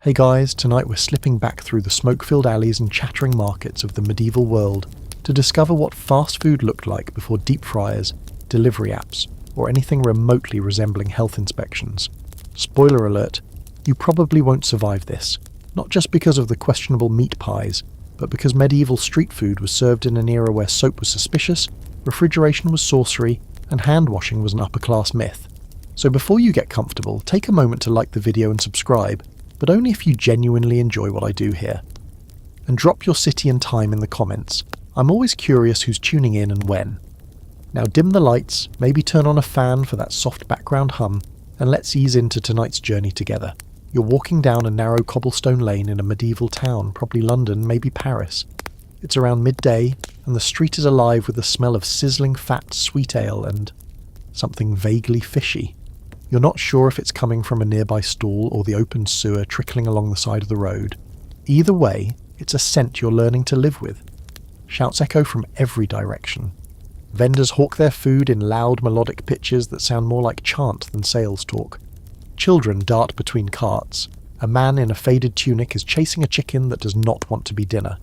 Hey guys, tonight we're slipping back through the smoke-filled alleys and chattering markets of the medieval world to discover what fast food looked like before deep fryers, delivery apps, or anything remotely resembling health inspections. Spoiler alert, you probably won't survive this, not just because of the questionable meat pies, but because medieval street food was served in an era where soap was suspicious, refrigeration was sorcery, and hand-washing was an upper-class myth. So before you get comfortable, take a moment to like the video and subscribe, but only if you genuinely enjoy what I do here. And drop your city and time in the comments. I'm always curious who's tuning in and when. Now dim the lights, maybe turn on a fan for that soft background hum, and let's ease into tonight's journey together. You're walking down a narrow cobblestone lane in a medieval town, probably London, maybe Paris. It's around midday, and the street is alive with the smell of sizzling fat sweet ale and something vaguely fishy. You're not sure if it's coming from a nearby stall or the open sewer trickling along the side of the road. Either way, it's a scent you're learning to live with. Shouts echo from every direction. Vendors hawk their food in loud melodic pitches that sound more like chant than sales talk. Children dart between carts. A man in a faded tunic is chasing a chicken that does not want to be dinner.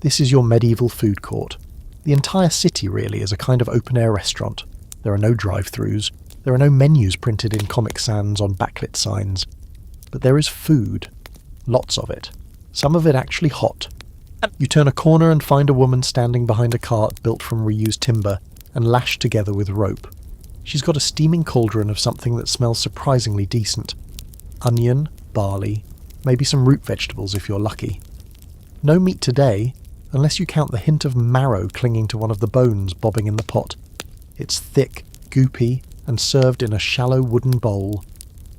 This is your medieval food court. The entire city really is a kind of open-air restaurant. There are no drive-thrus. There are no menus printed in Comic Sans on backlit signs. But there is food. Lots of it. Some of it actually hot. You turn a corner and find a woman standing behind a cart built from reused timber and lashed together with rope. She's got a steaming cauldron of something that smells surprisingly decent. Onion, barley, maybe some root vegetables if you're lucky. No meat today, unless you count the hint of marrow clinging to one of the bones bobbing in the pot. It's thick, goopy, and served in a shallow wooden bowl.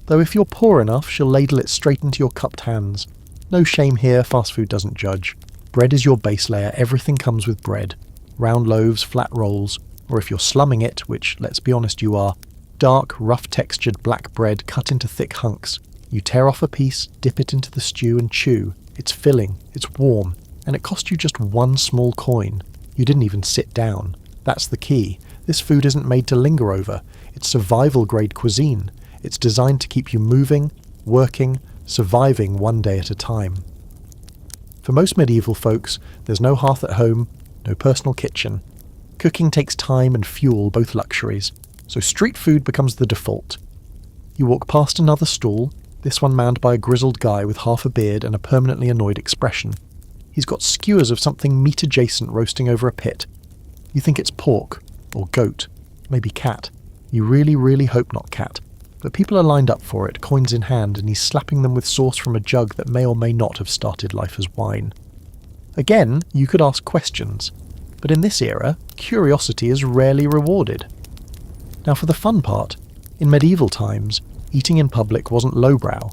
Though if you're poor enough, she'll ladle it straight into your cupped hands. No shame here, fast food doesn't judge. Bread is your base layer, everything comes with bread. Round loaves, flat rolls, or if you're slumming it, which, let's be honest you are, dark, rough-textured black bread cut into thick hunks. You tear off a piece, dip it into the stew and chew. It's filling, it's warm, and it cost you just one small coin. You didn't even sit down. That's the key. This food isn't made to linger over. It's survival-grade cuisine. It's designed to keep you moving, working, surviving one day at a time. For most medieval folks, there's no hearth at home, no personal kitchen. Cooking takes time and fuel, both luxuries, so street food becomes the default. You walk past another stall, this one manned by a grizzled guy with half a beard and a permanently annoyed expression. He's got skewers of something meat-adjacent roasting over a pit. You think it's pork, or goat, maybe cat. You really, really hope not cat. But people are lined up for it, coins in hand, and he's slapping them with sauce from a jug that may or may not have started life as wine. Again, you could ask questions, but in this era, curiosity is rarely rewarded. Now for the fun part, in medieval times, eating in public wasn't lowbrow.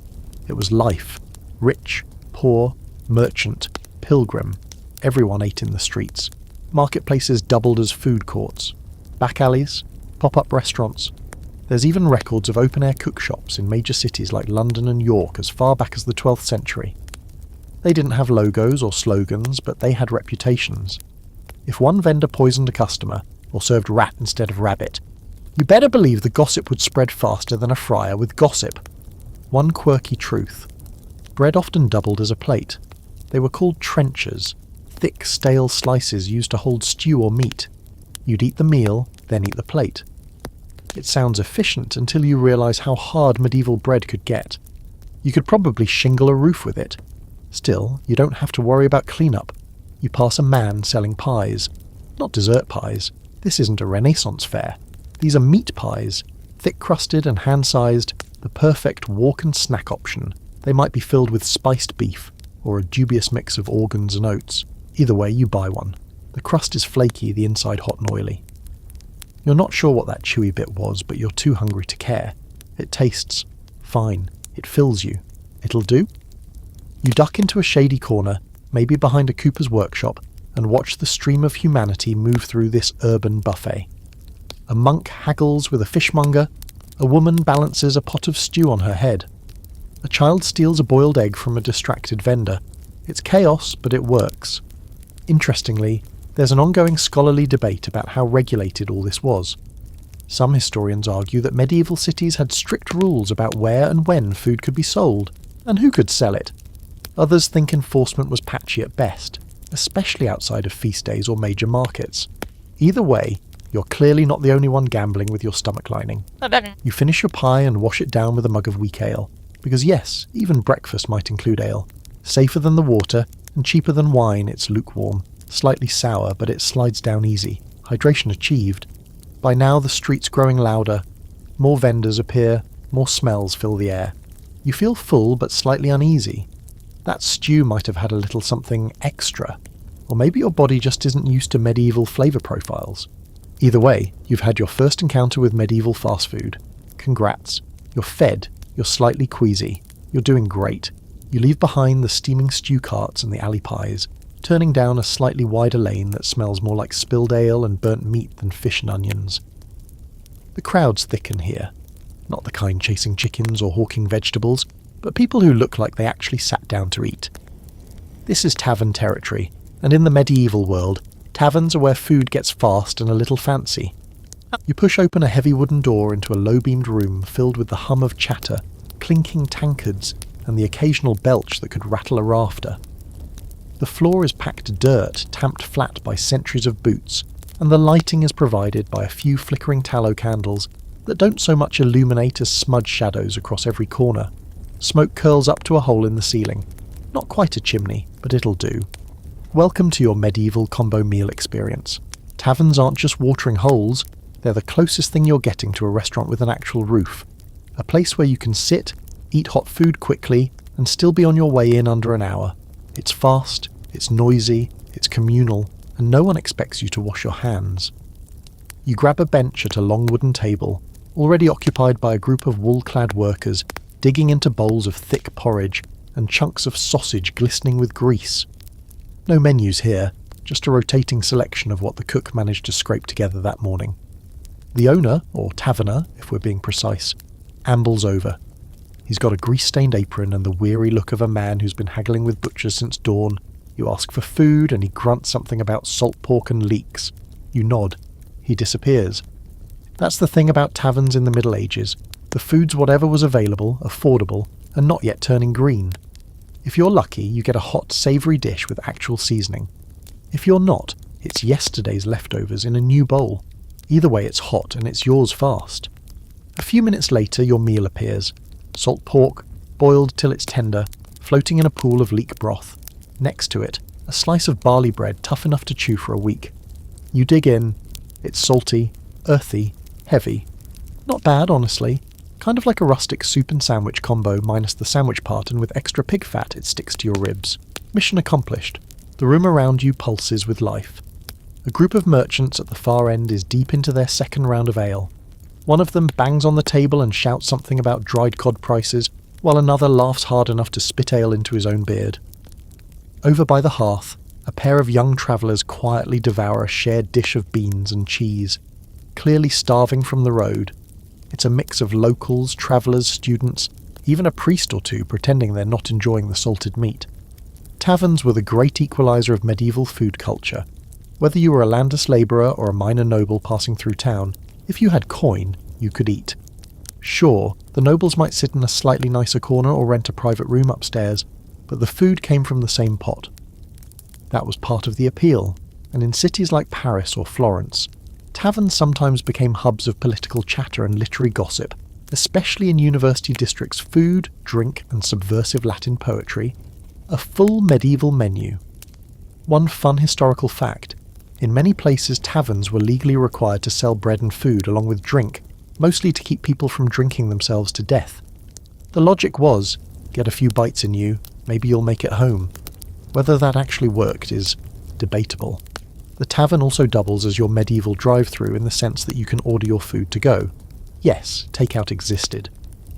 It was life. Rich, poor, merchant, pilgrim. Everyone ate in the streets. Marketplaces doubled as food courts. Back alleys, pop-up restaurants. There's even records of open-air cookshops in major cities like London and York as far back as the 12th century. They didn't have logos or slogans, but they had reputations. If one vendor poisoned a customer, or served rat instead of rabbit, you better believe the gossip would spread faster than a fryer with gossip. One quirky truth. Bread often doubled as a plate. They were called trenchers, thick, stale slices used to hold stew or meat. You'd eat the meal, then eat the plate. It sounds efficient until you realise how hard medieval bread could get. You could probably shingle a roof with it. Still, you don't have to worry about clean-up. You pass a man selling pies. Not dessert pies. This isn't a Renaissance fair. These are meat pies, thick-crusted and hand-sized, the perfect walk and snack option. They might be filled with spiced beef, or a dubious mix of organs and oats. Either way, you buy one. The crust is flaky, the inside hot and oily. You're not sure what that chewy bit was, but you're too hungry to care. It tastes fine. It fills you. It'll do? You duck into a shady corner, maybe behind a cooper's workshop, and watch the stream of humanity move through this urban buffet. A monk haggles with a fishmonger. A woman balances a pot of stew on her head. A child steals a boiled egg from a distracted vendor. It's chaos, but it works. Interestingly, there's an ongoing scholarly debate about how regulated all this was. Some historians argue that medieval cities had strict rules about where and when food could be sold, and who could sell it. Others think enforcement was patchy at best, especially outside of feast days or major markets. Either way, you're clearly not the only one gambling with your stomach lining. You finish your pie and wash it down with a mug of weak ale. Because yes, even breakfast might include ale. Safer than the water, and cheaper than wine, it's lukewarm. Slightly sour, but it slides down easy. Hydration achieved. By now the street's growing louder. More vendors appear, more smells fill the air. You feel full but slightly uneasy. That stew might have had a little something extra. Or maybe your body just isn't used to medieval flavour profiles. Either way, you've had your first encounter with medieval fast food. Congrats. You're fed, you're slightly queasy. You're doing great. You leave behind the steaming stew carts and the alley pies, turning down a slightly wider lane that smells more like spilled ale and burnt meat than fish and onions. The crowds thicken here. Not the kind chasing chickens or hawking vegetables, but people who look like they actually sat down to eat. This is tavern territory, and in the medieval world, taverns are where food gets fast and a little fancy. You push open a heavy wooden door into a low-beamed room filled with the hum of chatter, clinking tankards, and the occasional belch that could rattle a rafter. The floor is packed dirt, tamped flat by centuries of boots, and the lighting is provided by a few flickering tallow candles that don't so much illuminate as smudge shadows across every corner. Smoke curls up to a hole in the ceiling. Not quite a chimney, but it'll do. Welcome to your medieval combo meal experience. Taverns aren't just watering holes, they're the closest thing you're getting to a restaurant with an actual roof. A place where you can sit, eat hot food quickly, and still be on your way in under an hour. It's fast, it's noisy, it's communal, and no one expects you to wash your hands. You grab a bench at a long wooden table, already occupied by a group of wool-clad workers, digging into bowls of thick porridge and chunks of sausage glistening with grease. No menus here, just a rotating selection of what the cook managed to scrape together that morning. The owner, or taverner, if we're being precise, ambles over. He's got a grease-stained apron and the weary look of a man who's been haggling with butchers since dawn. You ask for food and he grunts something about salt pork and leeks. You nod. He disappears. That's the thing about taverns in the Middle Ages. The food's whatever was available, affordable, and not yet turning green. If you're lucky, you get a hot, savoury dish with actual seasoning. If you're not, it's yesterday's leftovers in a new bowl. Either way, it's hot and it's yours fast. A few minutes later, your meal appears. Salt pork, boiled till it's tender, floating in a pool of leek broth. Next to it, a slice of barley bread tough enough to chew for a week. You dig in. It's salty, earthy, heavy. Not bad, honestly. Kind of like a rustic soup and sandwich combo minus the sandwich part, and with extra pig fat it sticks to your ribs. Mission accomplished. The room around you pulses with life. A group of merchants at the far end is deep into their second round of ale. One of them bangs on the table and shouts something about dried cod prices, while another laughs hard enough to spit ale into his own beard. Over by the hearth, a pair of young travellers quietly devour a shared dish of beans and cheese, clearly starving from the road. It's a mix of locals, travellers, students, even a priest or two pretending they're not enjoying the salted meat. Taverns were the great equaliser of medieval food culture. Whether you were a landless labourer or a minor noble passing through town, if you had coin, you could eat. Sure, the nobles might sit in a slightly nicer corner or rent a private room upstairs, but the food came from the same pot. That was part of the appeal, and in cities like Paris or Florence, taverns sometimes became hubs of political chatter and literary gossip, especially in university districts. Food, drink, and subversive Latin poetry. A full medieval menu. One fun historical fact: in many places taverns were legally required to sell bread and food along with drink, mostly to keep people from drinking themselves to death. The logic was, get a few bites in you, maybe you'll make it home. Whether that actually worked is debatable. The tavern also doubles as your medieval drive-through in the sense that you can order your food to go. Yes, takeout existed.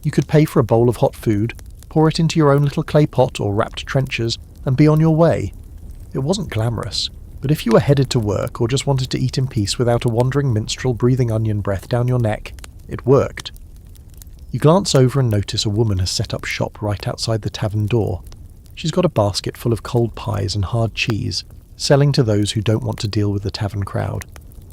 You could pay for a bowl of hot food, pour it into your own little clay pot or wrapped trenchers, and be on your way. It wasn't glamorous, but if you were headed to work or just wanted to eat in peace without a wandering minstrel breathing onion breath down your neck, it worked. You glance over and notice a woman has set up shop right outside the tavern door. She's got a basket full of cold pies and hard cheese, selling to those who don't want to deal with the tavern crowd.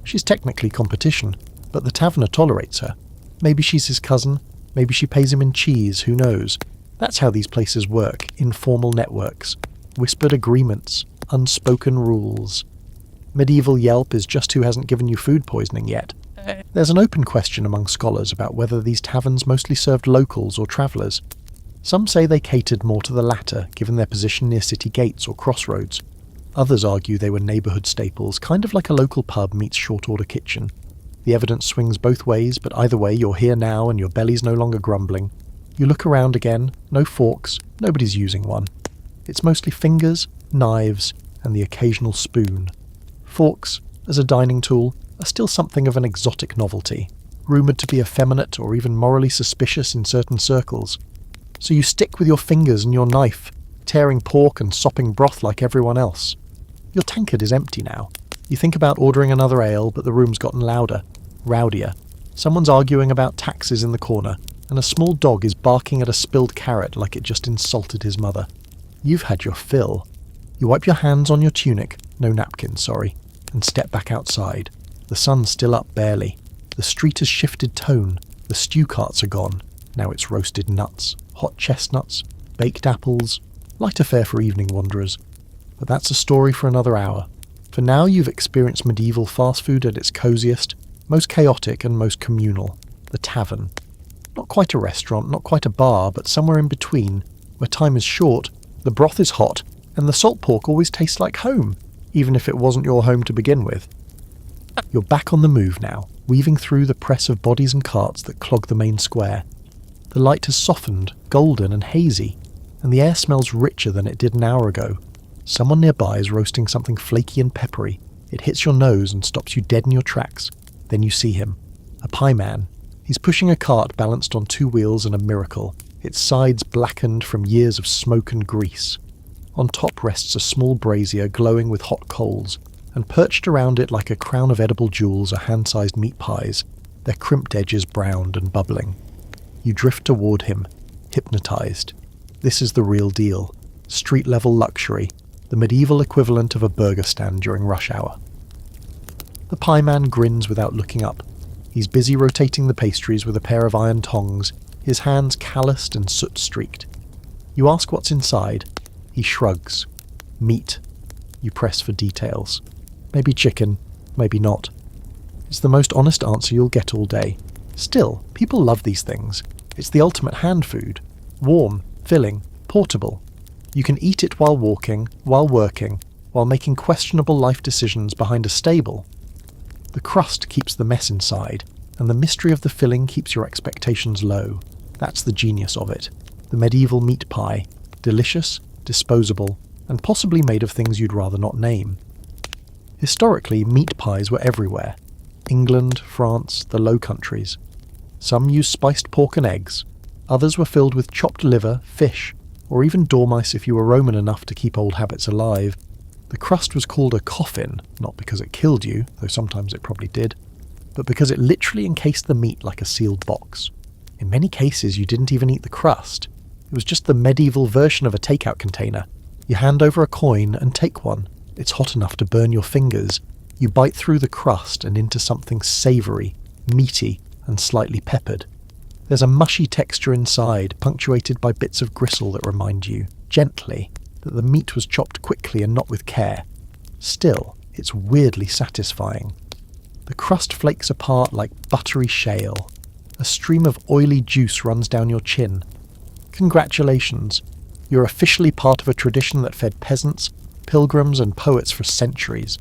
She's technically competition, but the taverner tolerates her. Maybe she's his cousin, maybe she pays him in cheese, who knows. That's how these places work, informal networks, whispered agreements, unspoken rules. Medieval Yelp is just who hasn't given you food poisoning yet. There's an open question among scholars about whether these taverns mostly served locals or travellers. Some say they catered more to the latter, given their position near city gates or crossroads. Others argue they were neighbourhood staples, kind of like a local pub meets short-order kitchen. The evidence swings both ways, but either way you're here now and your belly's no longer grumbling. You look around again, no forks, nobody's using one. It's mostly fingers, knives, and the occasional spoon. Forks, as a dining tool, are still something of an exotic novelty, rumoured to be effeminate or even morally suspicious in certain circles. So you stick with your fingers and your knife, tearing pork and sopping broth like everyone else. Your tankard is empty now. You think about ordering another ale, but the room's gotten louder, rowdier. Someone's arguing about taxes in the corner, and a small dog is barking at a spilled carrot like it just insulted his mother. You've had your fill. You wipe your hands on your tunic, no napkin, sorry, and step back outside. The sun's still up barely. The street has shifted tone. The stew carts are gone. Now it's roasted nuts, hot chestnuts, baked apples. Light affair for evening wanderers. But that's a story for another hour. For now you've experienced medieval fast food at its cosiest, most chaotic and most communal. The tavern. Not quite a restaurant, not quite a bar, but somewhere in between, where time is short, the broth is hot, and the salt pork always tastes like home, even if it wasn't your home to begin with. You're back on the move now, weaving through the press of bodies and carts that clog the main square. The light has softened, golden and hazy, and the air smells richer than it did an hour ago. Someone nearby is roasting something flaky and peppery. It hits your nose and stops you dead in your tracks. Then you see him. A pie man. He's pushing a cart balanced on two wheels and a miracle, its sides blackened from years of smoke and grease. On top rests a small brazier glowing with hot coals, and perched around it like a crown of edible jewels are hand-sized meat pies, their crimped edges browned and bubbling. You drift toward him, hypnotised. This is the real deal. Street-level luxury, the medieval equivalent of a burger stand during rush hour. The pie man grins without looking up. He's busy rotating the pastries with a pair of iron tongs, his hands calloused and soot-streaked. You ask what's inside. He shrugs. Meat. You press for details. Maybe chicken, maybe not. It's the most honest answer you'll get all day. Still, people love these things. It's the ultimate hand food. Warm, filling, portable. You can eat it while walking, while working, while making questionable life decisions behind a stable. The crust keeps the mess inside, and the mystery of the filling keeps your expectations low. That's the genius of it. The medieval meat pie. Delicious, disposable, and possibly made of things you'd rather not name. Historically, meat pies were everywhere. England, France, the Low Countries. Some used spiced pork and eggs. Others were filled with chopped liver, fish, or even dormice if you were Roman enough to keep old habits alive. The crust was called a coffin, not because it killed you, though sometimes it probably did, but because it literally encased the meat like a sealed box. In many cases, you didn't even eat the crust. It was just the medieval version of a takeout container. You hand over a coin and take one. It's hot enough to burn your fingers. You bite through the crust and into something savoury, meaty, and slightly peppered. There's a mushy texture inside, punctuated by bits of gristle that remind you, gently, that the meat was chopped quickly and not with care. Still, it's weirdly satisfying. The crust flakes apart like buttery shale. A stream of oily juice runs down your chin. Congratulations, you're officially part of a tradition that fed peasants, pilgrims and poets for centuries.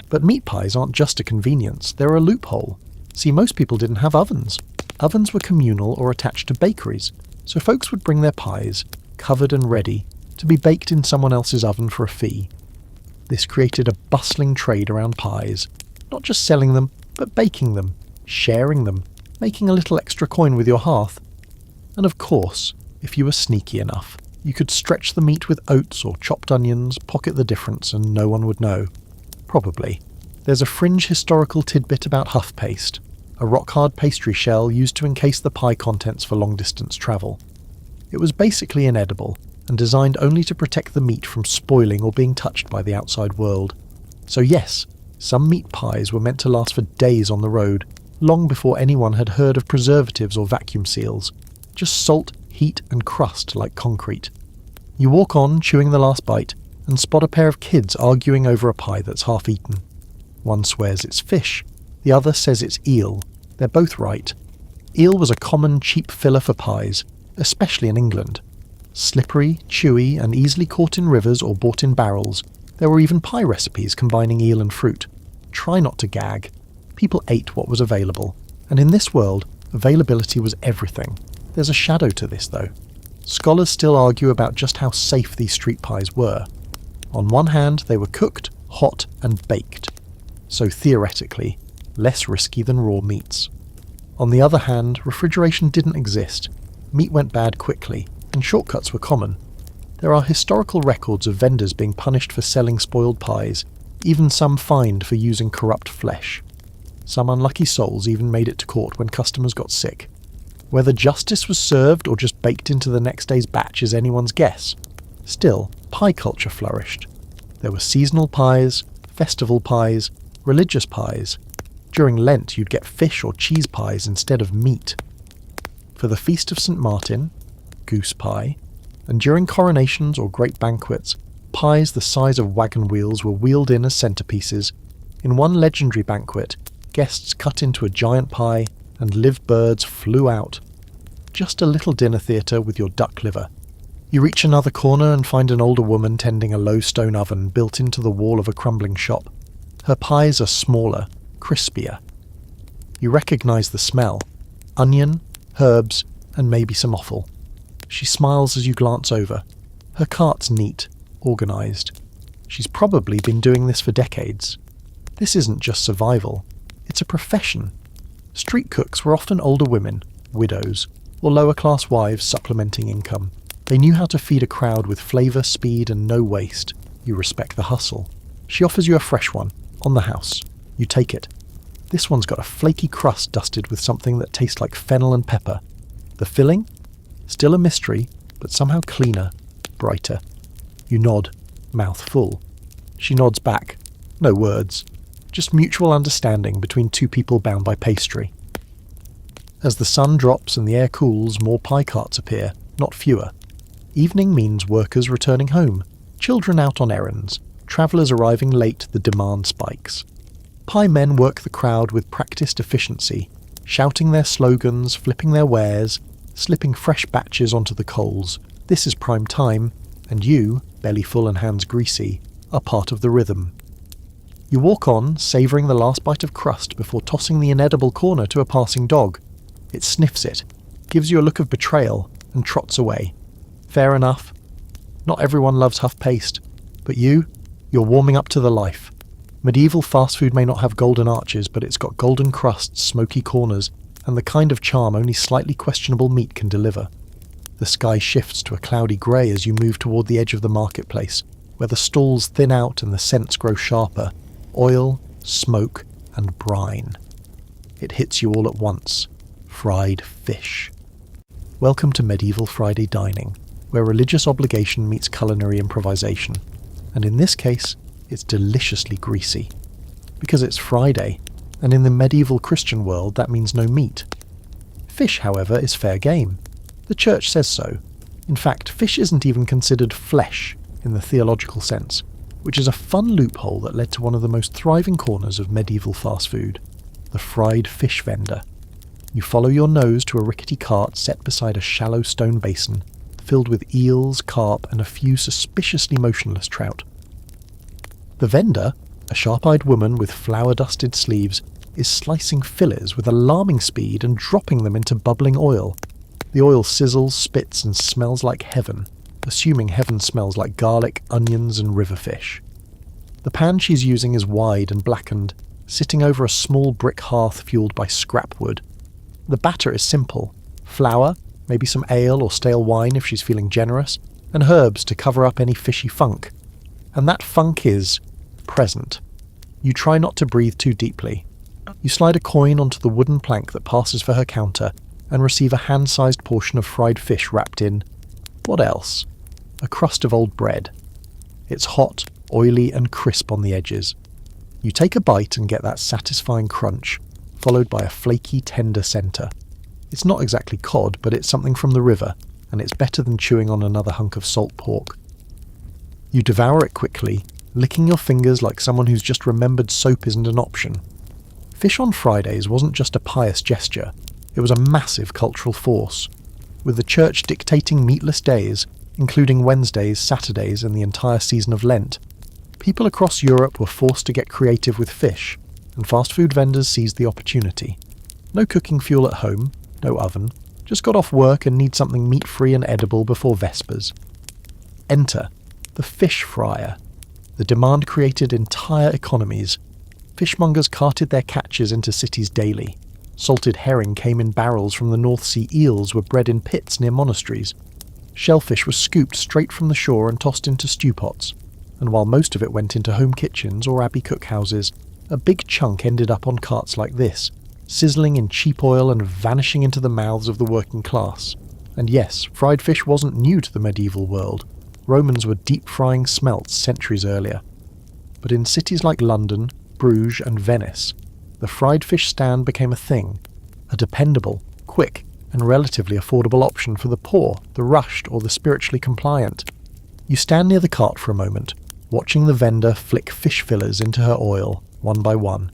But meat pies aren't just a convenience, they're a loophole. See, most people didn't have ovens. Ovens were communal or attached to bakeries, so folks would bring their pies, covered and ready, to be baked in someone else's oven for a fee. This created a bustling trade around pies, not just selling them, but baking them, sharing them, making a little extra coin with your hearth. And of course, if you were sneaky enough, you could stretch the meat with oats or chopped onions, pocket the difference, and no one would know. Probably. There's a fringe historical tidbit about huff paste, a rock-hard pastry shell used to encase the pie contents for long-distance travel. It was basically inedible, and designed only to protect the meat from spoiling or being touched by the outside world. So yes, some meat pies were meant to last for days on the road, long before anyone had heard of preservatives or vacuum seals. Just salt, heat heat and crust like concrete. You walk on, chewing the last bite, and spot a pair of kids arguing over a pie that's half eaten. One swears it's fish, the other says it's eel. They're both right. Eel was a common cheap filler for pies, especially in England. Slippery, chewy, and easily caught in rivers or bought in barrels, there were even pie recipes combining eel and fruit. Try not to gag. People ate what was available, and in this world, availability was everything. There's a shadow to this, though. Scholars still argue about just how safe these street pies were. On one hand, they were cooked, hot, and baked, so theoretically, less risky than raw meats. On the other hand, refrigeration didn't exist. Meat went bad quickly, and shortcuts were common. There are historical records of vendors being punished for selling spoiled pies, even some fined for using corrupt flesh. Some unlucky souls even made it to court when customers got sick. Whether justice was served or just baked into the next day's batch is anyone's guess. Still, pie culture flourished. There were seasonal pies, festival pies, religious pies. During Lent you'd get fish or cheese pies instead of meat. For the Feast of St. Martin, goose pie, and during coronations or great banquets, pies the size of wagon wheels were wheeled in as centerpieces. In one legendary banquet, guests cut into a giant pie and live birds flew out. Just a little dinner theatre with your duck liver. You reach another corner and find an older woman tending a low stone oven built into the wall of a crumbling shop. Her pies are smaller, crispier. You recognise the smell. Onion, herbs, and maybe some offal. She smiles as you glance over. Her cart's neat, organised. She's probably been doing this for decades. This isn't just survival. It's a profession. Street cooks were often older women, widows, or lower-class wives supplementing income. They knew how to feed a crowd with flavour, speed, and no waste. You respect the hustle. She offers you a fresh one, on the house. You take it. This one's got a flaky crust dusted with something that tastes like fennel and pepper. The filling? Still a mystery, but somehow cleaner, brighter. You nod, mouth full. She nods back. No words. Just mutual understanding between two people bound by pastry. As the sun drops and the air cools, more pie carts appear, not fewer. Evening means workers returning home, children out on errands, travellers arriving late, the demand spikes. Pie men work the crowd with practised efficiency, shouting their slogans, flipping their wares, slipping fresh batches onto the coals. This is prime time, and you, belly full and hands greasy, are part of the rhythm. You walk on, savouring the last bite of crust before tossing the inedible corner to a passing dog. It sniffs it, gives you a look of betrayal, and trots away. Fair enough. Not everyone loves huff paste, but you're warming up to the life. Medieval fast food may not have golden arches, but it's got golden crusts, smoky corners, and the kind of charm only slightly questionable meat can deliver. The sky shifts to a cloudy grey as you move toward the edge of the marketplace, where the stalls thin out and the scents grow sharper. Oil, smoke, and brine. It hits you all at once. Fried fish. Welcome to medieval Friday dining, where religious obligation meets culinary improvisation. And in this case, it's deliciously greasy. Because it's Friday, and in the medieval Christian world that means no meat. Fish, however, is fair game. The church says so. In fact, fish isn't even considered flesh in the theological sense, which is a fun loophole that led to one of the most thriving corners of medieval fast food, the fried fish vendor. You follow your nose to a rickety cart set beside a shallow stone basin, filled with eels, carp, and a few suspiciously motionless trout. The vendor, a sharp-eyed woman with flour-dusted sleeves, is slicing fillets with alarming speed and dropping them into bubbling oil. The oil sizzles, spits, and smells like heaven, assuming heaven smells like garlic, onions, and river fish. The pan she's using is wide and blackened, sitting over a small brick hearth fueled by scrap wood. The batter is simple: flour, maybe some ale or stale wine if she's feeling generous, and herbs to cover up any fishy funk. And that funk is present. You try not to breathe too deeply. You slide a coin onto the wooden plank that passes for her counter and receive a hand-sized portion of fried fish wrapped in, what else? A crust of old bread. It's hot, oily, and crisp on the edges. You take a bite and get that satisfying crunch, followed by a flaky, tender centre. It's not exactly cod, but it's something from the river, and it's better than chewing on another hunk of salt pork. You devour it quickly, licking your fingers like someone who's just remembered soap isn't an option. Fish on Fridays wasn't just a pious gesture, it was a massive cultural force. With the church dictating meatless days, including Wednesdays, Saturdays, and the entire season of Lent, people across Europe were forced to get creative with fish, and fast food vendors seized the opportunity. No cooking fuel at home, no oven, just got off work and need something meat-free and edible before Vespers. Enter the fish fryer. The demand created entire economies. Fishmongers carted their catches into cities daily. Salted herring came in barrels from the North Sea, eels were bred in pits near monasteries. Shellfish was scooped straight from the shore and tossed into stew pots, and while most of it went into home kitchens or abbey cookhouses, a big chunk ended up on carts like this, sizzling in cheap oil and vanishing into the mouths of the working class. And yes, fried fish wasn't new to the medieval world. Romans were deep-frying smelts centuries earlier. But in cities like London, Bruges and Venice, the fried fish stand became a thing, a dependable, quick and relatively affordable option for the poor, the rushed or the spiritually compliant. You stand near the cart for a moment, watching the vendor flick fish fillers into her oil, one by one.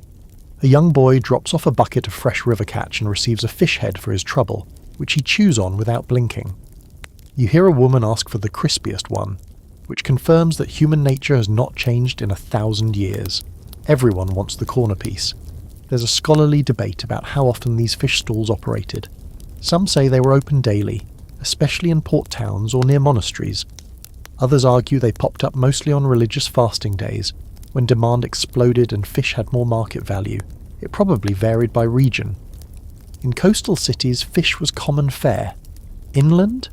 A young boy drops off a bucket of fresh river catch and receives a fish head for his trouble, which he chews on without blinking. You hear a woman ask for the crispiest one, which confirms that human nature has not changed in 1,000 years. Everyone wants the corner piece. There's a scholarly debate about how often these fish stalls operated. Some say they were open daily, especially in port towns or near monasteries. Others argue they popped up mostly on religious fasting days, when demand exploded and fish had more market value. It probably varied by region. In coastal cities, fish was common fare. Inland,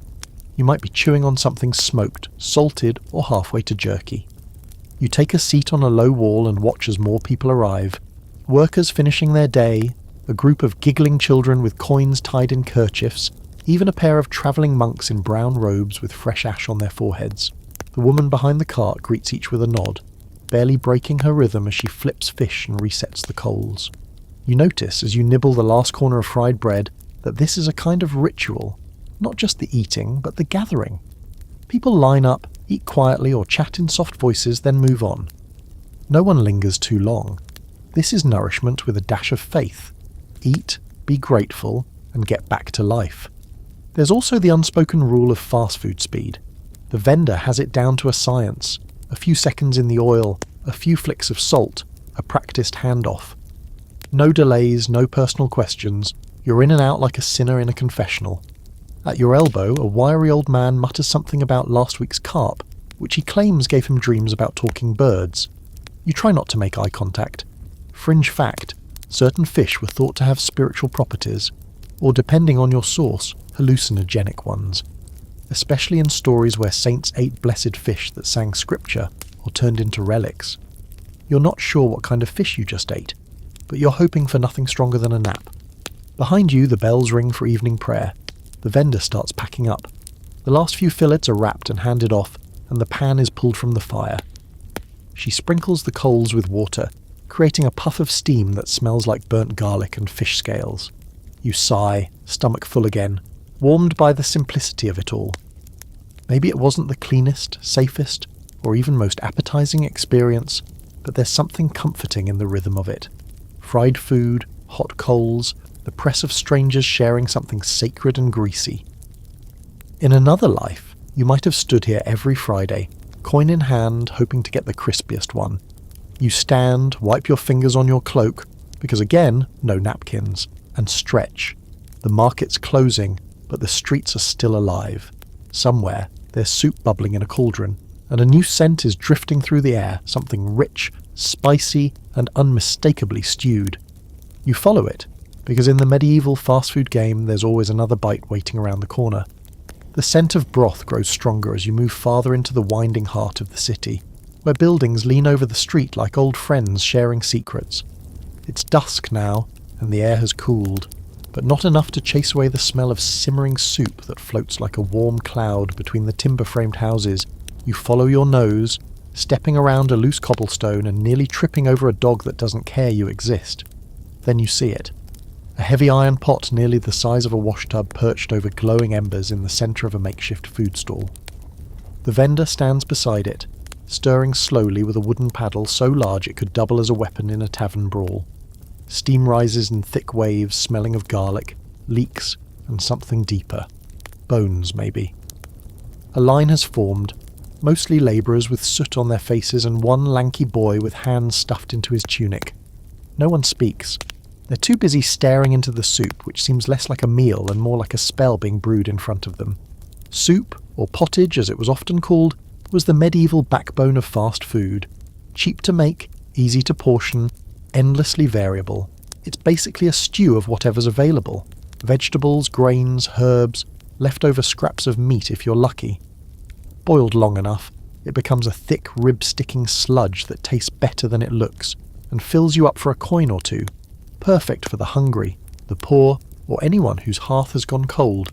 you might be chewing on something smoked, salted, or halfway to jerky. You take a seat on a low wall and watch as more people arrive. Workers finishing their day, a group of giggling children with coins tied in kerchiefs, even a pair of travelling monks in brown robes with fresh ash on their foreheads. The woman behind the cart greets each with a nod, barely breaking her rhythm as she flips fish and resets the coals. You notice, as you nibble the last corner of fried bread, that this is a kind of ritual, not just the eating, but the gathering. People line up, eat quietly or chat in soft voices, then move on. No one lingers too long. This is nourishment with a dash of faith. Eat, be grateful, and get back to life. There's also the unspoken rule of fast food speed. The vendor has it down to a science. A few seconds in the oil, a few flicks of salt, a practiced handoff. No delays, no personal questions. You're in and out like a sinner in a confessional. At your elbow, a wiry old man mutters something about last week's carp, which he claims gave him dreams about talking birds. You try not to make eye contact. Fringe fact, certain fish were thought to have spiritual properties, or depending on your source, hallucinogenic ones. Especially in stories where saints ate blessed fish that sang scripture or turned into relics. You're not sure what kind of fish you just ate, but you're hoping for nothing stronger than a nap. Behind you, the bells ring for evening prayer. The vendor starts packing up. The last few fillets are wrapped and handed off, and the pan is pulled from the fire. She sprinkles the coals with water, creating a puff of steam that smells like burnt garlic and fish scales. You sigh, stomach full again, warmed by the simplicity of it all. Maybe it wasn't the cleanest, safest, or even most appetizing experience, but there's something comforting in the rhythm of it. Fried food, hot coals, the press of strangers sharing something sacred and greasy. In another life, you might have stood here every Friday, coin in hand, hoping to get the crispiest one. You stand, wipe your fingers on your cloak, because again, no napkins, and stretch. The market's closing, but the streets are still alive. Somewhere, there's soup bubbling in a cauldron, and a new scent is drifting through the air, something rich, spicy, and unmistakably stewed. You follow it, because in the medieval fast food game there's always another bite waiting around the corner. The scent of broth grows stronger as you move farther into the winding heart of the city, where buildings lean over the street like old friends sharing secrets. It's dusk now, and the air has cooled, but not enough to chase away the smell of simmering soup that floats like a warm cloud between the timber-framed houses. You follow your nose, stepping around a loose cobblestone and nearly tripping over a dog that doesn't care you exist. Then you see it. A heavy iron pot nearly the size of a washtub perched over glowing embers in the centre of a makeshift food stall. The vendor stands beside it, stirring slowly with a wooden paddle so large it could double as a weapon in a tavern brawl. Steam rises in thick waves, smelling of garlic, leeks, and something deeper. Bones, maybe. A line has formed, mostly labourers with soot on their faces and one lanky boy with hands stuffed into his tunic. No one speaks. They're too busy staring into the soup, which seems less like a meal and more like a spell being brewed in front of them. Soup, or pottage as it was often called, was the medieval backbone of fast food. Cheap to make, easy to portion, endlessly variable. It's basically a stew of whatever's available. Vegetables, grains, herbs, leftover scraps of meat if you're lucky. Boiled long enough, it becomes a thick rib-sticking sludge that tastes better than it looks, and fills you up for a coin or two. Perfect for the hungry, the poor, or anyone whose hearth has gone cold.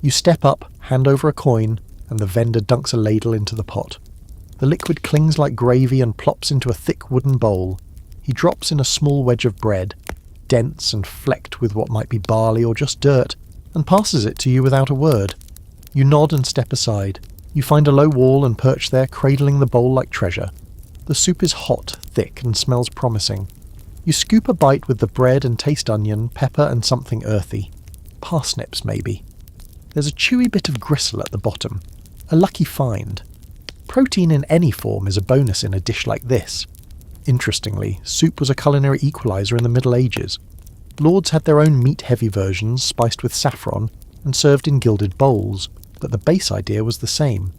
You step up, hand over a coin, and the vendor dunks a ladle into the pot. The liquid clings like gravy and plops into a thick wooden bowl. He drops in a small wedge of bread, dense and flecked with what might be barley or just dirt, and passes it to you without a word. You nod and step aside. You find a low wall and perch there, cradling the bowl like treasure. The soup is hot, thick, and smells promising. You scoop a bite with the bread and taste onion, pepper, and something earthy. Parsnips, maybe. There's a chewy bit of gristle at the bottom. A lucky find. Protein in any form is a bonus in a dish like this. Interestingly, soup was a culinary equaliser in the Middle Ages. Lords had their own meat-heavy versions, spiced with saffron, and served in gilded bowls, but the base idea was the same.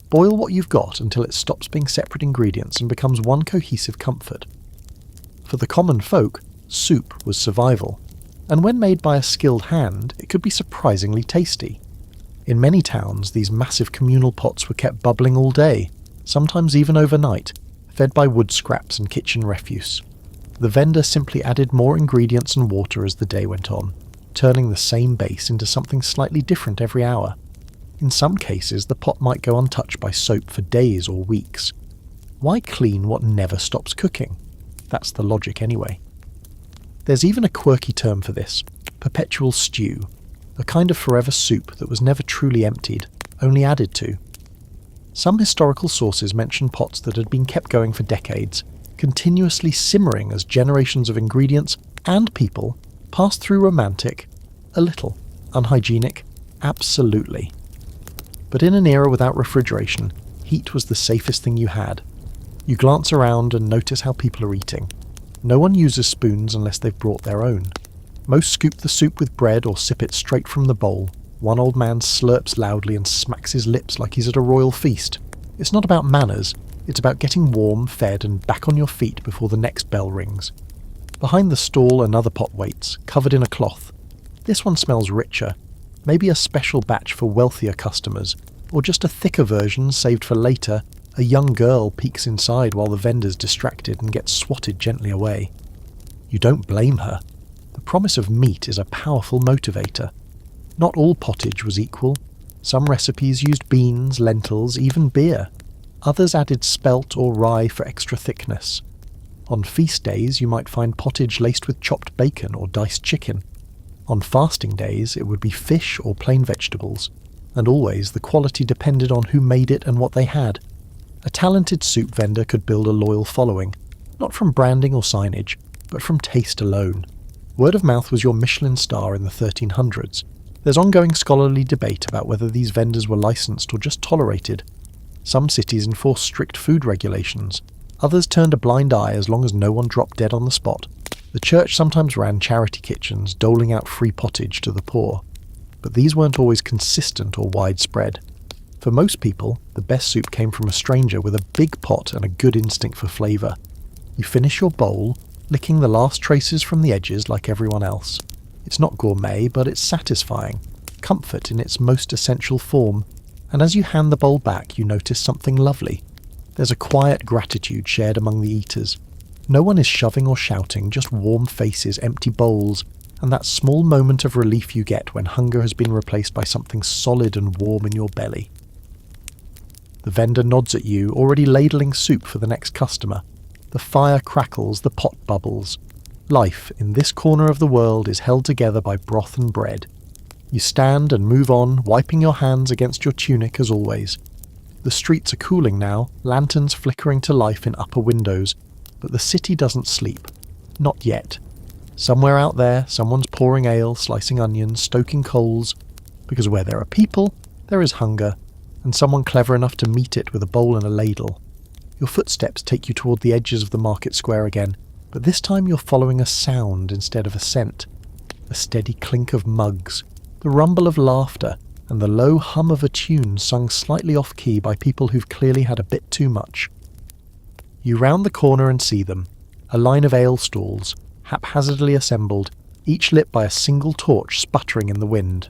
Boil what you've got until it stops being separate ingredients and becomes one cohesive comfort. For the common folk, soup was survival, and when made by a skilled hand, it could be surprisingly tasty. In many towns, these massive communal pots were kept bubbling all day, sometimes even overnight, fed by wood scraps and kitchen refuse. The vendor simply added more ingredients and water as the day went on, turning the same base into something slightly different every hour. In some cases, the pot might go untouched by soap for days or weeks. Why clean what never stops cooking? That's the logic anyway. There's even a quirky term for this, perpetual stew, a kind of forever soup that was never truly emptied, only added to. Some historical sources mention pots that had been kept going for decades, continuously simmering as generations of ingredients and people passed through romantic, a little, unhygienic, absolutely. But in an era without refrigeration, heat was the safest thing you had. You glance around and notice how people are eating. No one uses spoons unless they've brought their own. Most scoop the soup with bread or sip it straight from the bowl. One old man slurps loudly and smacks his lips like he's at a royal feast. It's not about manners, it's about getting warm, fed, and back on your feet before the next bell rings. Behind the stall another pot waits, covered in a cloth. This one smells richer. Maybe a special batch for wealthier customers, or just a thicker version saved for later. A young girl peeks inside while the vendor's distracted and gets swatted gently away. You don't blame her. The promise of meat is a powerful motivator. Not all pottage was equal. Some recipes used beans, lentils, even beer. Others added spelt or rye for extra thickness. On feast days you might find pottage laced with chopped bacon or diced chicken. On fasting days it would be fish or plain vegetables, and always the quality depended on who made it and what they had. A talented soup vendor could build a loyal following, not from branding or signage, but from taste alone. Word of mouth was your Michelin star in the 1300s. There's ongoing scholarly debate about whether these vendors were licensed or just tolerated. Some cities enforced strict food regulations. Others turned a blind eye as long as no one dropped dead on the spot. The church sometimes ran charity kitchens, doling out free pottage to the poor. But these weren't always consistent or widespread. For most people, the best soup came from a stranger with a big pot and a good instinct for flavour. You finish your bowl, licking the last traces from the edges like everyone else. It's not gourmet, but it's satisfying, comfort in its most essential form, and as you hand the bowl back you notice something lovely. There's a quiet gratitude shared among the eaters. No one is shoving or shouting, just warm faces, empty bowls, and that small moment of relief you get when hunger has been replaced by something solid and warm in your belly. The vendor nods at you, already ladling soup for the next customer. The fire crackles, the pot bubbles. Life in this corner of the world is held together by broth and bread. You stand and move on, wiping your hands against your tunic as always. The streets are cooling now, lanterns flickering to life in upper windows, but the city doesn't sleep. Not yet. Somewhere out there, someone's pouring ale, slicing onions, stoking coals, because where there are people, there is hunger, and someone clever enough to meet it with a bowl and a ladle. Your footsteps take you toward the edges of the market square again, but this time you're following a sound instead of a scent. A steady clink of mugs, the rumble of laughter, and the low hum of a tune sung slightly off-key by people who've clearly had a bit too much. You round the corner and see them, a line of ale stalls, haphazardly assembled, each lit by a single torch sputtering in the wind.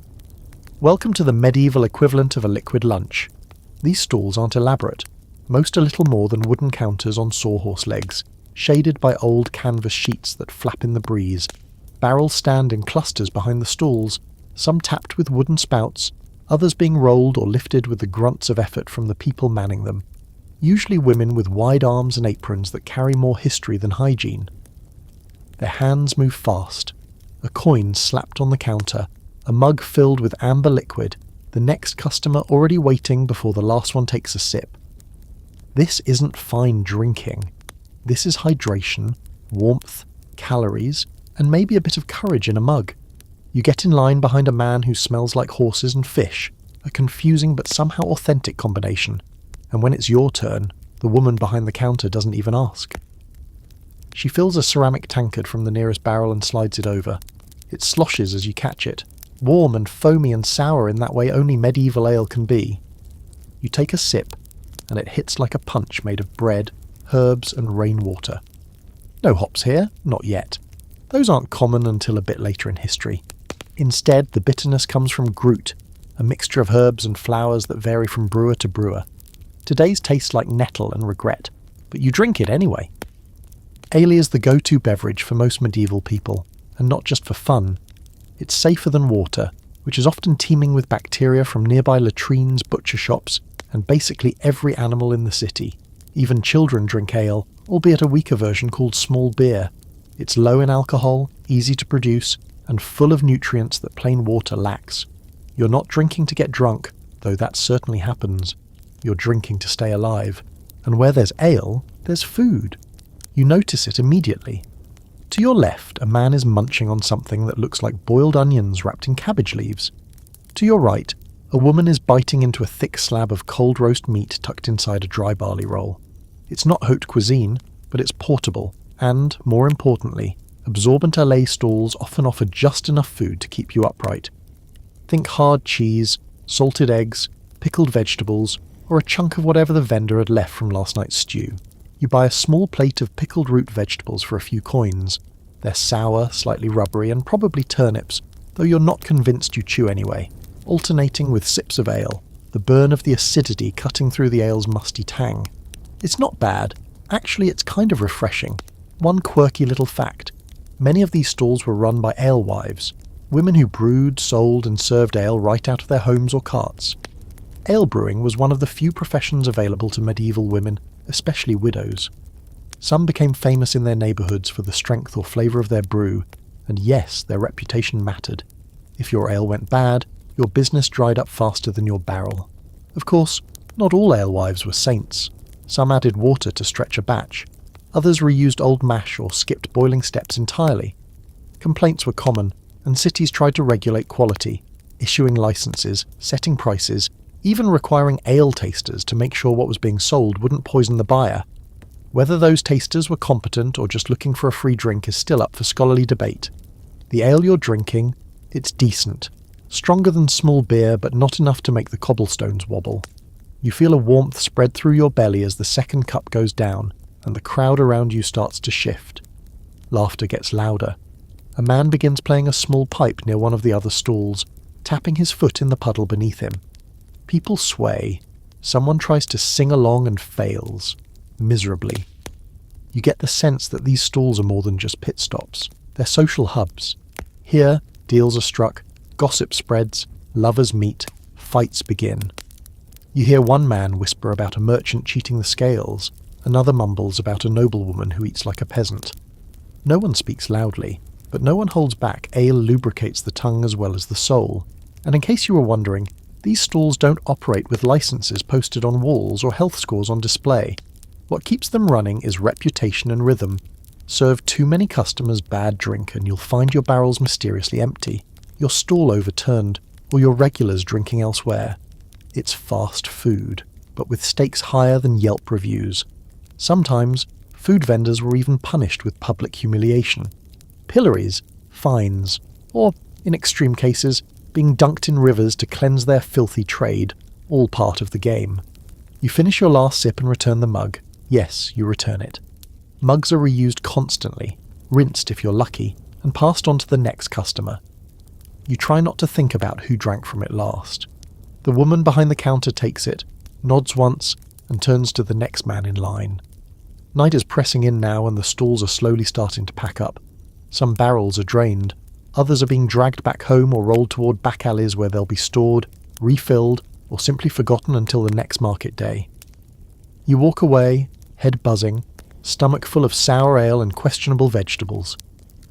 Welcome to the medieval equivalent of a liquid lunch. These stalls aren't elaborate, most are little more than wooden counters on sawhorse legs, shaded by old canvas sheets that flap in the breeze. Barrels stand in clusters behind the stalls, some tapped with wooden spouts, others being rolled or lifted with the grunts of effort from the people manning them, usually women with wide arms and aprons that carry more history than hygiene. Their hands move fast, a coin slapped on the counter, a mug filled with amber liquid, the next customer already waiting before the last one takes a sip. This isn't fine drinking. This is hydration, warmth, calories, and maybe a bit of courage in a mug. You get in line behind a man who smells like horses and fish, a confusing but somehow authentic combination. And when it's your turn, the woman behind the counter doesn't even ask. She fills a ceramic tankard from the nearest barrel and slides it over. It sloshes as you catch it, warm and foamy and sour in that way only medieval ale can be. You take a sip, and it hits like a punch made of bread, herbs and rainwater. No hops here, not yet. Those aren't common until a bit later in history. Instead, the bitterness comes from Groot, a mixture of herbs and flowers that vary from brewer to brewer. Today's tastes like nettle and regret, but you drink it anyway. Ale is the go-to beverage for most medieval people, and not just for fun. It's safer than water, which is often teeming with bacteria from nearby latrines, butcher shops, and basically every animal in the city. Even children drink ale, albeit a weaker version called small beer. It's low in alcohol, easy to produce, and full of nutrients that plain water lacks. You're not drinking to get drunk, though that certainly happens. You're drinking to stay alive. And where there's ale, there's food. You notice it immediately. To your left, a man is munching on something that looks like boiled onions wrapped in cabbage leaves. To your right, a woman is biting into a thick slab of cold roast meat tucked inside a dry barley roll. It's not haute cuisine, but it's portable, and, more importantly, absorbent ale stalls often offer just enough food to keep you upright. Think hard cheese, salted eggs, pickled vegetables, or a chunk of whatever the vendor had left from last night's stew. You buy a small plate of pickled root vegetables for a few coins. They're sour, slightly rubbery, and probably turnips, though you're not convinced you chew anyway, alternating with sips of ale, the burn of the acidity cutting through the ale's musty tang. It's not bad. Actually, it's kind of refreshing. One quirky little fact. Many of these stalls were run by alewives, women who brewed, sold, and served ale right out of their homes or carts. Ale brewing was one of the few professions available to medieval women, especially widows. Some became famous in their neighbourhoods for the strength or flavour of their brew, and yes, their reputation mattered. If your ale went bad, your business dried up faster than your barrel. Of course, not all alewives were saints. Some added water to stretch a batch. Others reused old mash or skipped boiling steps entirely. Complaints were common, and cities tried to regulate quality, issuing licenses, setting prices, even requiring ale tasters to make sure what was being sold wouldn't poison the buyer. Whether those tasters were competent or just looking for a free drink is still up for scholarly debate. The ale you're drinking, it's decent. Stronger than small beer, but not enough to make the cobblestones wobble. You feel a warmth spread through your belly as the second cup goes down, and the crowd around you starts to shift. Laughter gets louder. A man begins playing a small pipe near one of the other stalls, tapping his foot in the puddle beneath him. People sway. Someone tries to sing along and fails. Miserably. You get the sense that these stalls are more than just pit stops. They're social hubs. Here, deals are struck, gossip spreads, lovers meet, fights begin. You hear one man whisper about a merchant cheating the scales, another mumbles about a noblewoman who eats like a peasant. No one speaks loudly, but no one holds back. Ale lubricates the tongue as well as the soul. And in case you were wondering, these stalls don't operate with licenses posted on walls or health scores on display. What keeps them running is reputation and rhythm. Serve too many customers bad drink and you'll find your barrels mysteriously empty, your stall overturned, or your regulars drinking elsewhere. It's fast food, but with stakes higher than Yelp reviews. Sometimes, food vendors were even punished with public humiliation. Pillories, fines, or, in extreme cases, being dunked in rivers to cleanse their filthy trade, all part of the game. You finish your last sip and return the mug. Yes, you return it. Mugs are reused constantly, rinsed if you're lucky, and passed on to the next customer. You try not to think about who drank from it last. The woman behind the counter takes it, nods once, and turns to the next man in line. Night is pressing in now and the stalls are slowly starting to pack up. Some barrels are drained, others are being dragged back home or rolled toward back alleys where they'll be stored, refilled, or simply forgotten until the next market day. You walk away, head buzzing, stomach full of sour ale and questionable vegetables.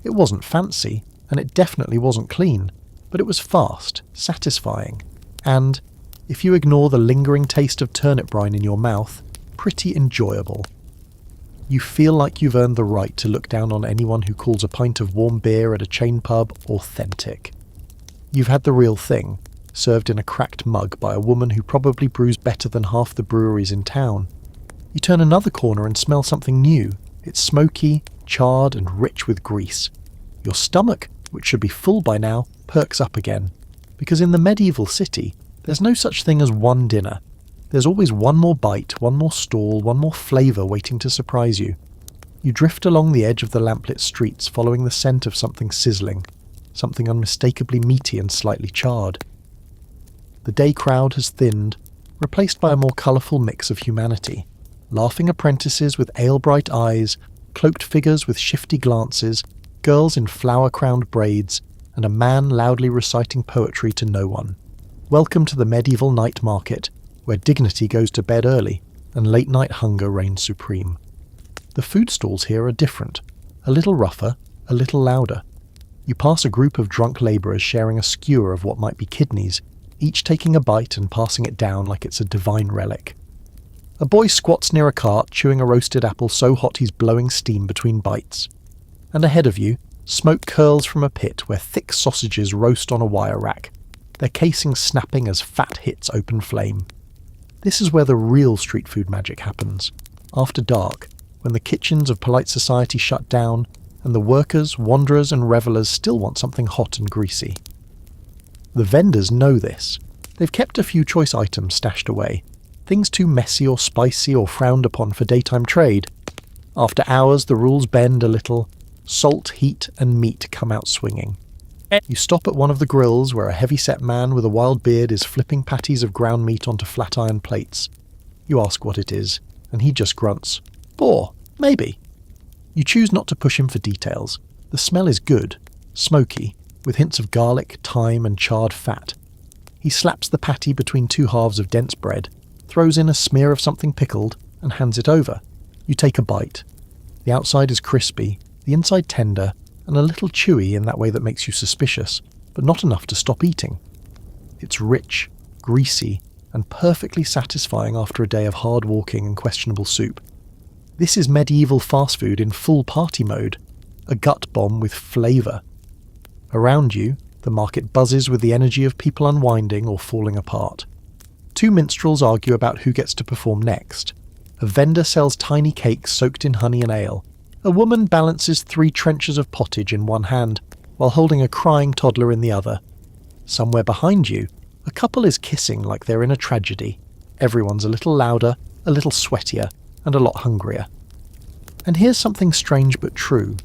It wasn't fancy, and it definitely wasn't clean, but it was fast, satisfying, and, if you ignore the lingering taste of turnip brine in your mouth, pretty enjoyable. You feel like you've earned the right to look down on anyone who calls a pint of warm beer at a chain pub authentic. You've had the real thing, served in a cracked mug by a woman who probably brews better than half the breweries in town. You turn another corner and smell something new. It's smoky, charred and rich with grease. Your stomach, which should be full by now, perks up again. Because in the medieval city, there's no such thing as one dinner. There's always one more bite, one more stall, one more flavour waiting to surprise you. You drift along the edge of the lamplit streets following the scent of something sizzling, something unmistakably meaty and slightly charred. The day crowd has thinned, replaced by a more colourful mix of humanity. Laughing apprentices with ale-bright eyes, cloaked figures with shifty glances, girls in flower-crowned braids, and a man loudly reciting poetry to no one. Welcome to the medieval night market, where dignity goes to bed early and late-night hunger reigns supreme. The food stalls here are different, a little rougher, a little louder. You pass a group of drunk labourers sharing a skewer of what might be kidneys, each taking a bite and passing it down like it's a divine relic. A boy squats near a cart chewing a roasted apple so hot he's blowing steam between bites. And ahead of you, smoke curls from a pit where thick sausages roast on a wire rack, their casings snapping as fat hits open flame. This is where the real street food magic happens. After dark, when the kitchens of polite society shut down, and the workers, wanderers and revellers still want something hot and greasy. The vendors know this. They've kept a few choice items stashed away, things too messy or spicy or frowned upon for daytime trade. After hours, the rules bend a little. Salt, heat and meat come out swinging. You stop at one of the grills where a heavy-set man with a wild beard is flipping patties of ground meat onto flat iron plates. You ask what it is, and he just grunts. Boar, maybe. You choose not to push him for details. The smell is good, smoky, with hints of garlic, thyme and charred fat. He slaps the patty between two halves of dense bread, throws in a smear of something pickled, and hands it over. You take a bite. The outside is crispy, the inside tender, and a little chewy in that way that makes you suspicious, but not enough to stop eating. It's rich, greasy, and perfectly satisfying after a day of hard walking and questionable soup. This is medieval fast food in full party mode, a gut bomb with flavour. Around you, the market buzzes with the energy of people unwinding or falling apart. Two minstrels argue about who gets to perform next. A vendor sells tiny cakes soaked in honey and ale. A woman balances 3 trenchers of pottage in one hand, while holding a crying toddler in the other. Somewhere behind you, a couple is kissing like they're in a tragedy. Everyone's a little louder, a little sweatier, and a lot hungrier. And here's something strange but true.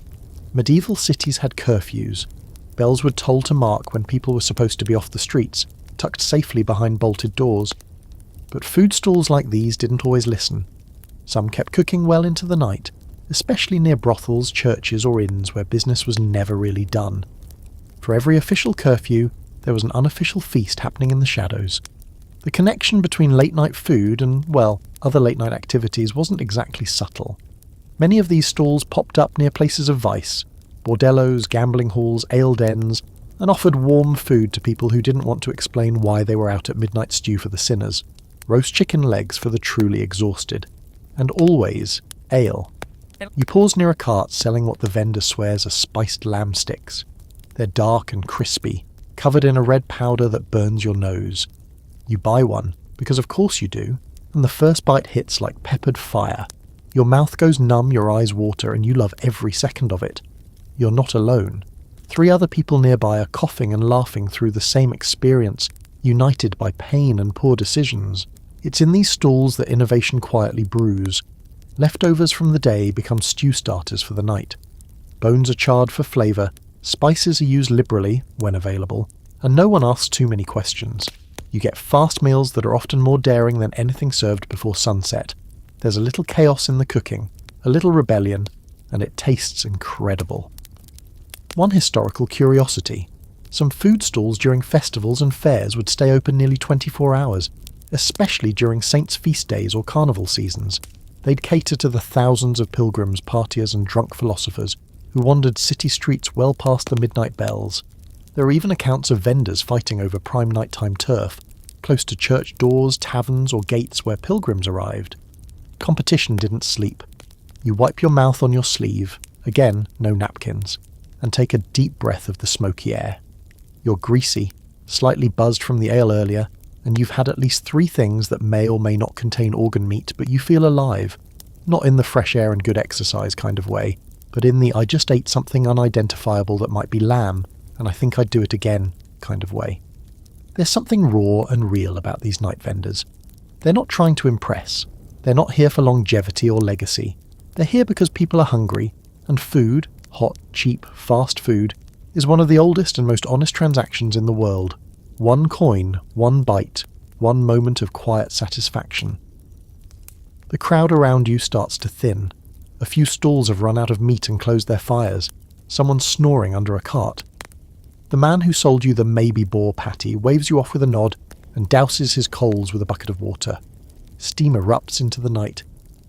Medieval cities had curfews. Bells would toll to mark when people were supposed to be off the streets, tucked safely behind bolted doors. But food stalls like these didn't always listen. Some kept cooking well into the night, especially near brothels, churches or inns where business was never really done. For every official curfew, there was an unofficial feast happening in the shadows. The connection between late-night food and, well, other late-night activities wasn't exactly subtle. Many of these stalls popped up near places of vice, bordellos, gambling halls, ale dens, and offered warm food to people who didn't want to explain why they were out at midnight stew for the sinners, roast chicken legs for the truly exhausted, and always ale. You pause near a cart selling what the vendor swears are spiced lamb sticks. They're dark and crispy, covered in a red powder that burns your nose. You buy one, because of course you do, and the first bite hits like peppered fire. Your mouth goes numb, your eyes water, and you love every second of it. You're not alone. 3 other people nearby are coughing and laughing through the same experience, united by pain and poor decisions. It's in these stalls that innovation quietly brews. Leftovers from the day become stew starters for the night. Bones are charred for flavour, spices are used liberally, when available, and no one asks too many questions. You get fast meals that are often more daring than anything served before sunset. There's a little chaos in the cooking, a little rebellion, and it tastes incredible. One historical curiosity. Some food stalls during festivals and fairs would stay open nearly 24 hours, especially during saints' feast days or carnival seasons. They'd cater to the thousands of pilgrims, partiers and drunk philosophers who wandered city streets well past the midnight bells. There are even accounts of vendors fighting over prime nighttime turf, close to church doors, taverns or gates where pilgrims arrived. Competition didn't sleep. You wipe your mouth on your sleeve, again no napkins, and take a deep breath of the smoky air. You're greasy, slightly buzzed from the ale earlier, and you've had at least 3 things that may or may not contain organ meat, but you feel alive. Not in the fresh air and good exercise kind of way, but in the I just ate something unidentifiable that might be lamb, and I think I'd do it again kind of way. There's something raw and real about these night vendors. They're not trying to impress. They're not here for longevity or legacy. They're here because people are hungry, and food, hot, cheap, fast food, is one of the oldest and most honest transactions in the world. 1 coin, 1 bite, 1 moment of quiet satisfaction. The crowd around you starts to thin. A few stalls have run out of meat and closed their fires. Someone's snoring under a cart. The man who sold you the maybe boar patty waves you off with a nod and douses his coals with a bucket of water. Steam erupts into the night.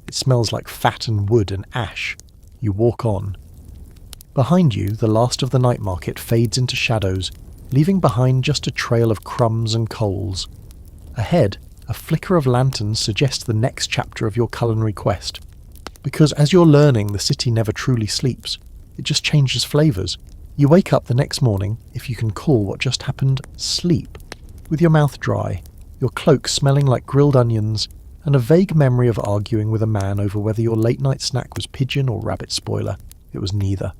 It smells like fat and wood and ash. You walk on. Behind you, the last of the night market fades into shadows, leaving behind just a trail of crumbs and coals. Ahead, a flicker of lanterns suggests the next chapter of your culinary quest. Because as you're learning, the city never truly sleeps. It just changes flavours. You wake up the next morning, if you can call what just happened sleep, with your mouth dry, your cloak smelling like grilled onions, and a vague memory of arguing with a man over whether your late-night snack was pigeon or rabbit spoiler. It was neither.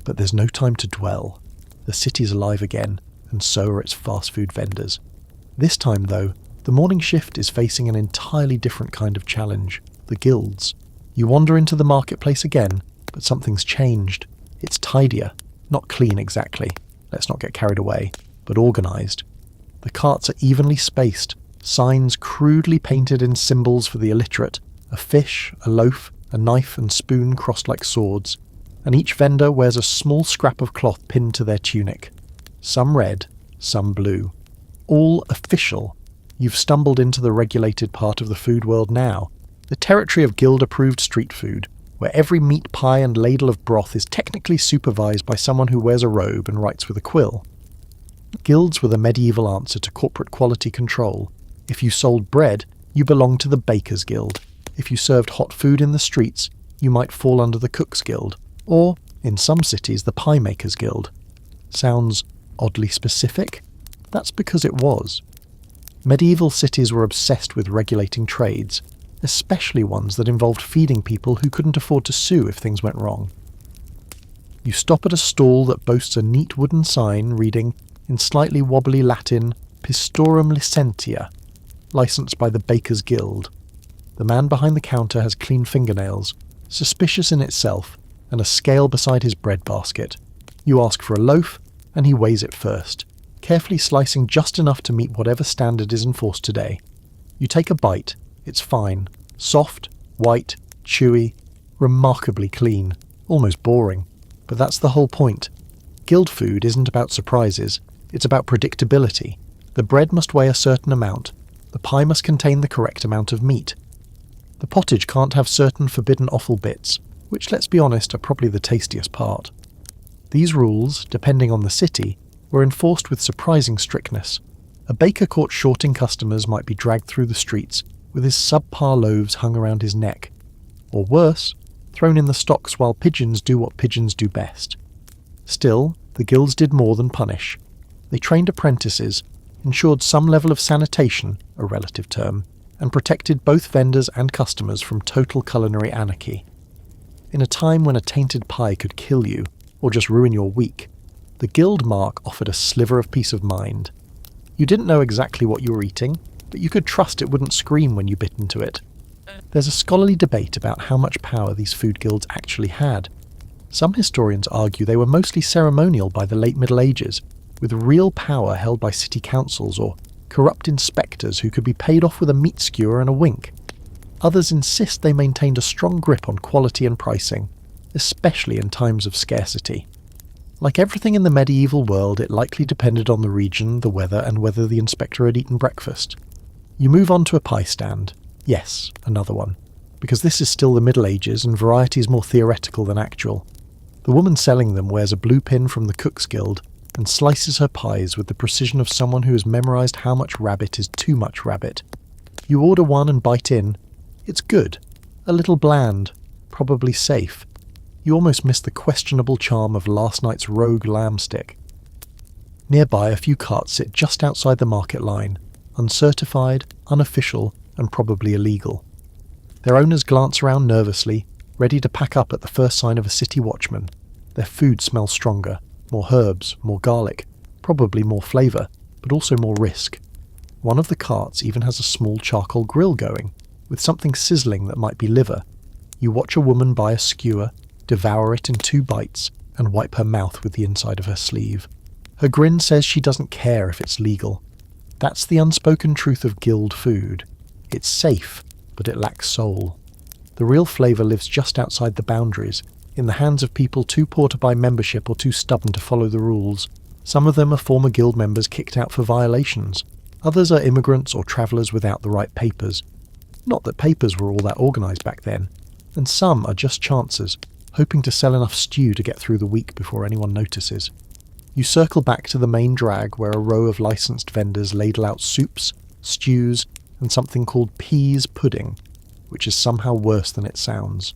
But there's no time to dwell. The city's alive again, and so are its fast food vendors. This time, though, the morning shift is facing an entirely different kind of challenge, the guilds. You wander into the marketplace again, but something's changed. It's tidier, not clean exactly, let's not get carried away, but organised. The carts are evenly spaced, signs crudely painted in symbols for the illiterate, a fish, a loaf, a knife and spoon crossed like swords, and each vendor wears a small scrap of cloth pinned to their tunic. Some red, some blue. All official. You've stumbled into the regulated part of the food world now, the territory of guild-approved street food, where every meat pie and ladle of broth is technically supervised by someone who wears a robe and writes with a quill. Guilds were the medieval answer to corporate quality control. If you sold bread, you belonged to the Baker's Guild. If you served hot food in the streets, you might fall under the Cook's Guild. Or, in some cities, the Pie Maker's Guild. Sounds oddly specific? That's because it was. Medieval cities were obsessed with regulating trades, especially ones that involved feeding people who couldn't afford to sue if things went wrong. You stop at a stall that boasts a neat wooden sign reading, in slightly wobbly Latin, Pistorum Licentia, licensed by the Baker's Guild. The man behind the counter has clean fingernails, suspicious in itself, and a scale beside his bread basket. You ask for a loaf, and he weighs it first, carefully slicing just enough to meet whatever standard is enforced today. You take a bite. It's fine. Soft, white, chewy, remarkably clean, almost boring. But that's the whole point. Guild food isn't about surprises, it's about predictability. The bread must weigh a certain amount, the pie must contain the correct amount of meat. The pottage can't have certain forbidden offal bits, which, let's be honest, are probably the tastiest part. These rules, depending on the city, were enforced with surprising strictness. A baker caught shorting customers might be dragged through the streets with his subpar loaves hung around his neck. Or worse, thrown in the stocks while pigeons do what pigeons do best. Still, the guilds did more than punish. They trained apprentices, ensured some level of sanitation, a relative term, and protected both vendors and customers from total culinary anarchy. In a time when a tainted pie could kill you, or just ruin your week, the guild mark offered a sliver of peace of mind. You didn't know exactly what you were eating, but you could trust it wouldn't scream when you bit into it. There's a scholarly debate about how much power these food guilds actually had. Some historians argue they were mostly ceremonial by the late Middle Ages, with real power held by city councils or corrupt inspectors who could be paid off with a meat skewer and a wink. Others insist they maintained a strong grip on quality and pricing, especially in times of scarcity. Like everything in the medieval world, it likely depended on the region, the weather, and whether the inspector had eaten breakfast. You move on to a pie stand. Yes, another one. Because this is still the Middle Ages and variety is more theoretical than actual. The woman selling them wears a blue pin from the Cook's Guild and slices her pies with the precision of someone who has memorised how much rabbit is too much rabbit. You order one and bite in. It's good. A little bland. Probably safe. You almost miss the questionable charm of last night's rogue lamb stick. Nearby, a few carts sit just outside the market line, uncertified, unofficial, and probably illegal. Their owners glance around nervously, ready to pack up at the first sign of a city watchman. Their food smells stronger, more herbs, more garlic, probably more flavour, but also more risk. One of the carts even has a small charcoal grill going, with something sizzling that might be liver. You watch a woman buy a skewer, devour it in 2 bites, and wipe her mouth with the inside of her sleeve. Her grin says she doesn't care if it's legal. That's the unspoken truth of guild food. It's safe, but it lacks soul. The real flavour lives just outside the boundaries, in the hands of people too poor to buy membership or too stubborn to follow the rules. Some of them are former guild members kicked out for violations. Others are immigrants or travellers without the right papers. Not that papers were all that organised back then. And some are just chancers, hoping to sell enough stew to get through the week before anyone notices. You circle back to the main drag where a row of licensed vendors ladle out soups, stews, and something called peas pudding, which is somehow worse than it sounds.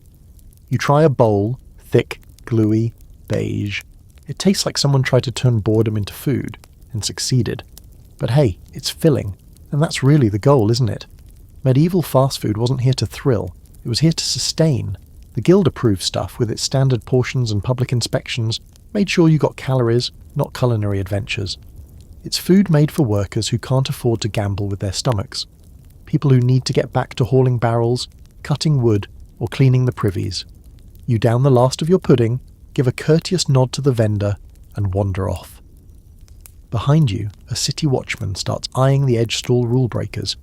You try a bowl, thick, gluey, beige. It tastes like someone tried to turn boredom into food, and succeeded. But hey, it's filling, and that's really the goal, isn't it? Medieval fast food wasn't here to thrill, it was here to sustain. The guild-approved stuff, with its standard portions and public inspections, made sure you got calories, not culinary adventures. It's food made for workers who can't afford to gamble with their stomachs. People who need to get back to hauling barrels, cutting wood, or cleaning the privies. You down the last of your pudding, give a courteous nod to the vendor, and wander off. Behind you, a city watchman starts eyeing the edge stall rule breakers.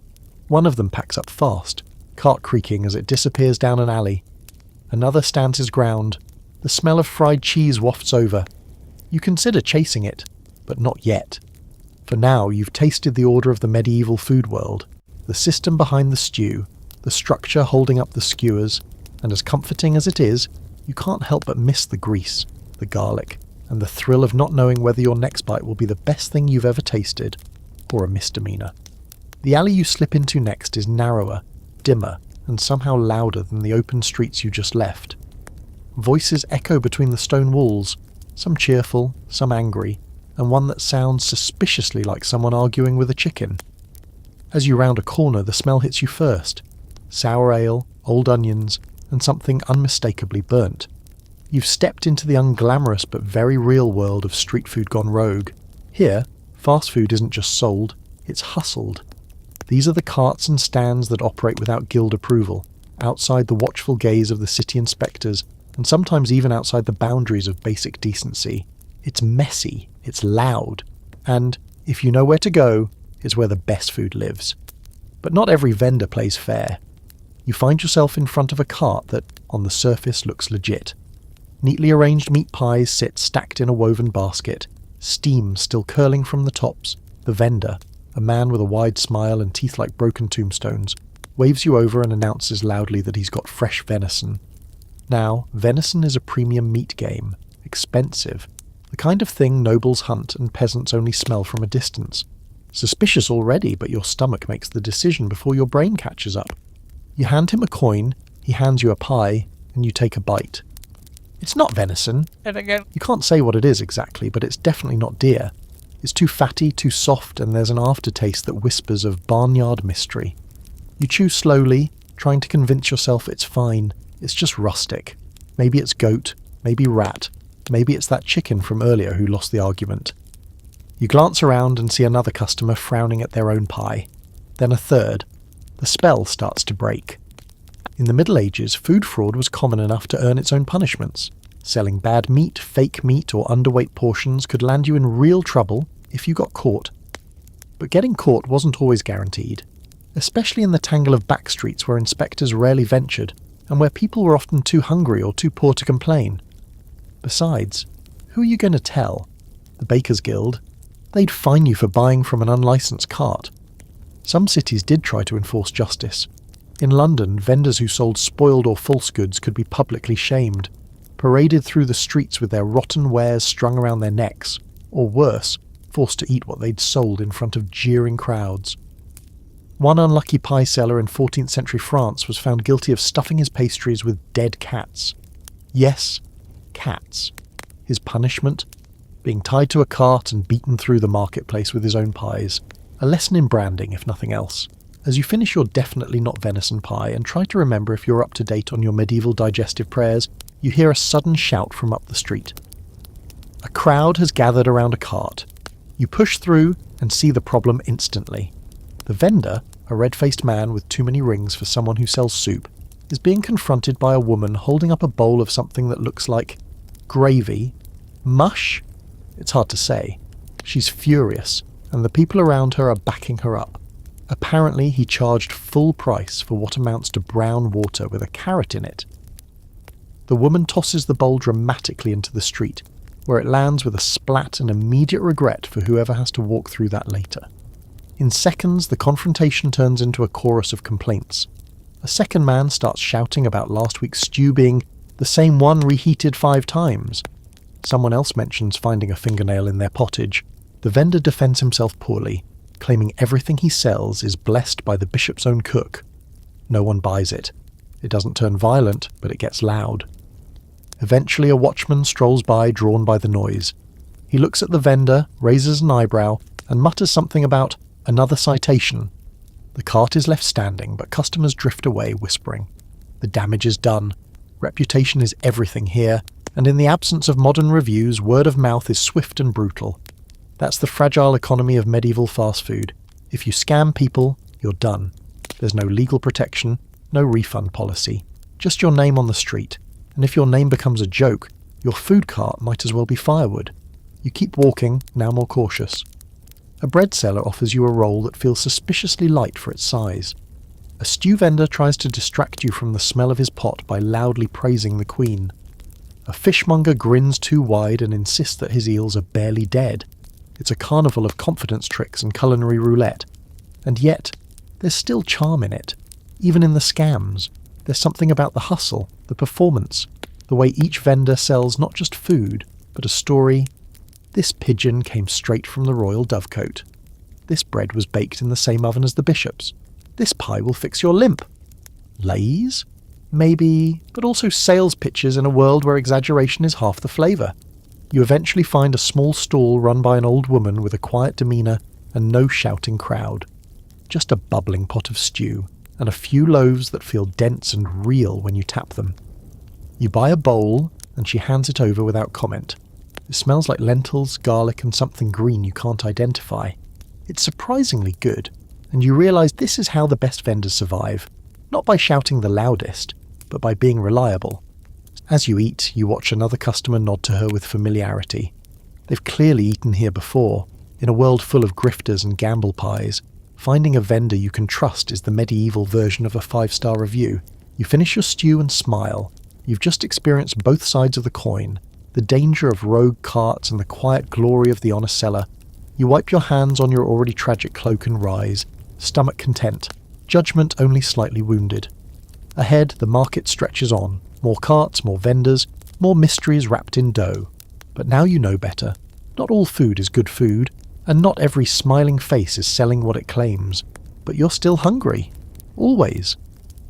One of them packs up fast, cart creaking as it disappears down an alley. Another stands his ground. The smell of fried cheese wafts over. You consider chasing it, but not yet. For now you've tasted the order of the medieval food world, the system behind the stew, the structure holding up the skewers, and as comforting as it is, you can't help but miss the grease, the garlic, and the thrill of not knowing whether your next bite will be the best thing you've ever tasted, or a misdemeanor. The alley you slip into next is narrower, dimmer, and somehow louder than the open streets you just left. Voices echo between the stone walls, some cheerful, some angry, and one that sounds suspiciously like someone arguing with a chicken. As you round a corner, the smell hits you first. Sour ale, old onions, and something unmistakably burnt. You've stepped into the unglamorous but very real world of street food gone rogue. Here, fast food isn't just sold, it's hustled. These are the carts and stands that operate without guild approval, outside the watchful gaze of the city inspectors, and sometimes even outside the boundaries of basic decency. It's messy, it's loud, and, if you know where to go, is where the best food lives. But not every vendor plays fair. You find yourself in front of a cart that, on the surface, looks legit. Neatly arranged meat pies sit stacked in a woven basket, steam still curling from the tops. The vendor, a man with a wide smile and teeth like broken tombstones, waves you over and announces loudly that he's got fresh venison. Now, venison is a premium meat game, expensive, the kind of thing nobles hunt and peasants only smell from a distance. Suspicious already, but your stomach makes the decision before your brain catches up. You hand him a coin, he hands you a pie, and you take a bite. It's not venison. You can't say what it is exactly, but it's definitely not deer. It's too fatty, too soft, and there's an aftertaste that whispers of barnyard mystery. You chew slowly, trying to convince yourself it's fine. It's just rustic. Maybe it's goat, maybe rat, maybe it's that chicken from earlier who lost the argument. You glance around and see another customer frowning at their own pie. Then a third. The spell starts to break. In the Middle Ages, food fraud was common enough to earn its own punishments. Selling bad meat, fake meat, or underweight portions could land you in real trouble if you got caught. But getting caught wasn't always guaranteed, especially in the tangle of back streets where inspectors rarely ventured and where people were often too hungry or too poor to complain. Besides, who are you going to tell? The Bakers Guild? They'd fine you for buying from an unlicensed cart. Some cities did try to enforce justice. In London, vendors who sold spoiled or false goods could be publicly shamed, paraded through the streets with their rotten wares strung around their necks, or worse, forced to eat what they'd sold in front of jeering crowds. One unlucky pie seller in 14th century France was found guilty of stuffing his pastries with dead cats. Yes, cats. His punishment? Being tied to a cart and beaten through the marketplace with his own pies. A lesson in branding, if nothing else. As you finish your definitely not venison pie and try to remember if you're up to date on your medieval digestive prayers, you hear a sudden shout from up the street. A crowd has gathered around a cart. You push through and see the problem instantly. The vendor, a red-faced man with too many rings for someone who sells soup, is being confronted by a woman holding up a bowl of something that looks like gravy. Mush? It's hard to say. She's furious, and the people around her are backing her up. Apparently, he charged full price for what amounts to brown water with a carrot in it. The woman tosses the bowl dramatically into the street, where it lands with a splat and immediate regret for whoever has to walk through that later. In seconds, the confrontation turns into a chorus of complaints. A second man starts shouting about last week's stew being the same one reheated 5 times. Someone else mentions finding a fingernail in their pottage. The vendor defends himself poorly, claiming everything he sells is blessed by the bishop's own cook. No one buys it. It doesn't turn violent, but it gets loud. Eventually a watchman strolls by, drawn by the noise. He looks at the vendor, raises an eyebrow, and mutters something about another citation. The cart is left standing, but customers drift away, whispering. The damage is done. Reputation is everything here, and in the absence of modern reviews, word of mouth is swift and brutal. That's the fragile economy of medieval fast food. If you scam people, you're done. There's no legal protection, no refund policy, just your name on the street. And if your name becomes a joke, your food cart might as well be firewood. You keep walking, now more cautious. A bread seller offers you a roll that feels suspiciously light for its size. A stew vendor tries to distract you from the smell of his pot by loudly praising the queen. A fishmonger grins too wide and insists that his eels are barely dead. It's a carnival of confidence tricks and culinary roulette. And yet, there's still charm in it. Even in the scams, there's something about the hustle, the performance, the way each vendor sells not just food, but a story. This pigeon came straight from the royal dovecote. This bread was baked in the same oven as the bishop's. This pie will fix your limp. Lays? Maybe, but also sales pitches in a world where exaggeration is half the flavour. You eventually find a small stall run by an old woman with a quiet demeanour and no shouting crowd. Just a bubbling pot of stew, and a few loaves that feel dense and real when you tap them. You buy a bowl, and she hands it over without comment. It smells like lentils, garlic, and something green you can't identify. It's surprisingly good, and you realise this is how the best vendors survive, not by shouting the loudest, but by being reliable. As you eat, you watch another customer nod to her with familiarity. They've clearly eaten here before. In a world full of grifters and gamble pies, finding a vendor you can trust is the medieval version of a 5-star review. You finish your stew and smile. You've just experienced both sides of the coin, the danger of rogue carts and the quiet glory of the honest seller. You wipe your hands on your already tragic cloak and rise, stomach content, judgment only slightly wounded. Ahead, the market stretches on. More carts, more vendors, more mysteries wrapped in dough. But now you know better. Not all food is good food, and not every smiling face is selling what it claims. But you're still hungry. Always.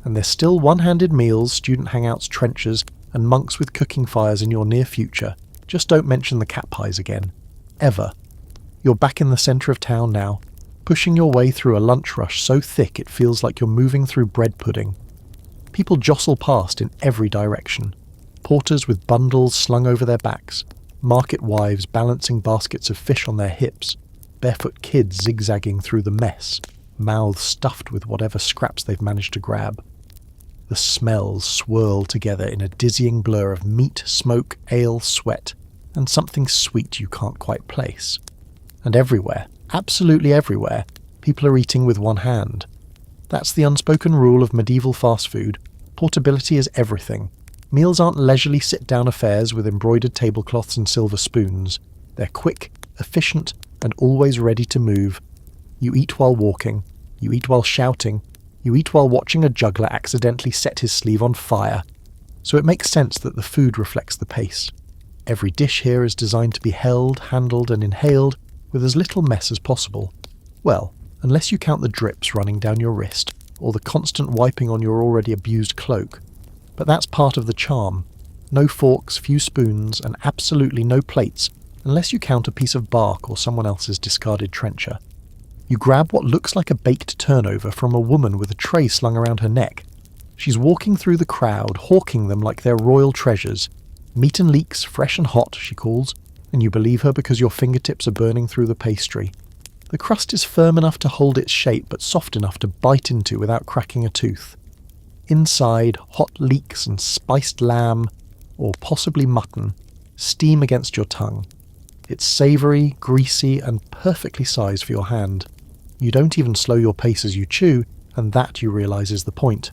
And there's still one-handed meals, student hangouts, trenches, and monks with cooking fires in your near future. Just don't mention the cat pies again. Ever. You're back in the centre of town now, pushing your way through a lunch rush so thick it feels like you're moving through bread pudding. People jostle past in every direction. Porters with bundles slung over their backs, market wives balancing baskets of fish on their hips, barefoot kids zigzagging through the mess, mouths stuffed with whatever scraps they've managed to grab. The smells swirl together in a dizzying blur of meat, smoke, ale, sweat, and something sweet you can't quite place. And everywhere, absolutely everywhere, people are eating with one hand. That's the unspoken rule of medieval fast food. Portability is everything. Meals aren't leisurely sit-down affairs with embroidered tablecloths and silver spoons. They're quick, efficient, and always ready to move. You eat while walking. You eat while shouting. You eat while watching a juggler accidentally set his sleeve on fire. So it makes sense that the food reflects the pace. Every dish here is designed to be held, handled, and inhaled with as little mess as possible. Well, unless you count the drips running down your wrist, or the constant wiping on your already abused cloak. But that's part of the charm. No forks, few spoons, and absolutely no plates, unless you count a piece of bark or someone else's discarded trencher. You grab what looks like a baked turnover from a woman with a tray slung around her neck. She's walking through the crowd, hawking them like they're royal treasures. Meat and leeks, fresh and hot, she calls, and you believe her because your fingertips are burning through the pastry. The crust is firm enough to hold its shape, but soft enough to bite into without cracking a tooth. Inside, hot leeks and spiced lamb, or possibly mutton, steam against your tongue. It's savoury, greasy, and perfectly sized for your hand. You don't even slow your pace as you chew, and that, you realise, is the point.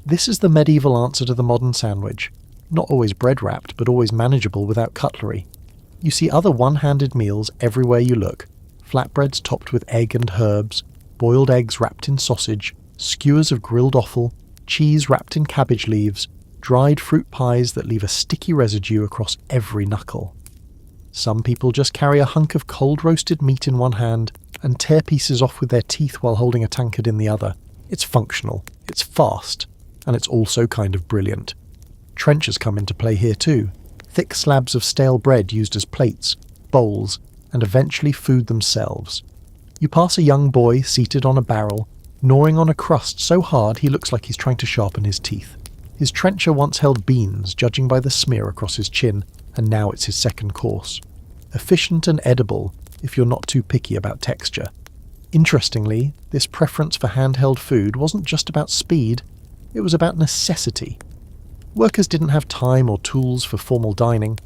This is the medieval answer to the modern sandwich. Not always bread-wrapped, but always manageable without cutlery. You see other one-handed meals everywhere you look. Flatbreads topped with egg and herbs, boiled eggs wrapped in sausage, skewers of grilled offal, cheese wrapped in cabbage leaves, dried fruit pies that leave a sticky residue across every knuckle. Some people just carry a hunk of cold roasted meat in one hand and tear pieces off with their teeth while holding a tankard in the other. It's functional, it's fast, and it's also kind of brilliant. Trenchers come into play here too. Thick slabs of stale bread used as plates, bowls, and eventually food themselves. You pass a young boy seated on a barrel, gnawing on a crust so hard he looks like he's trying to sharpen his teeth. His trencher once held beans, judging by the smear across his chin, and now it's his second course. Efficient and edible, if you're not too picky about texture. Interestingly, this preference for handheld food wasn't just about speed, it was about necessity. Workers didn't have time or tools for formal dining.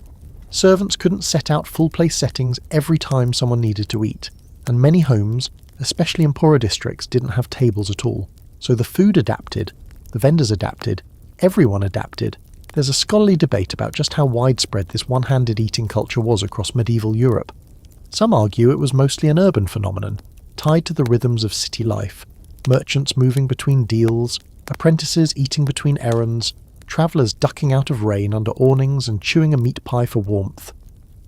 Servants couldn't set out full-place settings every time someone needed to eat, and many homes, especially in poorer districts, didn't have tables at all. So the food adapted, the vendors adapted, everyone adapted. There's a scholarly debate about just how widespread this one-handed eating culture was across medieval Europe. Some argue it was mostly an urban phenomenon, tied to the rhythms of city life, merchants moving between deals, apprentices eating between errands, travellers ducking out of rain under awnings and chewing a meat pie for warmth.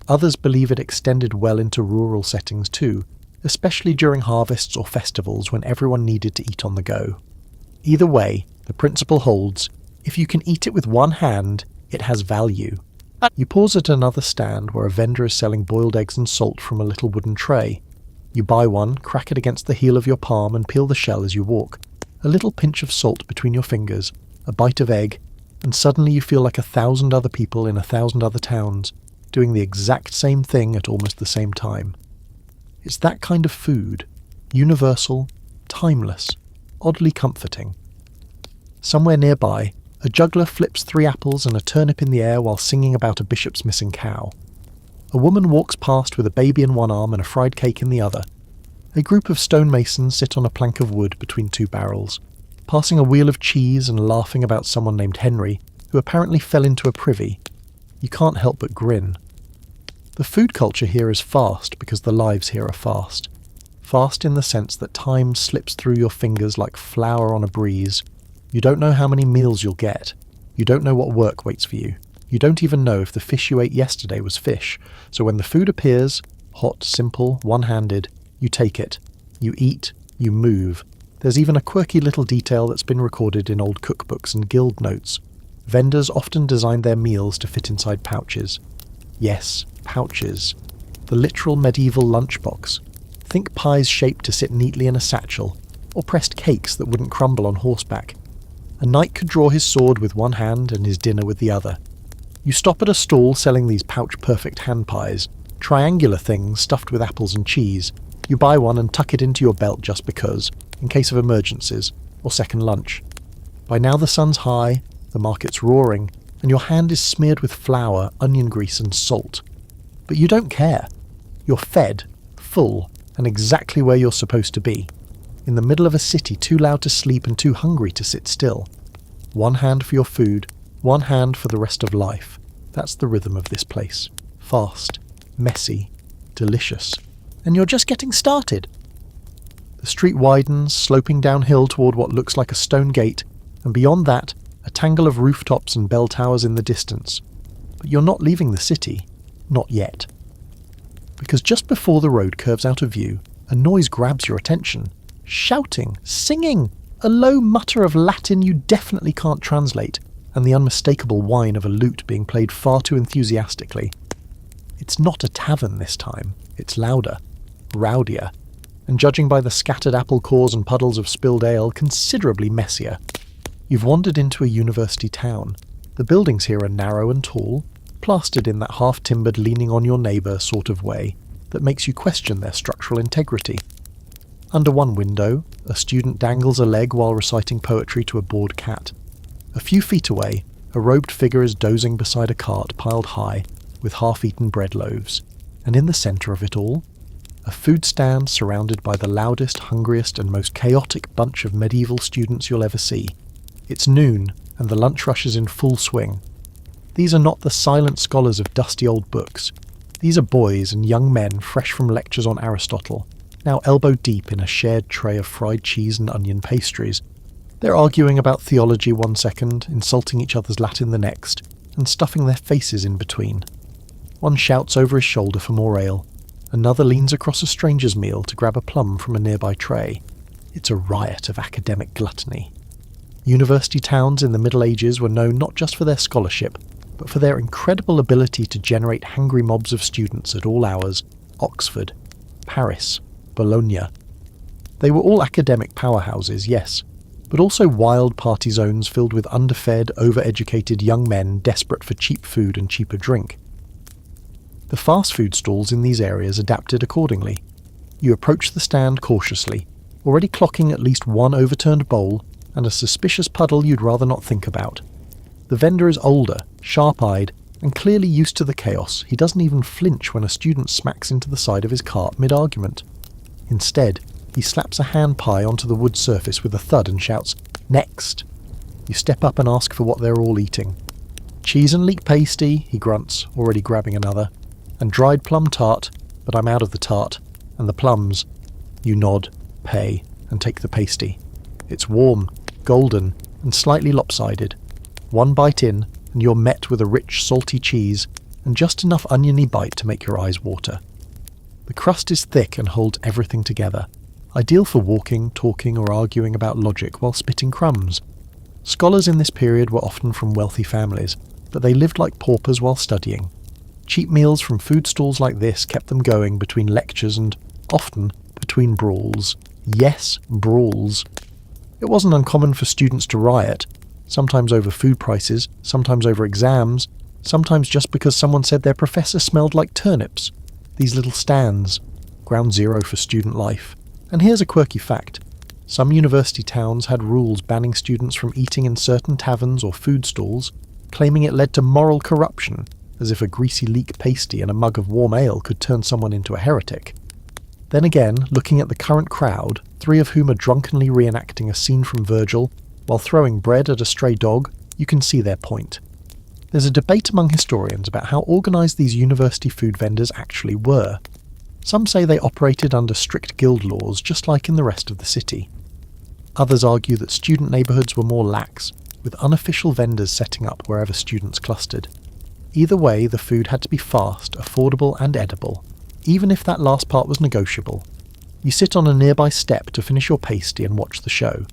Others believe it extended well into rural settings too, especially during harvests or festivals when everyone needed to eat on the go. Either way, the principle holds: if you can eat it with one hand, it has value. You pause at another stand where a vendor is selling boiled eggs and salt from a little wooden tray. You buy one, crack it against the heel of your palm and peel the shell as you walk. A little pinch of salt between your fingers, a bite of egg, and suddenly you feel like 1,000 other people in 1,000 other towns, doing the exact same thing at almost the same time. It's that kind of food, universal, timeless, oddly comforting. Somewhere nearby, a juggler flips 3 apples and a turnip in the air while singing about a bishop's missing cow. A woman walks past with a baby in one arm and a fried cake in the other. A group of stonemasons sit on a plank of wood between 2 barrels, passing a wheel of cheese and laughing about someone named Henry, who apparently fell into a privy. You can't help but grin. The food culture here is fast because the lives here are fast. Fast in the sense that time slips through your fingers like flour on a breeze. You don't know how many meals you'll get. You don't know what work waits for you. You don't even know if the fish you ate yesterday was fish. So when the food appears, hot, simple, one-handed, you take it. You eat, you move. There's even a quirky little detail that's been recorded in old cookbooks and guild notes. Vendors often designed their meals to fit inside pouches. Yes, pouches. The literal medieval lunchbox. Think pies shaped to sit neatly in a satchel, or pressed cakes that wouldn't crumble on horseback. A knight could draw his sword with one hand and his dinner with the other. You stop at a stall selling these pouch-perfect hand pies, triangular things stuffed with apples and cheese. You buy one and tuck it into your belt just because, in case of emergencies, or second lunch. By now the sun's high, the market's roaring, and your hand is smeared with flour, onion grease and salt. But you don't care. You're fed, full, and exactly where you're supposed to be. In the middle of a city too loud to sleep and too hungry to sit still. One hand for your food, one hand for the rest of life. That's the rhythm of this place. Fast, messy, delicious. And you're just getting started. The street widens, sloping downhill toward what looks like a stone gate, and beyond that, a tangle of rooftops and bell towers in the distance. But you're not leaving the city. Not yet. Because just before the road curves out of view, a noise grabs your attention. Shouting, singing, a low mutter of Latin you definitely can't translate, and the unmistakable whine of a lute being played far too enthusiastically. It's not a tavern this time. It's louder, rowdier, and judging by the scattered apple cores and puddles of spilled ale, considerably messier. You've wandered into a university town. The buildings here are narrow and tall, plastered in that half-timbered leaning-on-your-neighbour sort of way that makes you question their structural integrity. Under one window, a student dangles a leg while reciting poetry to a bored cat. A few feet away, a robed figure is dozing beside a cart piled high with half-eaten bread loaves, and in the centre of it all, a food stand surrounded by the loudest, hungriest and most chaotic bunch of medieval students you'll ever see. It's noon, and the lunch rush is in full swing. These are not the silent scholars of dusty old books. These are boys and young men fresh from lectures on Aristotle, now elbow-deep in a shared tray of fried cheese and onion pastries. They're arguing about theology one second, insulting each other's Latin the next, and stuffing their faces in between. One shouts over his shoulder for more ale. Another leans across a stranger's meal to grab a plum from a nearby tray. It's a riot of academic gluttony. University towns in the Middle Ages were known not just for their scholarship, but for their incredible ability to generate hungry mobs of students at all hours. Oxford, Paris, Bologna. They were all academic powerhouses, yes, but also wild party zones filled with underfed, overeducated young men desperate for cheap food and cheaper drink. The fast food stalls in these areas adapted accordingly. You approach the stand cautiously, already clocking at least one overturned bowl and a suspicious puddle you'd rather not think about. The vendor is older, sharp-eyed, and clearly used to the chaos. He doesn't even flinch when a student smacks into the side of his cart mid-argument. Instead, he slaps a hand pie onto the wood surface with a thud and shouts, "Next!" You step up and ask for what they're all eating. "Cheese and leek pasty," he grunts, already grabbing another, "and dried plum tart, but I'm out of the tart, and the plums." You nod, pay, and take the pasty. It's warm, golden, and slightly lopsided. One bite in, and you're met with a rich, salty cheese, and just enough oniony bite to make your eyes water. The crust is thick and holds everything together, ideal for walking, talking, or arguing about logic while spitting crumbs. Scholars in this period were often from wealthy families, but they lived like paupers while studying. Cheap meals from food stalls like this kept them going between lectures and, often, between brawls. Yes, brawls. It wasn't uncommon for students to riot, sometimes over food prices, sometimes over exams, sometimes just because someone said their professor smelled like turnips. These little stands, ground zero for student life. And here's a quirky fact. Some university towns had rules banning students from eating in certain taverns or food stalls, claiming it led to moral corruption, as if a greasy leek pasty and a mug of warm ale could turn someone into a heretic. Then again, looking at the current crowd, 3 of whom are drunkenly reenacting a scene from Virgil, while throwing bread at a stray dog, you can see their point. There's a debate among historians about how organised these university food vendors actually were. Some say they operated under strict guild laws just like in the rest of the city. Others argue that student neighbourhoods were more lax, with unofficial vendors setting up wherever students clustered. Either way, the food had to be fast, affordable and edible, even if that last part was negotiable. You sit on a nearby step to finish your pasty and watch the show.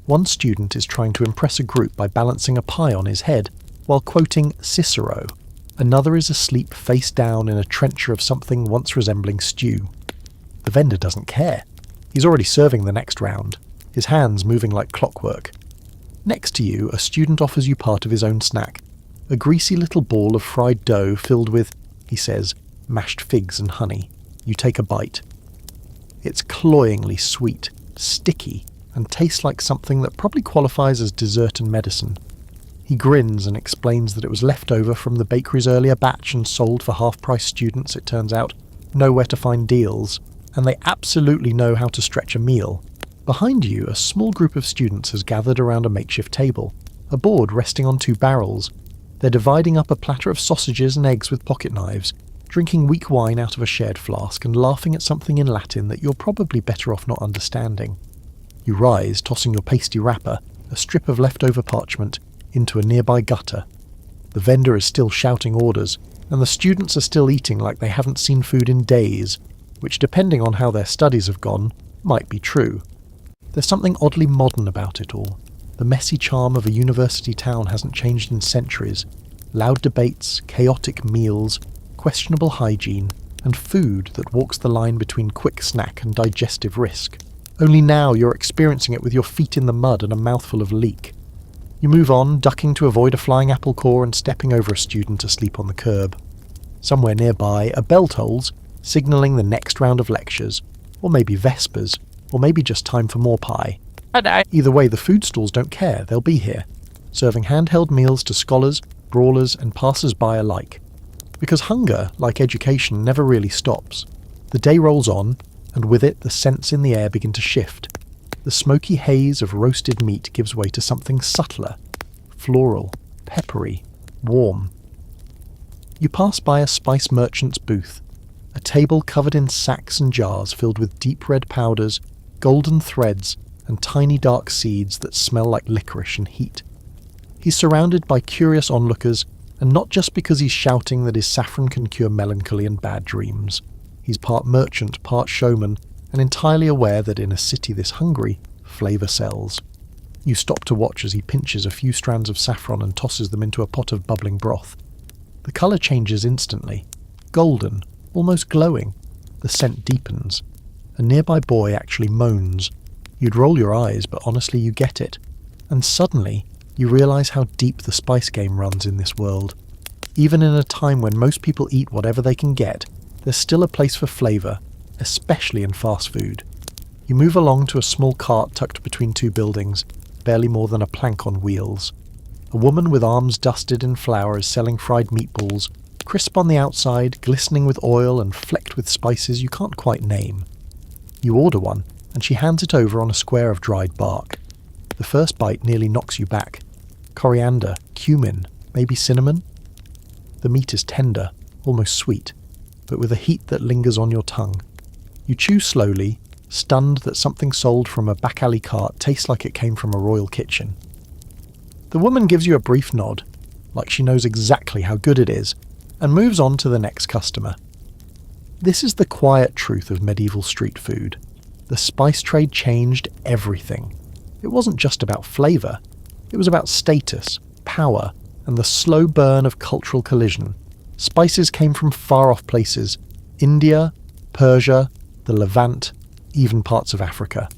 One student is trying to impress a group by balancing a pie on his head while quoting Cicero. Another is asleep face down in a trencher of something once resembling stew. The vendor doesn't care. He's already serving the next round, his hands moving like clockwork. Next to you, a student offers you part of his own snack, a greasy little ball of fried dough filled with, he says, mashed figs and honey. You take a bite. It's cloyingly sweet, sticky, and tastes like something that probably qualifies as dessert and medicine. He grins and explains that it was left over from the bakery's earlier batch and sold for half-price students, it turns out, know where to find deals, and they absolutely know how to stretch a meal. Behind you, a small group of students has gathered around a makeshift table, a board resting on 2 barrels. They're dividing up a platter of sausages and eggs with pocket knives, drinking weak wine out of a shared flask and laughing at something in Latin that you're probably better off not understanding. You rise, tossing your pasty wrapper, a strip of leftover parchment, into a nearby gutter. The vendor is still shouting orders, and the students are still eating like they haven't seen food in days, which, depending on how their studies have gone, might be true. There's something oddly modern about it all. The messy charm of a university town hasn't changed in centuries. Loud debates, chaotic meals, questionable hygiene, and food that walks the line between quick snack and digestive risk. Only now you're experiencing it with your feet in the mud and a mouthful of leek. You move on, ducking to avoid a flying apple core and stepping over a student asleep on the curb. Somewhere nearby, a bell tolls, signalling the next round of lectures, or maybe vespers, or maybe just time for more pie. Either way, the food stalls don't care, they'll be here, serving handheld meals to scholars, brawlers, and passers-by alike. Because hunger, like education, never really stops. The day rolls on, and with it the scents in the air begin to shift. The smoky haze of roasted meat gives way to something subtler, floral, peppery, warm. You pass by a spice merchant's booth, a table covered in sacks and jars filled with deep red powders, golden threads, and tiny dark seeds that smell like licorice and heat. He's surrounded by curious onlookers, and not just because he's shouting that his saffron can cure melancholy and bad dreams. He's part merchant, part showman, and entirely aware that in a city this hungry, flavour sells. You stop to watch as he pinches a few strands of saffron and tosses them into a pot of bubbling broth. The colour changes instantly. Golden, almost glowing. The scent deepens. A nearby boy actually moans. You'd roll your eyes, but honestly you get it. And suddenly, you realise how deep the spice game runs in this world. Even in a time when most people eat whatever they can get, there's still a place for flavour, especially in fast food. You move along to a small cart tucked between 2 buildings, barely more than a plank on wheels. A woman with arms dusted in flour is selling fried meatballs, crisp on the outside, glistening with oil and flecked with spices you can't quite name. You order one, and she hands it over on a square of dried bark. The first bite nearly knocks you back. Coriander, cumin, maybe cinnamon? The meat is tender, almost sweet, but with a heat that lingers on your tongue. You chew slowly, stunned that something sold from a back alley cart tastes like it came from a royal kitchen. The woman gives you a brief nod, like she knows exactly how good it is, and moves on to the next customer. This is the quiet truth of medieval street food. The spice trade changed everything. It wasn't just about flavour, it was about status, power, and the slow burn of cultural collision. Spices came from far-off places, India, Persia, the Levant, even parts of Africa.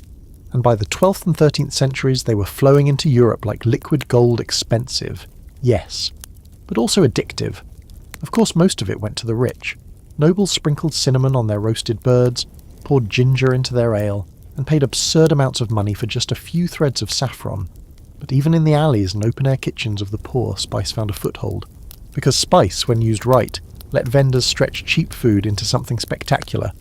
And by the 12th and 13th centuries they were flowing into Europe like liquid gold, expensive, yes, but also addictive. Of course most of it went to the rich. Nobles sprinkled cinnamon on their roasted birds, poured ginger into their ale, and paid absurd amounts of money for just a few threads of saffron. But even in the alleys and open-air kitchens of the poor, spice found a foothold. Because spice, when used right, let vendors stretch cheap food into something spectacular.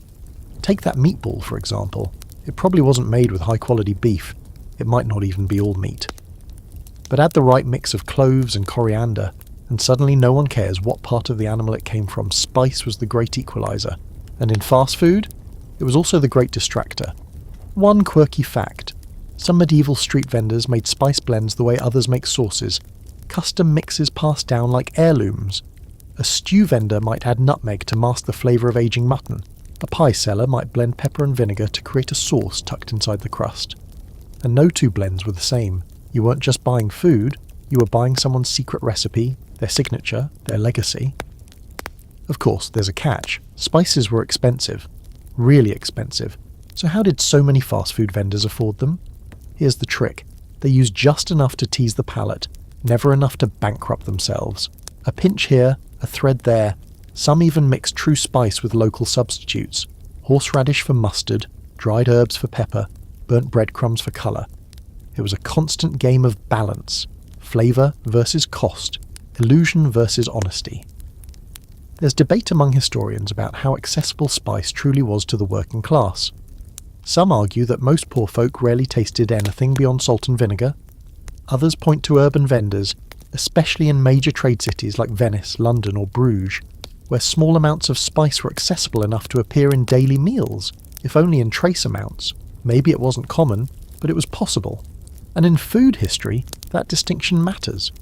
Take that meatball, for example. It probably wasn't made with high-quality beef. It might not even be all meat. But add the right mix of cloves and coriander, and suddenly no one cares what part of the animal it came from. Spice was the great equalizer. And in fast food, it was also the great distractor. One quirky fact: some medieval street vendors made spice blends the way others make sauces, custom mixes passed down like heirlooms. A stew vendor might add nutmeg to mask the flavour of aging mutton. A pie seller might blend pepper and vinegar to create a sauce tucked inside the crust. And no two blends were the same. You weren't just buying food, you were buying someone's secret recipe, their signature, their legacy. Of course, there's a catch. Spices were expensive. Really expensive. So how did so many fast food vendors afford them? Here's the trick. They used just enough to tease the palate, never enough to bankrupt themselves. A pinch here, a thread there. Some even mixed true spice with local substitutes. Horseradish for mustard, dried herbs for pepper, burnt breadcrumbs for colour. It was a constant game of balance. Flavour versus cost. Illusion versus honesty. There's debate among historians about how accessible spice truly was to the working class. Some argue that most poor folk rarely tasted anything beyond salt and vinegar. Others point to urban vendors, especially in major trade cities like Venice, London or Bruges, where small amounts of spice were accessible enough to appear in daily meals, if only in trace amounts. Maybe it wasn't common, but it was possible. And in food history, that distinction matters.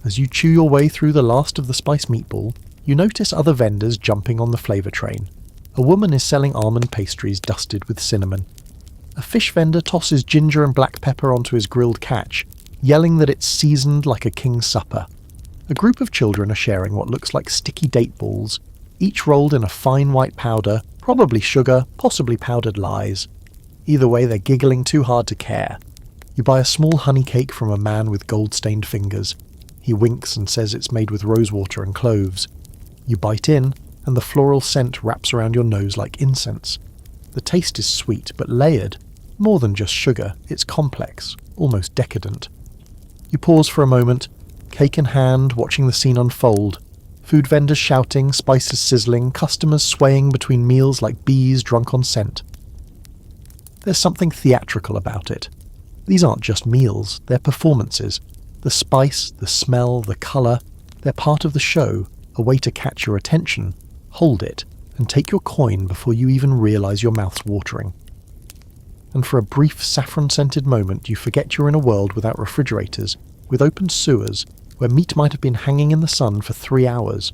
As you chew your way through the last of the spice meatball, you notice other vendors jumping on the flavour train. A woman is selling almond pastries dusted with cinnamon. A fish vendor tosses ginger and black pepper onto his grilled catch, yelling that it's seasoned like a king's supper. A group of children are sharing what looks like sticky date balls, each rolled in a fine white powder, probably sugar, possibly powdered lies. Either way, they're giggling too hard to care. You buy a small honey cake from a man with gold-stained fingers. He winks and says it's made with rosewater and cloves. You bite in, and the floral scent wraps around your nose like incense. The taste is sweet, but layered. More than just sugar, it's complex, almost decadent. You pause for a moment, cake in hand, watching the scene unfold. Food vendors shouting, spices sizzling, customers swaying between meals like bees drunk on scent. There's something theatrical about it. These aren't just meals, they're performances. The spice, the smell, the colour, they're part of the show, a way to catch your attention, hold it, and take your coin before you even realise your mouth's watering. And for a brief saffron-scented moment you forget you're in a world without refrigerators, with open sewers, where meat might have been hanging in the sun for 3 hours.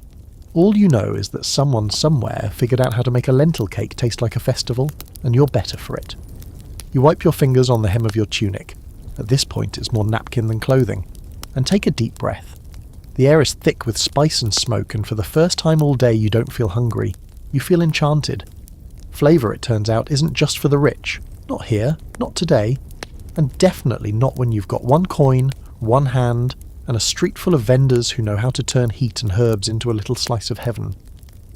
All you know is that someone somewhere figured out how to make a lentil cake taste like a festival, and you're better for it. You wipe your fingers on the hem of your tunic. At this point it's more napkin than clothing. And take a deep breath. The air is thick with spice and smoke, and for the first time all day you don't feel hungry. You feel enchanted. Flavour, it turns out, isn't just for the rich. Not here, not today, and definitely not when you've got one coin, one hand, and a street full of vendors who know how to turn heat and herbs into a little slice of heaven.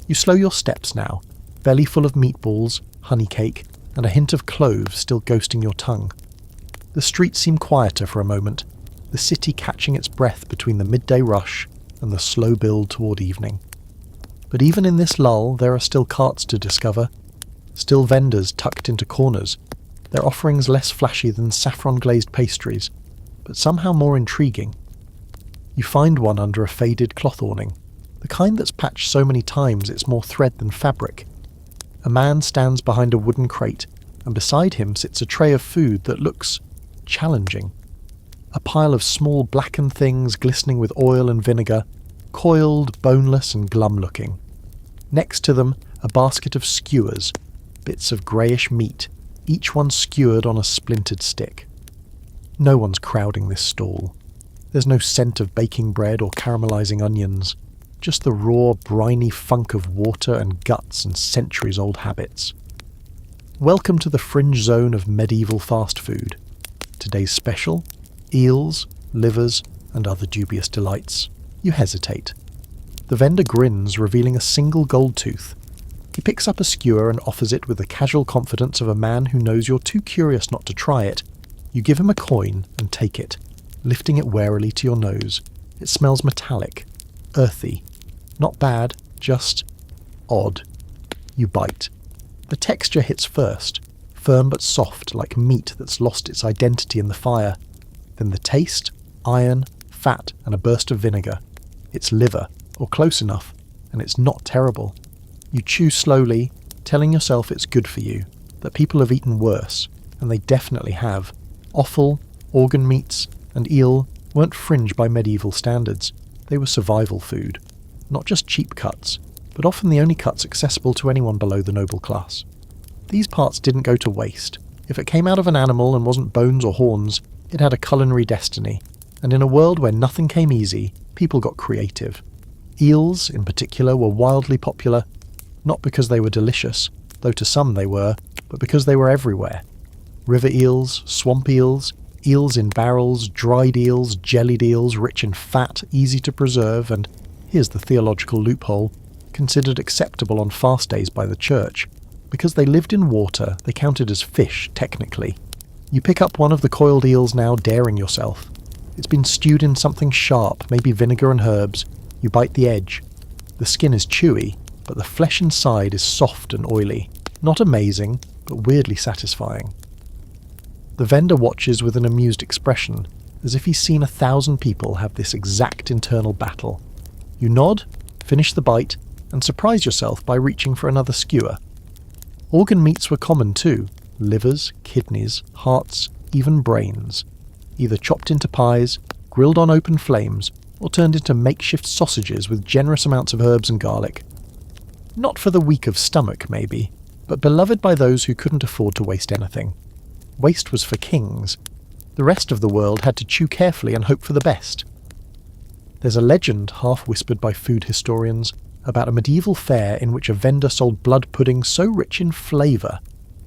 You slow your steps now, belly full of meatballs, honey cake, and a hint of cloves still ghosting your tongue. The streets seem quieter for a moment, the city catching its breath between the midday rush and the slow build toward evening. But even in this lull, there are still carts to discover, still vendors tucked into corners, their offerings less flashy than saffron-glazed pastries, but somehow more intriguing. You find one under a faded cloth awning, the kind that's patched so many times it's more thread than fabric. A man stands behind a wooden crate, and beside him sits a tray of food that looks challenging. A pile of small blackened things glistening with oil and vinegar, coiled, boneless and glum-looking. Next to them, a basket of skewers, bits of greyish meat, each one skewered on a splintered stick. No one's crowding this stall. There's no scent of baking bread or caramelizing onions, just the raw, briny funk of water and guts and centuries-old habits. Welcome to the fringe zone of medieval fast food. Today's special: eels, livers, and other dubious delights. You hesitate. The vendor grins, revealing a single gold tooth. He picks up a skewer and offers it with the casual confidence of a man who knows you're too curious not to try it. You give him a coin and take it, lifting it warily to your nose. It smells metallic, earthy. Not bad, just odd. You bite. The texture hits first, firm but soft, like meat that's lost its identity in the fire. Then the taste: iron, fat, and a burst of vinegar. It's liver, or close enough, and it's not terrible. You chew slowly, telling yourself it's good for you, that people have eaten worse, and they definitely have. Offal, organ meats, and eel weren't fringe by medieval standards. They were survival food. Not just cheap cuts, but often the only cuts accessible to anyone below the noble class. These parts didn't go to waste. If it came out of an animal and wasn't bones or horns, it had a culinary destiny. And in a world where nothing came easy, people got creative. Eels, in particular, were wildly popular, not because they were delicious, though to some they were, but because they were everywhere. River eels, swamp eels, eels in barrels, dried eels, jellied eels, rich in fat, easy to preserve, and, here's the theological loophole, considered acceptable on fast days by the church. Because they lived in water, they counted as fish, technically. You pick up one of the coiled eels now, daring yourself. It's been stewed in something sharp, maybe vinegar and herbs. You bite the edge. The skin is chewy, but the flesh inside is soft and oily. Not amazing, but weirdly satisfying. The vendor watches with an amused expression, as if he's seen 1,000 people have this exact internal battle. You nod, finish the bite, and surprise yourself by reaching for another skewer. Organ meats were common too. Livers, kidneys, hearts, even brains. Either chopped into pies, grilled on open flames, or turned into makeshift sausages with generous amounts of herbs and garlic. Not for the weak of stomach, maybe, but beloved by those who couldn't afford to waste anything. Waste was for kings. The rest of the world had to chew carefully and hope for the best. There's a legend, half-whispered by food historians, about a medieval fair in which a vendor sold blood pudding so rich in flavour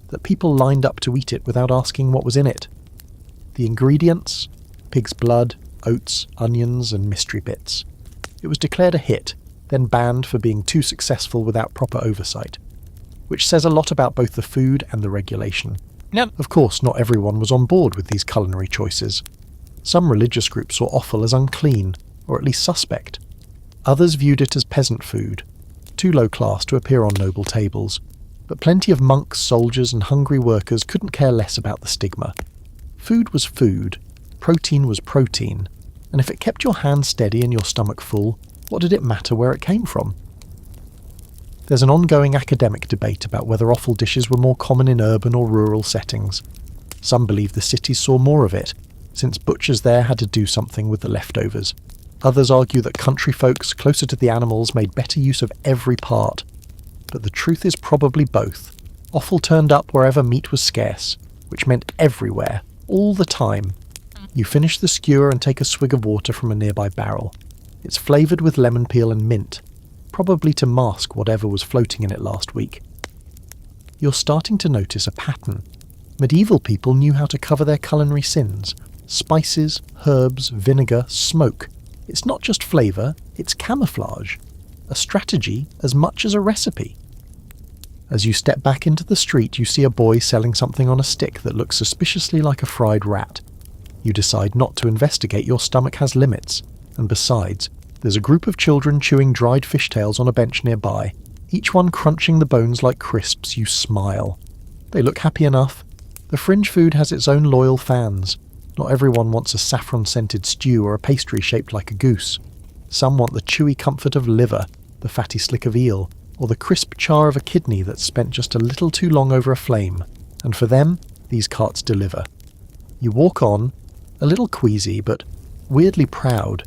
that people lined up to eat it without asking what was in it. The ingredients? Pig's blood, oats, onions, and mystery bits. It was declared a hit, then banned for being too successful without proper oversight, which says a lot about both the food and the regulation. Now, of course, not everyone was on board with these culinary choices. Some religious groups saw offal as unclean, or at least suspect. Others viewed it as peasant food, too low class to appear on noble tables. But plenty of monks, soldiers, and hungry workers couldn't care less about the stigma. Food was food, protein was protein, and if it kept your hand steady and your stomach full, what did it matter where it came from? There's an ongoing academic debate about whether offal dishes were more common in urban or rural settings. Some believe the cities saw more of it, since butchers there had to do something with the leftovers. Others argue that country folks closer to the animals made better use of every part. But the truth is probably both. Offal turned up wherever meat was scarce, which meant everywhere, all the time. You finish the skewer and take a swig of water from a nearby barrel. It's flavoured with lemon peel and mint, probably to mask whatever was floating in it last week. You're starting to notice a pattern. Medieval people knew how to cover their culinary sins. Spices, herbs, vinegar, smoke. It's not just flavour, it's camouflage. A strategy as much as a recipe. As you step back into the street, you see a boy selling something on a stick that looks suspiciously like a fried rat. You decide not to investigate, your stomach has limits. And besides, there's a group of children chewing dried fishtails on a bench nearby, each one crunching the bones like crisps. You smile. They look happy enough. The fringe food has its own loyal fans. Not everyone wants a saffron-scented stew or a pastry shaped like a goose. Some want the chewy comfort of liver, the fatty slick of eel, or the crisp char of a kidney that's spent just a little too long over a flame. And for them, these carts deliver. You walk on, a little queasy, but weirdly proud.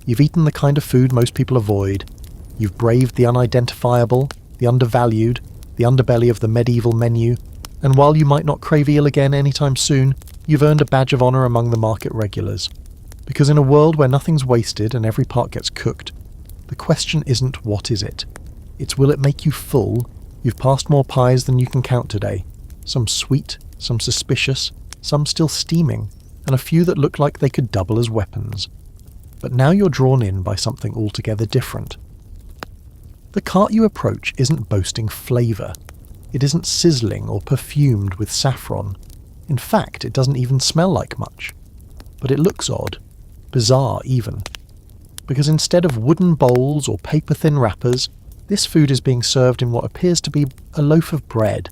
You've eaten the kind of food most people avoid. You've braved the unidentifiable, the undervalued, the underbelly of the medieval menu, and while you might not crave eel again anytime soon, you've earned a badge of honour among the market regulars. Because in a world where nothing's wasted and every part gets cooked, the question isn't what is it. It's will it make you full? You've passed more pies than you can count today. Some sweet, some suspicious, some still steaming, and a few that look like they could double as weapons. But now you're drawn in by something altogether different. The cart you approach isn't boasting flavour. It isn't sizzling or perfumed with saffron. In fact, it doesn't even smell like much. But it looks odd. Bizarre, even. Because instead of wooden bowls or paper-thin wrappers, this food is being served in what appears to be a loaf of bread.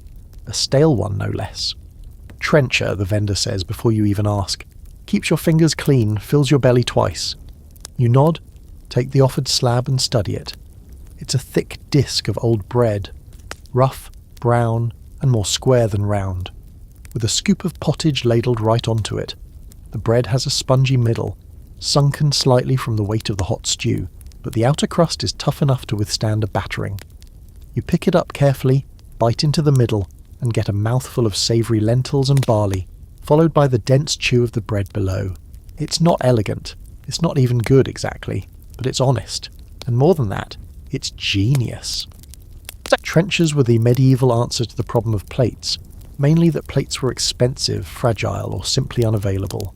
A stale one, no less. Trencher, the vendor says before you even ask. Keeps your fingers clean, fills your belly twice. You nod, take the offered slab and study it. It's a thick disc of old bread. Rough, brown, and more square than round, with a scoop of pottage ladled right onto it. The bread has a spongy middle, sunken slightly from the weight of the hot stew, but the outer crust is tough enough to withstand a battering. You pick it up carefully, bite into the middle, and get a mouthful of savoury lentils and barley, followed by the dense chew of the bread below. It's not elegant, it's not even good exactly, but it's honest, and more than that, it's genius. Trenchers were the medieval answer to the problem of plates, mainly that plates were expensive, fragile, or simply unavailable.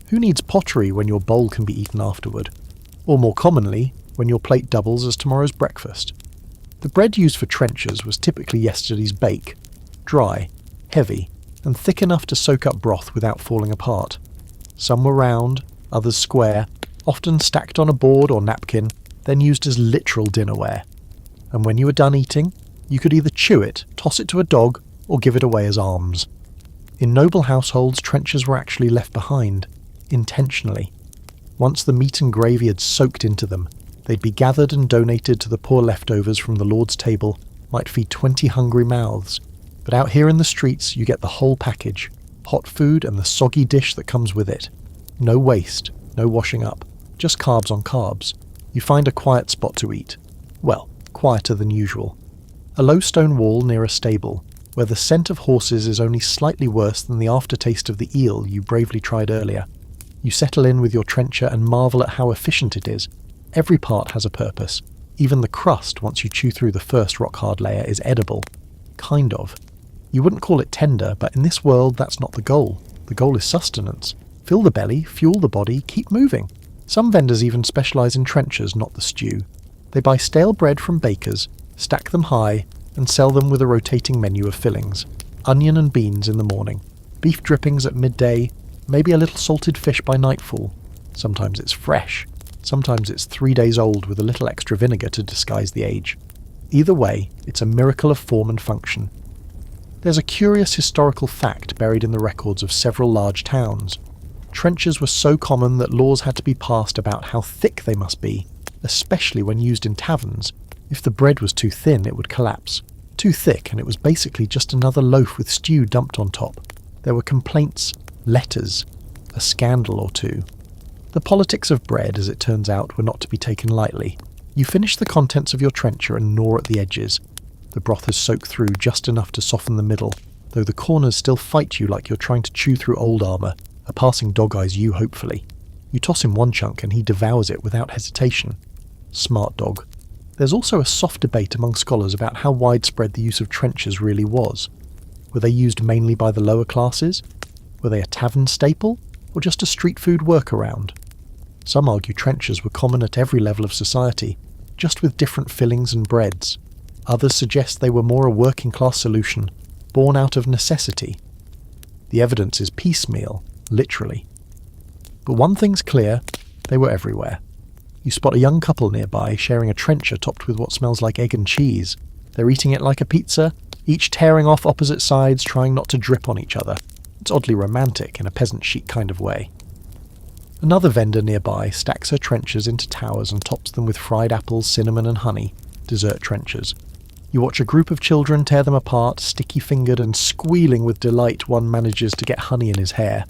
Who needs pottery when your bowl can be eaten afterward? Or more commonly, when your plate doubles as tomorrow's breakfast. The bread used for trenchers was typically yesterday's bake, dry, heavy, and thick enough to soak up broth without falling apart. Some were round, others square, often stacked on a board or napkin, then used as literal dinnerware. And when you were done eating, you could either chew it, toss it to a dog, or give it away as alms. In noble households, trenchers were actually left behind, intentionally. Once the meat and gravy had soaked into them, they'd be gathered and donated to the poor leftovers from the Lord's table, might feed 20 hungry mouths. But out here in the streets, you get the whole package, hot food and the soggy dish that comes with it. No waste, no washing up, just carbs on carbs. You find a quiet spot to eat. Well, quieter than usual. A low stone wall near a stable, where the scent of horses is only slightly worse than the aftertaste of the eel you bravely tried earlier. You settle in with your trencher and marvel at how efficient it is. Every part has a purpose. Even the crust, once you chew through the first rock-hard layer, is edible. Kind of. You wouldn't call it tender, but in this world that's not the goal. The goal is sustenance. Fill the belly, fuel the body, keep moving. Some vendors even specialise in trenchers, not the stew. They buy stale bread from bakers, stack them high, and sell them with a rotating menu of fillings. Onion and beans in the morning, beef drippings at midday, maybe a little salted fish by nightfall. Sometimes it's fresh, sometimes it's 3 days old with a little extra vinegar to disguise the age. Either way, it's a miracle of form and function. There's a curious historical fact buried in the records of several large towns. Trenchers were so common that laws had to be passed about how thick they must be, especially when used in taverns. If the bread was too thin, it would collapse. Too thick, and it was basically just another loaf with stew dumped on top. There were complaints, letters, a scandal or two. The politics of bread, as it turns out, were not to be taken lightly. You finish the contents of your trencher and gnaw at the edges. The broth has soaked through just enough to soften the middle, though the corners still fight you like you're trying to chew through old armour. A passing dog eyes you, hopefully. You toss him one chunk and he devours it without hesitation. Smart dog. There's also a soft debate among scholars about how widespread the use of trenchers really was. Were they used mainly by the lower classes? Were they a tavern staple, or just a street food workaround? Some argue trenchers were common at every level of society, just with different fillings and breads. Others suggest they were more a working class solution, born out of necessity. The evidence is piecemeal, literally. But one thing's clear, they were everywhere. You spot a young couple nearby sharing a trencher topped with what smells like egg and cheese. They're eating it like a pizza, each tearing off opposite sides, trying not to drip on each other. It's oddly romantic in a peasant chic kind of way. Another vendor nearby stacks her trenchers into towers and tops them with fried apples, cinnamon and honey, dessert trenchers. You watch a group of children tear them apart, sticky-fingered and squealing with delight one manages to get honey in his hair.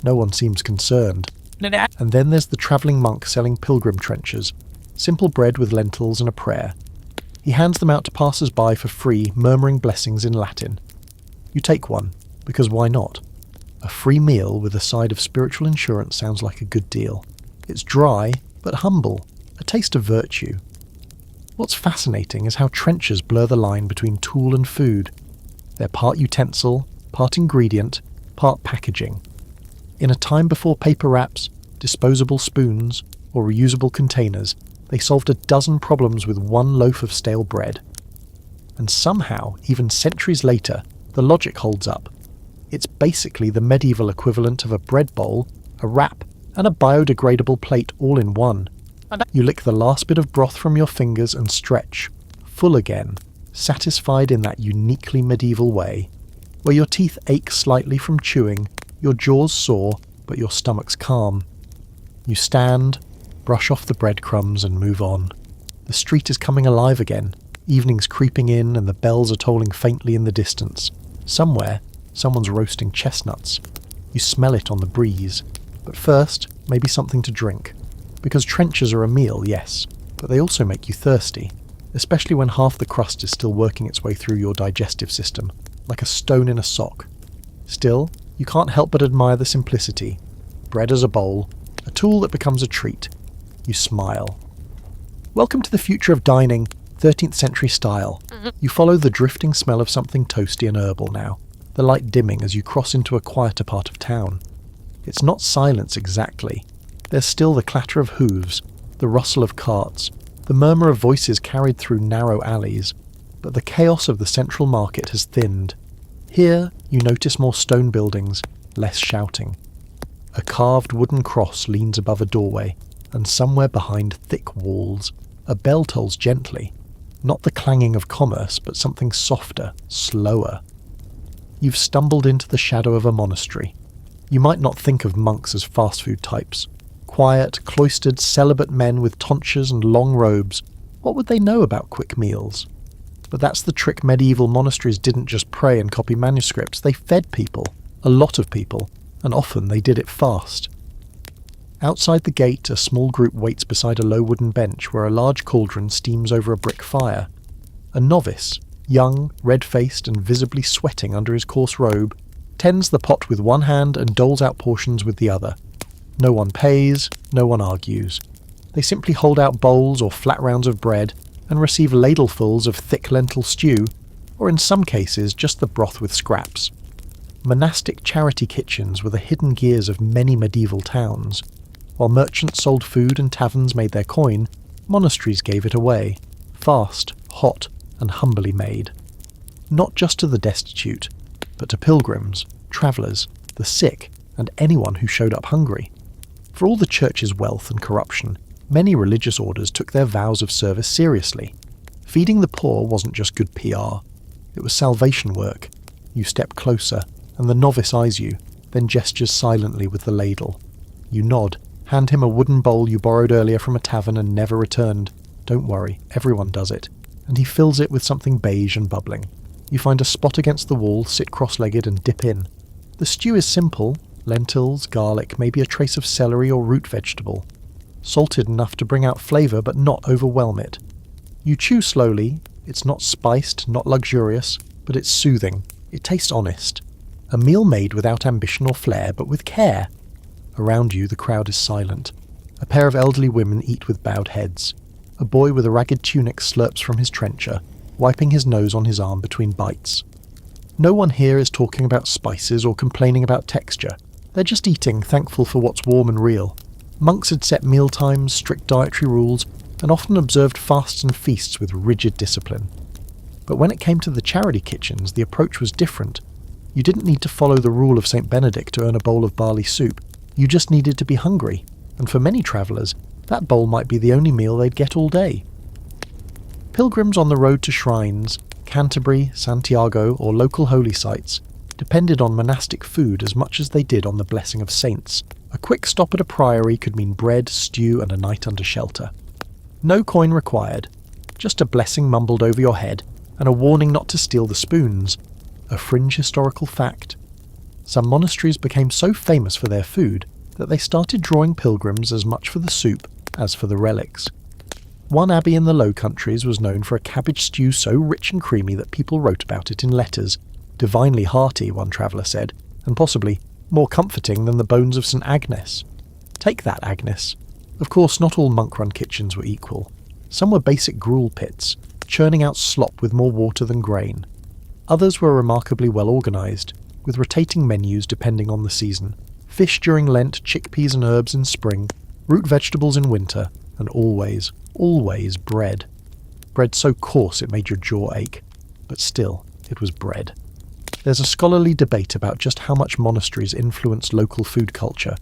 No one seems concerned. And then there's the travelling monk selling pilgrim trenchers, simple bread with lentils and a prayer. He hands them out to passers-by for free, murmuring blessings in Latin. You take one, because why not? A free meal with a side of spiritual insurance sounds like a good deal. It's dry, but humble, a taste of virtue. What's fascinating is how trenchers blur the line between tool and food. They're part utensil, part ingredient, part packaging. In a time before paper wraps, disposable spoons, or reusable containers, they solved a dozen problems with one loaf of stale bread. And somehow, even centuries later, the logic holds up. It's basically the medieval equivalent of a bread bowl, a wrap, and a biodegradable plate all in one. You lick the last bit of broth from your fingers and stretch, full again, satisfied in that uniquely medieval way, where your teeth ache slightly from chewing, your jaws sore, but your stomach's calm. You stand, brush off the breadcrumbs and move on. The street is coming alive again, Evening's creeping in and the bells are tolling faintly in the distance. Somewhere, someone's roasting chestnuts. You smell it on the breeze. But first, maybe something to drink. Because trenches are a meal, yes, but they also make you thirsty, especially when half the crust is still working its way through your digestive system, like a stone in a sock. Still, you can't help but admire the simplicity. Bread as a bowl, a tool that becomes a treat. You smile. Welcome to the future of dining, 13th century style. You follow the drifting smell of something toasty and herbal now, the light dimming as you cross into a quieter part of town. It's not silence exactly. There's still the clatter of hooves, the rustle of carts, the murmur of voices carried through narrow alleys, but the chaos of the central market has thinned. Here, you notice more stone buildings, less shouting. A carved wooden cross leans above a doorway, and somewhere behind thick walls, a bell tolls gently. Not the clanging of commerce, but something softer, slower. You've stumbled into the shadow of a monastery. You might not think of monks as fast food types. Quiet, cloistered, celibate men with tonsures and long robes. What would they know about quick meals? But that's the trick. Medieval monasteries didn't just pray and copy manuscripts. They fed people, a lot of people, and often they did it fast. Outside the gate, a small group waits beside a low wooden bench where a large cauldron steams over a brick fire. A novice, young, red-faced and visibly sweating under his coarse robe, tends the pot with one hand and doles out portions with the other. No one pays, no one argues. They simply hold out bowls or flat rounds of bread and receive ladlefuls of thick lentil stew, or in some cases just the broth with scraps. Monastic charity kitchens were the hidden gears of many medieval towns. While merchants sold food and taverns made their coin, monasteries gave it away, fast, hot, and humbly made. Not just to the destitute, but to pilgrims, travellers, the sick, and anyone who showed up hungry. For all the church's wealth and corruption, many religious orders took their vows of service seriously. Feeding the poor wasn't just good PR, it was salvation work. You step closer, and the novice eyes you, then gestures silently with the ladle. You nod, hand him a wooden bowl you borrowed earlier from a tavern and never returned. Don't worry, everyone does it. And he fills it with something beige and bubbling. You find a spot against the wall, sit cross-legged and dip in. The stew is simple, lentils, garlic, maybe a trace of celery or root vegetable. Salted enough to bring out flavour but not overwhelm it. You chew slowly, it's not spiced, not luxurious, but it's soothing. It tastes honest. A meal made without ambition or flair, but with care. Around you the crowd is silent. A pair of elderly women eat with bowed heads. A boy with a ragged tunic slurps from his trencher, wiping his nose on his arm between bites. No one here is talking about spices or complaining about texture. They're just eating, thankful for what's warm and real. Monks had set meal times, strict dietary rules, and often observed fasts and feasts with rigid discipline. But when it came to the charity kitchens, the approach was different. You didn't need to follow the rule of St. Benedict to earn a bowl of barley soup. You just needed to be hungry, and for many travellers, that bowl might be the only meal they'd get all day. Pilgrims on the road to shrines, Canterbury, Santiago, or local holy sites, depended on monastic food as much as they did on the blessing of saints. A quick stop at a priory could mean bread, stew, and a night under shelter. No coin required, just a blessing mumbled over your head, and a warning not to steal the spoons. A fringe historical fact. Some monasteries became so famous for their food that they started drawing pilgrims as much for the soup as for the relics. One abbey in the Low Countries was known for a cabbage stew so rich and creamy that people wrote about it in letters. Divinely hearty, one traveller said, and possibly more comforting than the bones of St. Agnes. Take that, Agnes. Of course, not all monk-run kitchens were equal. Some were basic gruel pits, churning out slop with more water than grain. Others were remarkably well organised, with rotating menus depending on the season. Fish during Lent, chickpeas and herbs in spring, root vegetables in winter, and always, always bread. Bread so coarse it made your jaw ache, but still, it was bread. There's a scholarly debate about just how much monasteries influenced local food culture.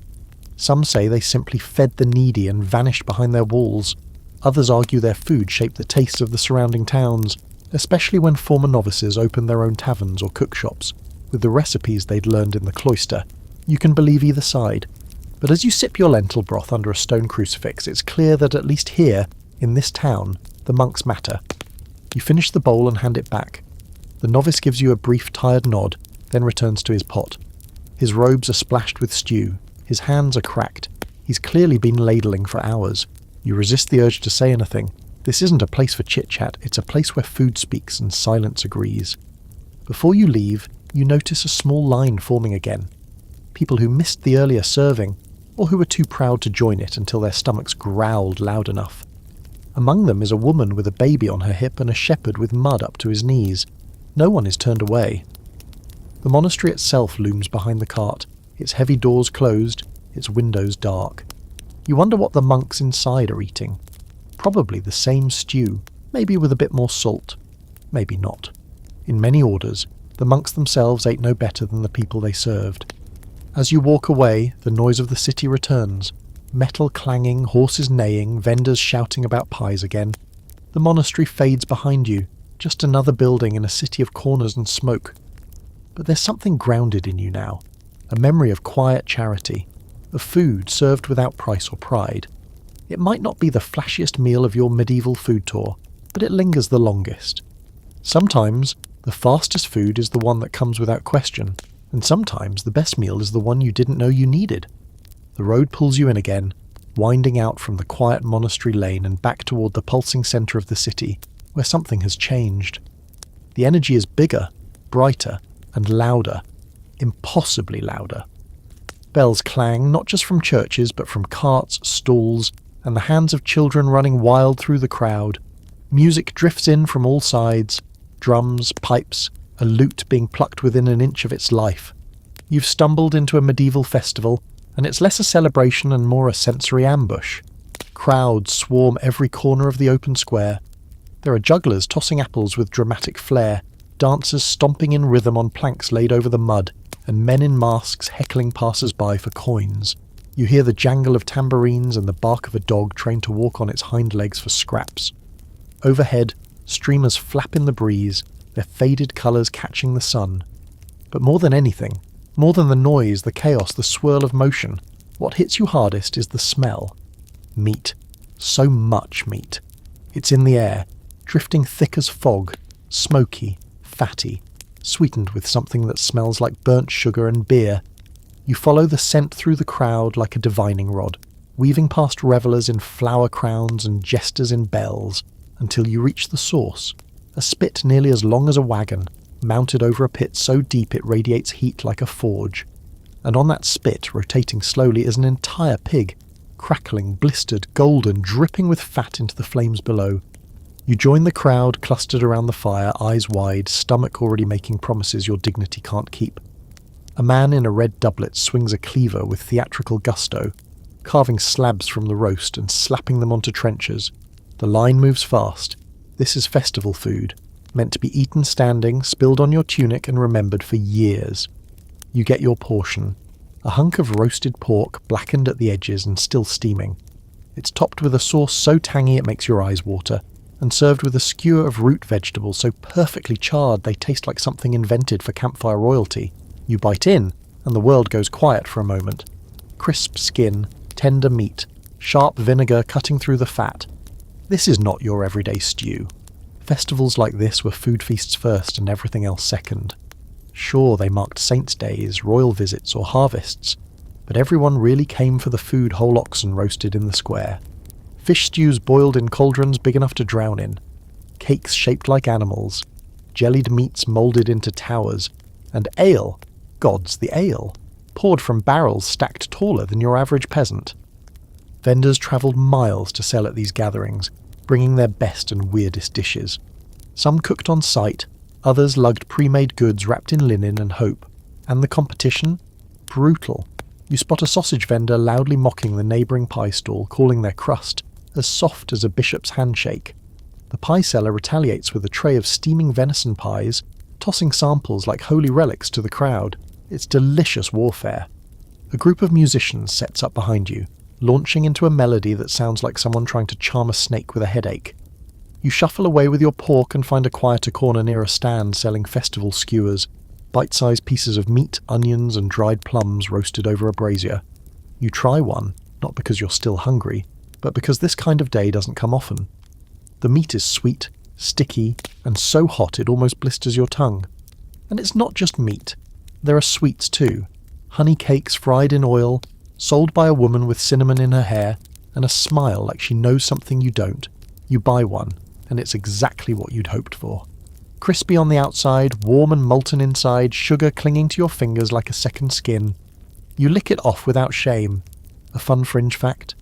Some say they simply fed the needy and vanished behind their walls. Others argue their food shaped the tastes of the surrounding towns, especially when former novices opened their own taverns or cookshops, with the recipes they'd learned in the cloister. You can believe either side. But as you sip your lentil broth under a stone crucifix, it's clear that at least here, in this town, the monks matter. You finish the bowl and hand it back. The novice gives you a brief tired nod, then returns to his pot. His robes are splashed with stew. His hands are cracked. He's clearly been ladling for hours. You resist the urge to say anything. This isn't a place for chit-chat, it's a place where food speaks and silence agrees. Before you leave, you notice a small line forming again. People who missed the earlier serving, or who were too proud to join it until their stomachs growled loud enough. Among them is a woman with a baby on her hip and a shepherd with mud up to his knees. No one is turned away. The monastery itself looms behind the cart, its heavy doors closed, its windows dark. You wonder what the monks inside are eating. Probably the same stew, maybe with a bit more salt. Maybe not. In many orders, the monks themselves ate no better than the people they served. As you walk away, the noise of the city returns. Metal clanging, horses neighing, vendors shouting about pies again. The monastery fades behind you, just another building in a city of corners and smoke. But there's something grounded in you now, a memory of quiet charity, of food served without price or pride. It might not be the flashiest meal of your medieval food tour, but it lingers the longest. Sometimes, the fastest food is the one that comes without question, and sometimes the best meal is the one you didn't know you needed. The road pulls you in again, winding out from the quiet monastery lane and back toward the pulsing centre of the city, where something has changed. The energy is bigger, brighter, and louder, impossibly louder. Bells clang not just from churches but from carts, stalls, and the hands of children running wild through the crowd. Music drifts in from all sides, drums, pipes, a lute being plucked within an inch of its life. You've stumbled into a medieval festival, and it's less a celebration and more a sensory ambush. Crowds swarm every corner of the open square. There are jugglers tossing apples with dramatic flair, dancers stomping in rhythm on planks laid over the mud, and men in masks heckling passers-by for coins. You hear the jangle of tambourines and the bark of a dog trained to walk on its hind legs for scraps. Overhead, streamers flap in the breeze, their faded colours catching the sun. But more than anything, more than the noise, the chaos, the swirl of motion, what hits you hardest is the smell. Meat. So much meat. It's in the air, drifting thick as fog, smoky, fatty, sweetened with something that smells like burnt sugar and beer. You follow the scent through the crowd like a divining rod, weaving past revellers in flower crowns and jesters in bells, until you reach the source, a spit nearly as long as a wagon, mounted over a pit so deep it radiates heat like a forge. And on that spit, rotating slowly, is an entire pig, crackling, blistered, golden, dripping with fat into the flames below. You join the crowd clustered around the fire, eyes wide, stomach already making promises your dignity can't keep. A man in a red doublet swings a cleaver with theatrical gusto, carving slabs from the roast and slapping them onto trenchers. The line moves fast. This is festival food, meant to be eaten standing, spilled on your tunic and remembered for years. You get your portion, a hunk of roasted pork blackened at the edges and still steaming. It's topped with a sauce so tangy it makes your eyes water, and served with a skewer of root vegetables so perfectly charred they taste like something invented for campfire royalty. You bite in, and the world goes quiet for a moment. Crisp skin, tender meat, sharp vinegar cutting through the fat. This is not your everyday stew. Festivals like this were food feasts first and everything else second. Sure, they marked saints' days, royal visits, or harvests, but everyone really came for the food whole oxen roasted in the square. Fish stews boiled in cauldrons big enough to drown in. Cakes shaped like animals. Jellied meats moulded into towers. And ale, gods, the ale, poured from barrels stacked taller than your average peasant. Vendors travelled miles to sell at these gatherings, bringing their best and weirdest dishes. Some cooked on site, others lugged pre-made goods wrapped in linen and hope. And the competition? Brutal. You spot a sausage vendor loudly mocking the neighbouring pie stall, calling their crust as soft as a bishop's handshake. The pie seller retaliates with a tray of steaming venison pies, tossing samples like holy relics to the crowd. It's delicious warfare. A group of musicians sets up behind you, launching into a melody that sounds like someone trying to charm a snake with a headache. You shuffle away with your pork and find a quieter corner near a stand selling festival skewers, bite-sized pieces of meat, onions and dried plums roasted over a brazier. You try one, not because you're still hungry, but because this kind of day doesn't come often. The meat is sweet, sticky, and so hot it almost blisters your tongue. And it's not just meat. There are sweets too. Honey cakes fried in oil, sold by a woman with cinnamon in her hair, and a smile like she knows something you don't. You buy one, and it's exactly what you'd hoped for. Crispy on the outside, warm and molten inside, sugar clinging to your fingers like a second skin. You lick it off without shame. A fun fringe fact.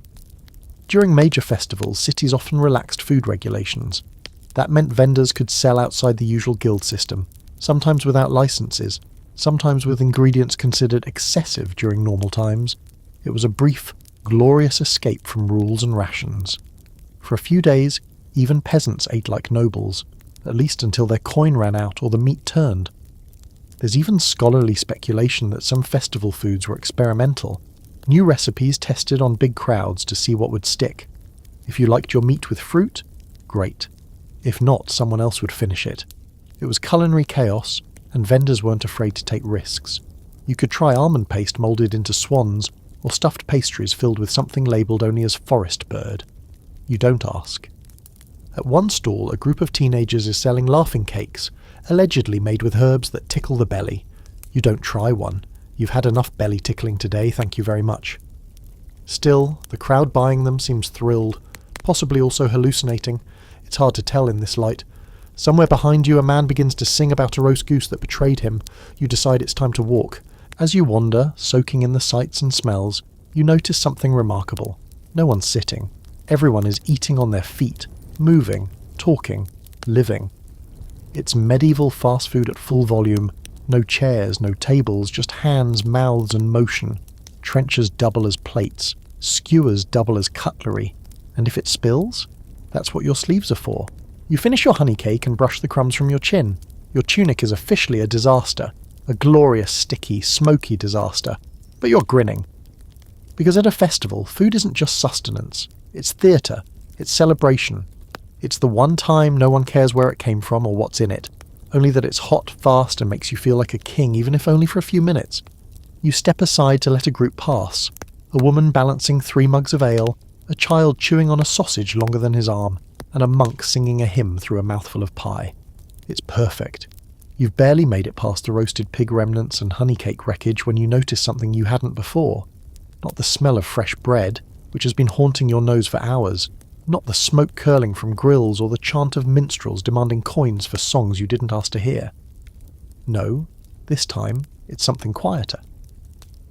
During major festivals, cities often relaxed food regulations. That meant vendors could sell outside the usual guild system, sometimes without licenses, sometimes with ingredients considered excessive during normal times. It was a brief, glorious escape from rules and rations. For a few days, even peasants ate like nobles, at least until their coin ran out or the meat turned. There's even scholarly speculation that some festival foods were experimental, new recipes tested on big crowds to see what would stick. If you liked your meat with fruit, great. If not, someone else would finish it. It was culinary chaos, and vendors weren't afraid to take risks. You could try almond paste moulded into swans, or stuffed pastries filled with something labelled only as forest bird. You don't ask. At one stall, a group of teenagers is selling laughing cakes, allegedly made with herbs that tickle the belly. You don't try one. You've had enough belly tickling today, thank you very much. Still, the crowd buying them seems thrilled, possibly also hallucinating. It's hard to tell in this light. Somewhere behind you, a man begins to sing about a roast goose that betrayed him. You decide it's time to walk. As you wander, soaking in the sights and smells, you notice something remarkable. No one's sitting. Everyone is eating on their feet, moving, talking, living. It's medieval fast food at full volume. No chairs, no tables, just hands, mouths and motion. Trenchers double as plates. Skewers double as cutlery. And if it spills, that's what your sleeves are for. You finish your honey cake and brush the crumbs from your chin. Your tunic is officially a disaster. A glorious, sticky, smoky disaster. But you're grinning. Because at a festival, food isn't just sustenance. It's theatre. It's celebration. It's the one time no one cares where it came from or what's in it. Only that it's hot, fast, and makes you feel like a king, even if only for a few minutes. You step aside to let a group pass. A woman balancing 3 mugs of ale, a child chewing on a sausage longer than his arm, and a monk singing a hymn through a mouthful of pie. It's perfect. You've barely made it past the roasted pig remnants and honey cake wreckage when you notice something you hadn't before. Not the smell of fresh bread, which has been haunting your nose for hours. Not the smoke curling from grills or the chant of minstrels demanding coins for songs you didn't ask to hear. No, this time it's something quieter.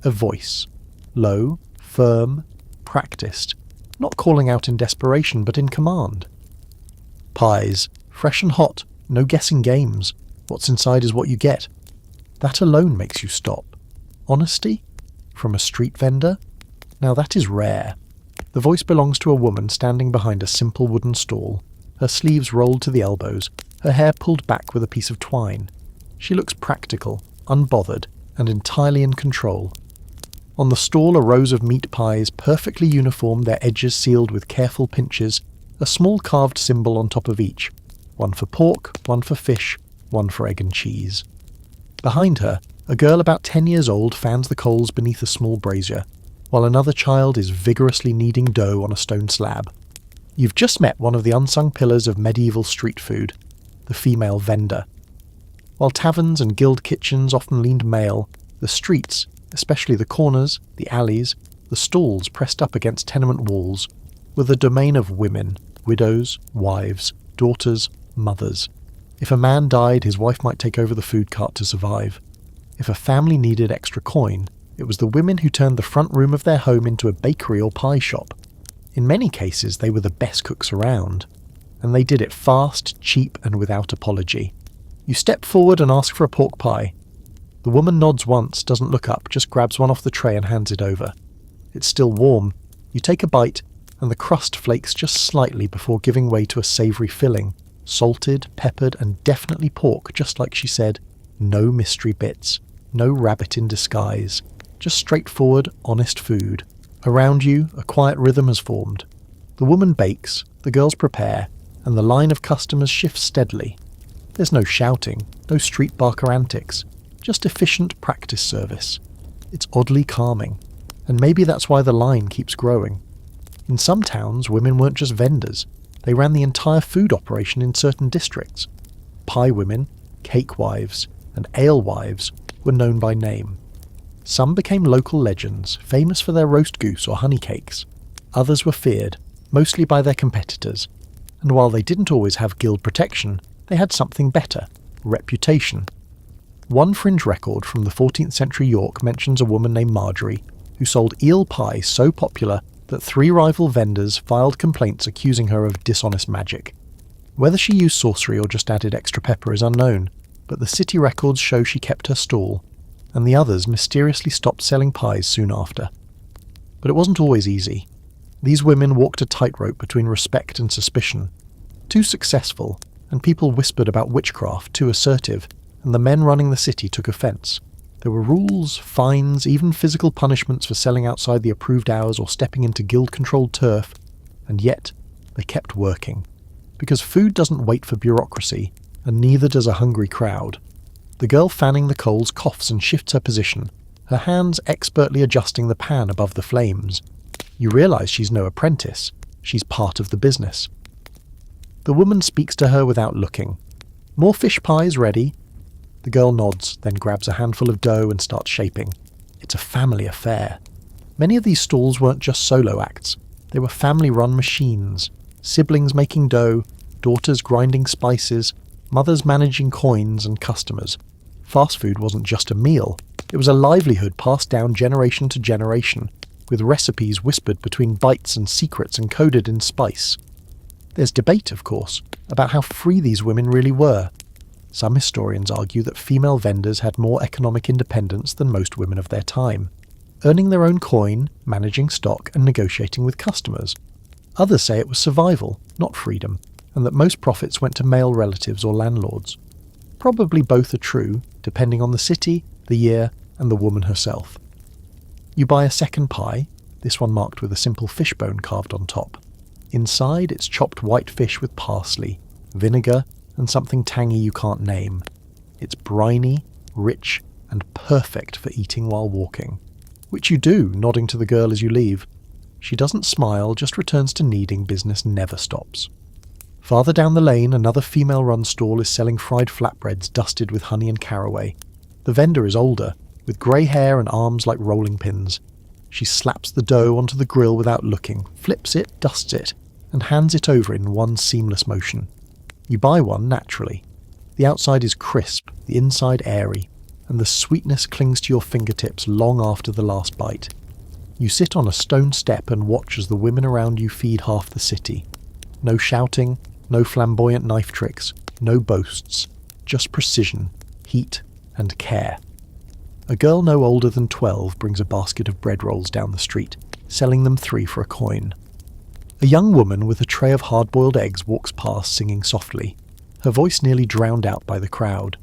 A voice. Low, firm, practiced. Not calling out in desperation, but in command. Pies. Fresh and hot. No guessing games. What's inside is what you get. That alone makes you stop. Honesty? From a street vendor? Now that is rare. The voice belongs to a woman standing behind a simple wooden stall, her sleeves rolled to the elbows, her hair pulled back with a piece of twine. She looks practical, unbothered, and entirely in control. On the stall are rows of meat pies, perfectly uniform, their edges sealed with careful pinches, a small carved symbol on top of each, one for pork, one for fish, one for egg and cheese. Behind her, a girl about 10 years old fans the coals beneath a small brazier, while another child is vigorously kneading dough on a stone slab. You've just met one of the unsung pillars of medieval street food, the female vendor. While taverns and guild kitchens often leaned male, the streets, especially the corners, the alleys, the stalls pressed up against tenement walls, were the domain of women, widows, wives, daughters, mothers. If a man died, his wife might take over the food cart to survive. If a family needed extra coin, it was the women who turned the front room of their home into a bakery or pie shop. In many cases, they were the best cooks around, and they did it fast, cheap, and without apology. You step forward and ask for a pork pie. The woman nods once, doesn't look up, just grabs one off the tray and hands it over. It's still warm. You take a bite, and the crust flakes just slightly before giving way to a savoury filling, salted, peppered, and definitely pork, just like she said. No mystery bits, no rabbit in disguise. Just straightforward, honest food. Around you, a quiet rhythm has formed. The woman bakes, the girls prepare, and the line of customers shifts steadily. There's no shouting, no street barker antics, just efficient practice service. It's oddly calming, and maybe that's why the line keeps growing. In some towns, women weren't just vendors. They ran the entire food operation in certain districts. Pie women, cake wives, and ale wives were known by name. Some became local legends, famous for their roast goose or honey cakes. Others were feared, mostly by their competitors, and while they didn't always have guild protection, they had something better: reputation. One fringe record from the 14th century York mentions a woman named Marjorie, who sold eel pie so popular that 3 rival vendors filed complaints accusing her of dishonest magic. Whether she used sorcery or just added extra pepper is unknown, but the city records show she kept her stall, and the others mysteriously stopped selling pies soon after. But it wasn't always easy. These women walked a tightrope between respect and suspicion. Too successful, and people whispered about witchcraft; too assertive, and the men running the city took offence. There were rules, fines, even physical punishments for selling outside the approved hours or stepping into guild-controlled turf, and yet they kept working. Because food doesn't wait for bureaucracy, and neither does a hungry crowd. The girl fanning the coals coughs and shifts her position, her hands expertly adjusting the pan above the flames. You realise she's no apprentice, she's part of the business. The woman speaks to her without looking. "More fish pies ready?" The girl nods, then grabs a handful of dough and starts shaping. It's a family affair. Many of these stalls weren't just solo acts, they were family-run machines. Siblings making dough, daughters grinding spices, mothers managing coins and customers. Fast food wasn't just a meal, it was a livelihood passed down generation to generation, with recipes whispered between bites and secrets encoded in spice. There's debate, of course, about how free these women really were. Some historians argue that female vendors had more economic independence than most women of their time, earning their own coin, managing stock, and negotiating with customers. Others say it was survival, not freedom, and that most profits went to male relatives or landlords. Probably both are true, depending on the city, the year, and the woman herself. You buy a second pie, this one marked with a simple fishbone carved on top. Inside, it's chopped white fish with parsley, vinegar, and something tangy you can't name. It's briny, rich, and perfect for eating while walking. Which you do, nodding to the girl as you leave. She doesn't smile, just returns to kneading. Business never stops. Farther down the lane, another female-run stall is selling fried flatbreads dusted with honey and caraway. The vendor is older, with grey hair and arms like rolling pins. She slaps the dough onto the grill without looking, flips it, dusts it, and hands it over in one seamless motion. You buy one naturally. The outside is crisp, the inside airy, and the sweetness clings to your fingertips long after the last bite. You sit on a stone step and watch as the women around you feed half the city. No shouting, no flamboyant knife tricks, no boasts, just precision, heat, and care. A girl no older than 12 brings a basket of bread rolls down the street, selling them 3 for a coin. A young woman with a tray of hard-boiled eggs walks past singing softly, her voice nearly drowned out by the crowd.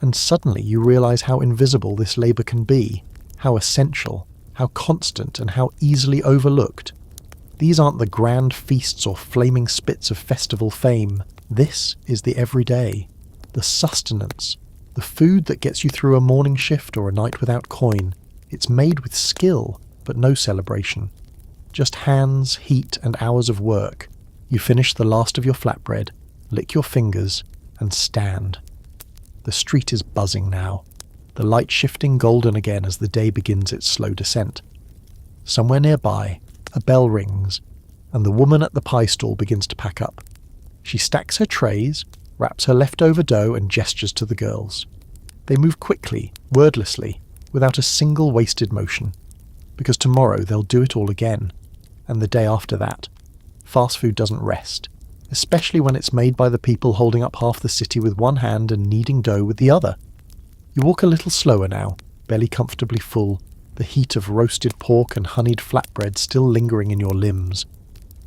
And suddenly you realise how invisible this labour can be, how essential, how constant, and how easily overlooked. These aren't the grand feasts or flaming spits of festival fame. This is the everyday, the sustenance, the food that gets you through a morning shift or a night without coin. It's made with skill, but no celebration. Just hands, heat, and hours of work. You finish the last of your flatbread, lick your fingers, and stand. The street is buzzing now, the light shifting golden again as the day begins its slow descent. Somewhere nearby, a bell rings, and the woman at the pie stall begins to pack up. She stacks her trays, wraps her leftover dough, and gestures to the girls. They move quickly, wordlessly, without a single wasted motion. Because tomorrow they'll do it all again, and the day after that. Fast food doesn't rest, especially when it's made by the people holding up half the city with one hand and kneading dough with the other. You walk a little slower now, belly comfortably full, the heat of roasted pork and honeyed flatbread still lingering in your limbs.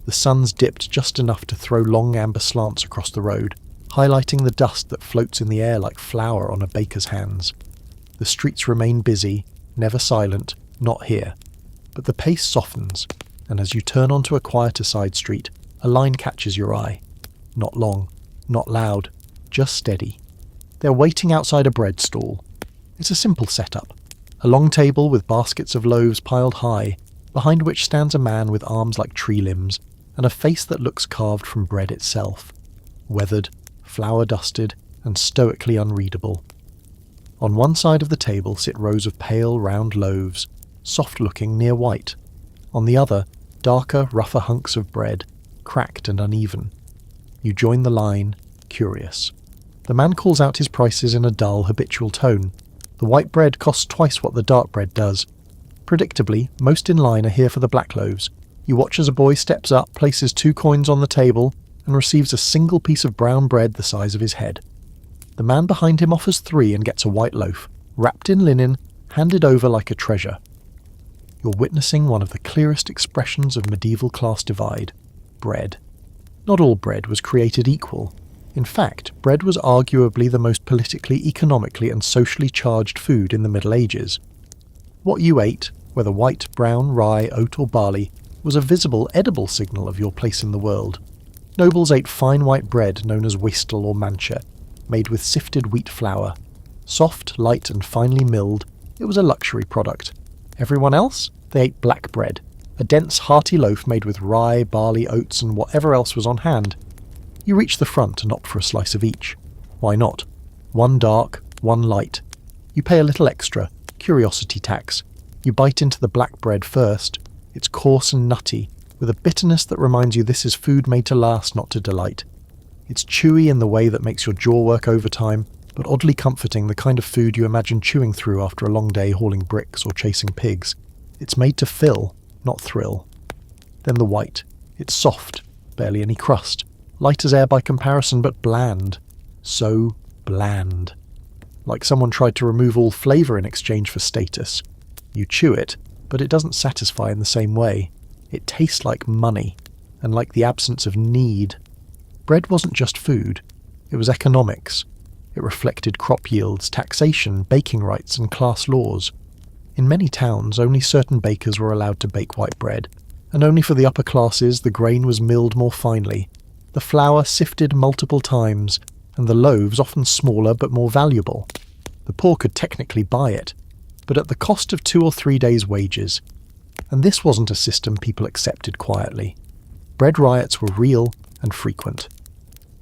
The sun's dipped just enough to throw long amber slants across the road, highlighting the dust that floats in the air like flour on a baker's hands. The streets remain busy, never silent, not here. But the pace softens, and as you turn onto a quieter side street, a line catches your eye. Not long, not loud, just steady. They're waiting outside a bread stall. It's a simple setup. A long table with baskets of loaves piled high, behind which stands a man with arms like tree limbs, and a face that looks carved from bread itself, weathered, flour-dusted, and stoically unreadable. On one side of the table sit rows of pale, round loaves, soft-looking, near white. On the other, darker, rougher hunks of bread, cracked and uneven. You join the line, curious. The man calls out his prices in a dull, habitual tone. The white bread costs twice what the dark bread does. Predictably, most in line are here for the black loaves. You watch as a boy steps up, places 2 coins on the table, and receives a single piece of brown bread the size of his head. The man behind him offers 3 and gets a white loaf, wrapped in linen, handed over like a treasure. You're witnessing one of the clearest expressions of medieval class divide: bread. Not all bread was created equal. In fact, bread was arguably the most politically, economically, and socially charged food in the Middle Ages. What you ate, whether white, brown, rye, oat, or barley, was a visible, edible signal of your place in the world. Nobles ate fine white bread known as wastel or mancha, made with sifted wheat flour. Soft, light, and finely milled, it was a luxury product. Everyone else? They ate black bread, a dense, hearty loaf made with rye, barley, oats, and whatever else was on hand. You reach the front and opt for a slice of each. Why not? 1 dark, 1 light. You pay a little extra, curiosity tax. You bite into the black bread first. It's coarse and nutty, with a bitterness that reminds you this is food made to last, not to delight. It's chewy in the way that makes your jaw work overtime, but oddly comforting, the kind of food you imagine chewing through after a long day hauling bricks or chasing pigs. It's made to fill, not thrill. Then the white. It's soft, barely any crust. Light as air by comparison, but bland. So bland. Like someone tried to remove all flavour in exchange for status. You chew it, but it doesn't satisfy in the same way. It tastes like money, and like the absence of need. Bread wasn't just food. It was economics. It reflected crop yields, taxation, baking rights, and class laws. In many towns, only certain bakers were allowed to bake white bread, and only for the upper classes the grain was milled more finely, the flour sifted multiple times, and the loaves often smaller but more valuable. The poor could technically buy it, but at the cost of 2 or 3 days' wages. And this wasn't a system people accepted quietly. Bread riots were real and frequent.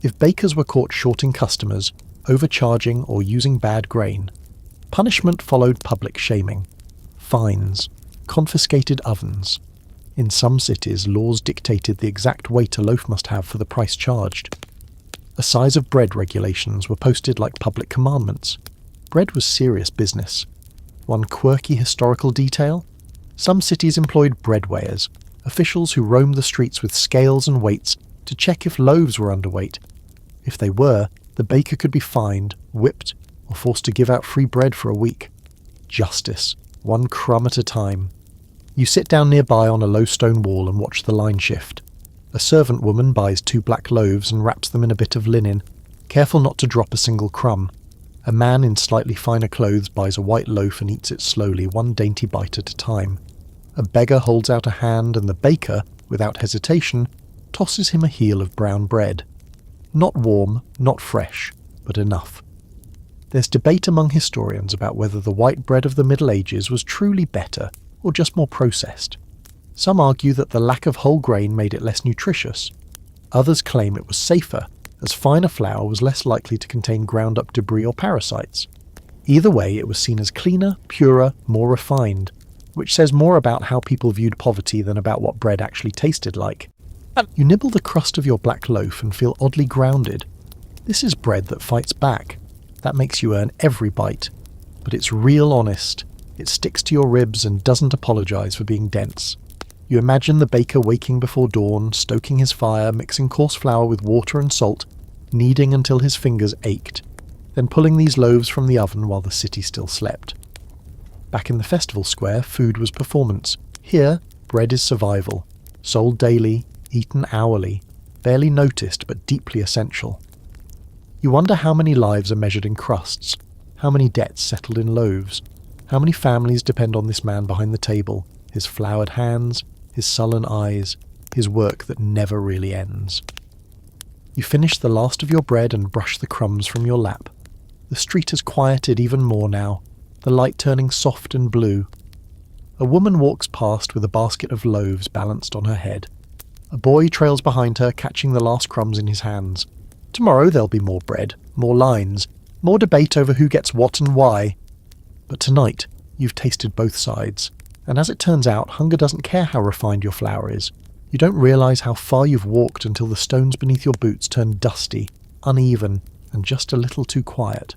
If bakers were caught shorting customers, overcharging, or using bad grain, punishment followed public shaming. Fines, confiscated ovens. In some cities, laws dictated the exact weight a loaf must have for the price charged. A size of bread regulations were posted like public commandments. Bread was serious business. One quirky historical detail? Some cities employed bread weighers, officials who roamed the streets with scales and weights to check if loaves were underweight. If they were, the baker could be fined, whipped, or forced to give out free bread for a week. Justice, 1 crumb at a time. You sit down nearby on a low stone wall and watch the line shift. A servant woman buys 2 black loaves and wraps them in a bit of linen, careful not to drop a single crumb. A man in slightly finer clothes buys a white loaf and eats it slowly, 1 dainty bite at a time. A beggar holds out a hand, and the baker, without hesitation, tosses him a heel of brown bread. Not warm, not fresh, but enough. There's debate among historians about whether the white bread of the Middle Ages was truly better, or just more processed. Some argue that the lack of whole grain made it less nutritious. Others claim it was safer, as finer flour was less likely to contain ground-up debris or parasites. Either way, it was seen as cleaner, purer, more refined, which says more about how people viewed poverty than about what bread actually tasted like. You nibble the crust of your black loaf and feel oddly grounded. This is bread that fights back. That makes you earn every bite. But it's real honest. It sticks to your ribs and doesn't apologise for being dense. You imagine the baker waking before dawn, stoking his fire, mixing coarse flour with water and salt, kneading until his fingers ached, then pulling these loaves from the oven while the city still slept. Back in the festival square, food was performance. Here, bread is survival. Sold daily, eaten hourly, barely noticed but deeply essential. You wonder how many lives are measured in crusts, how many debts settled in loaves, how many families depend on this man behind the table, his floured hands, his sullen eyes, his work that never really ends. You finish the last of your bread and brush the crumbs from your lap. The street has quieted even more now, the light turning soft and blue. A woman walks past with a basket of loaves balanced on her head. A boy trails behind her, catching the last crumbs in his hands. Tomorrow there'll be more bread, more lines, more debate over who gets what and why. But tonight, you've tasted both sides. And as it turns out, hunger doesn't care how refined your flour is. You don't realise how far you've walked until the stones beneath your boots turn dusty, uneven, and just a little too quiet.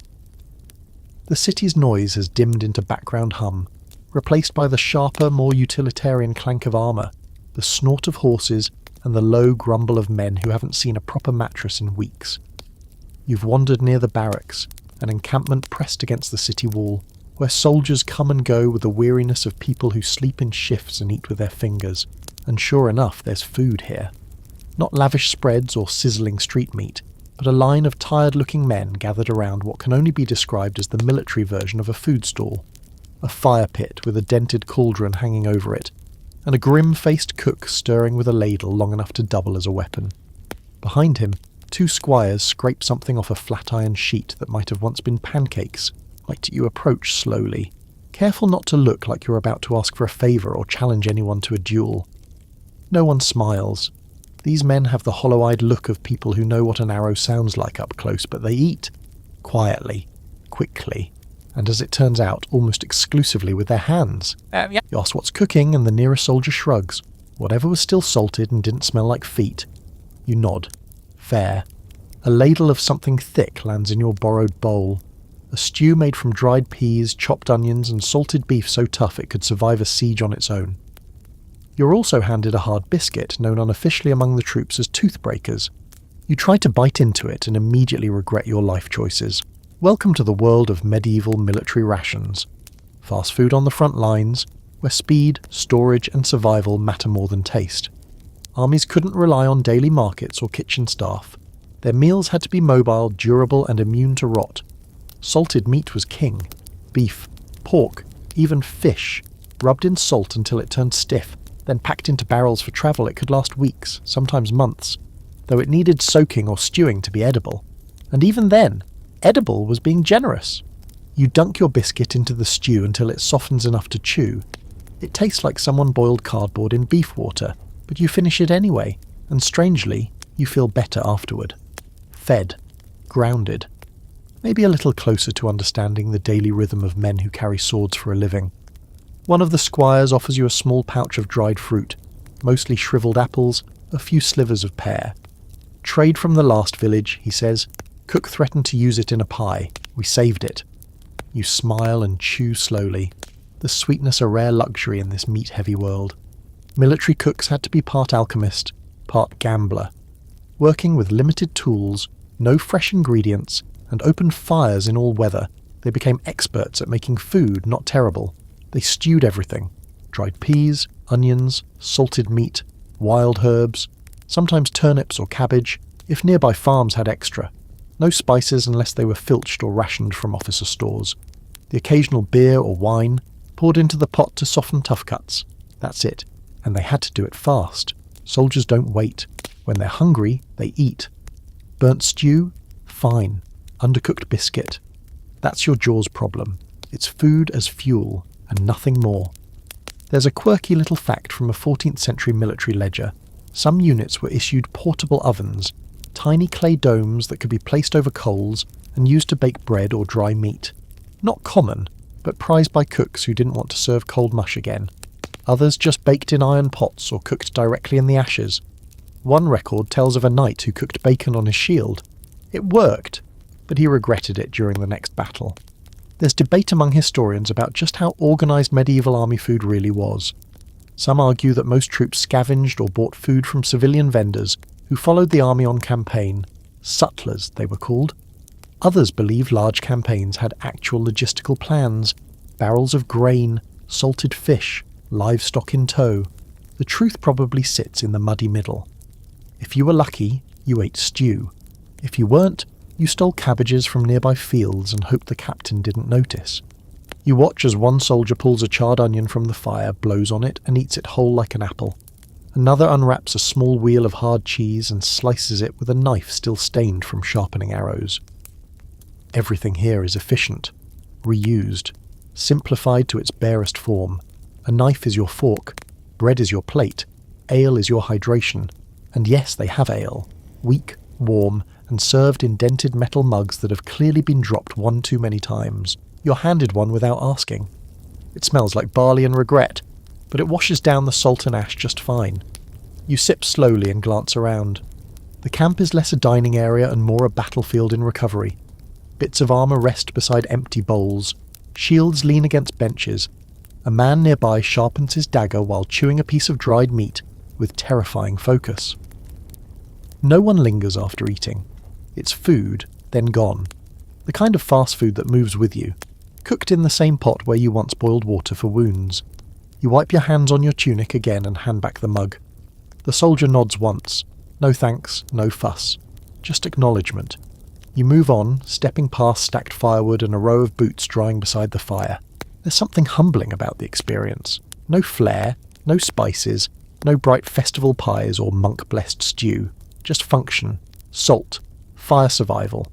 The city's noise has dimmed into background hum, replaced by the sharper, more utilitarian clank of armour, the snort of horses, and the low grumble of men who haven't seen a proper mattress in weeks. You've wandered near the barracks, an encampment pressed against the city wall, where soldiers come and go with the weariness of people who sleep in shifts and eat with their fingers. And sure enough, there's food here. Not lavish spreads or sizzling street meat, but a line of tired-looking men gathered around what can only be described as the military version of a food stall. A fire pit with a dented cauldron hanging over it, and a grim-faced cook stirring with a ladle long enough to double as a weapon. Behind him, 2 squires scrape something off a flat iron sheet that might have once been pancakes, right you approach slowly, careful not to look like you're about to ask for a favour or challenge anyone to a duel. No one smiles. These men have the hollow-eyed look of people who know what an arrow sounds like up close, but they eat. Quietly, quickly, and as it turns out, almost exclusively with their hands. Yeah. You ask what's cooking, and the nearest soldier shrugs. Whatever was still salted and didn't smell like feet. You nod. Fair. A ladle of something thick lands in your borrowed bowl. A stew made from dried peas, chopped onions, and salted beef so tough it could survive a siege on its own. You're also handed a hard biscuit, known unofficially among the troops as toothbreakers. You try to bite into it and immediately regret your life choices. Welcome to the world of medieval military rations. Fast food on the front lines, where speed, storage, and survival matter more than taste. Armies couldn't rely on daily markets or kitchen staff. Their meals had to be mobile, durable, and immune to rot. Salted meat was king. Beef, pork, even fish, rubbed in salt until it turned stiff, then packed into barrels for travel. It could last weeks, sometimes months, though it needed soaking or stewing to be edible. And even then, edible was being generous. You dunk your biscuit into the stew until it softens enough to chew. It tastes like someone boiled cardboard in beef water, but you finish it anyway, and strangely, you feel better afterward. Fed. Grounded. Maybe a little closer to understanding the daily rhythm of men who carry swords for a living. One of the squires offers you a small pouch of dried fruit, mostly shriveled apples, a few slivers of pear. Trade from the last village, he says. Cook threatened to use it in a pie. We saved it. You smile and chew slowly. The sweetness a rare luxury in this meat-heavy world. Military cooks had to be part alchemist, part gambler. Working with limited tools, no fresh ingredients, and open fires in all weather, they became experts at making food not terrible. They stewed everything. Dried peas, onions, salted meat, wild herbs, sometimes turnips or cabbage, if nearby farms had extra. No spices unless they were filched or rationed from officer stores. The occasional beer or wine, poured into the pot to soften tough cuts. That's it. And they had to do it fast. Soldiers don't wait. When they're hungry, they eat. Burnt stew? Fine. Undercooked biscuit? That's your Jaws problem. It's food as fuel, and nothing more. There's a quirky little fact from a 14th century military ledger. Some units were issued portable ovens, tiny clay domes that could be placed over coals and used to bake bread or dry meat. Not common, but prized by cooks who didn't want to serve cold mush again. Others just baked in iron pots or cooked directly in the ashes. One record tells of a knight who cooked bacon on his shield. It worked, but he regretted it during the next battle. There's debate among historians about just how organised medieval army food really was. Some argue that most troops scavenged or bought food from civilian vendors who followed the army on campaign. Sutlers, they were called. Others believe large campaigns had actual logistical plans, barrels of grain, salted fish, livestock in tow. The truth probably sits in the muddy middle. If you were lucky, you ate stew. If you weren't, you stole cabbages from nearby fields and hoped the captain didn't notice. You watch as one soldier pulls a charred onion from the fire, blows on it, and eats it whole like an apple. Another unwraps a small wheel of hard cheese and slices it with a knife still stained from sharpening arrows. Everything here is efficient, reused, simplified to its barest form. A knife is your fork, bread is your plate, ale is your hydration, And yes, they have ale. Weak, warm, and served in dented metal mugs that have clearly been dropped one too many times. You're handed one without asking. It smells like barley and regret, but it washes down the salt and ash just fine. You sip slowly and glance around. The camp is less a dining area and more a battlefield in recovery. Bits of armour rest beside empty bowls. Shields lean against benches. A man nearby sharpens his dagger while chewing a piece of dried meat with terrifying focus. No one lingers after eating. It's food, then gone. The kind of fast food that moves with you. Cooked in the same pot where you once boiled water for wounds. You wipe your hands on your tunic again and hand back the mug. The soldier nods once. No thanks, no fuss. Just acknowledgement. You move on, stepping past stacked firewood and a row of boots drying beside the fire. There's something humbling about the experience. No flair, no spices, no bright festival pies or monk-blessed stew. Just function, salt, fire survival.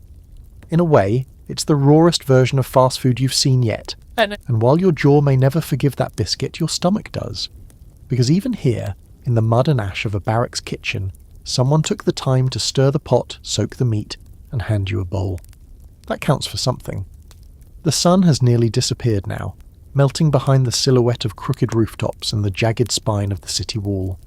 In a way, it's the rawest version of fast food you've seen yet. And while your jaw may never forgive that biscuit, your stomach does. Because even here, in the mud and ash of a barracks kitchen, someone took the time to stir the pot, soak the meat, and hand you a bowl. That counts for something. The sun has nearly disappeared now, melting behind the silhouette of crooked rooftops and the jagged spine of the city wall.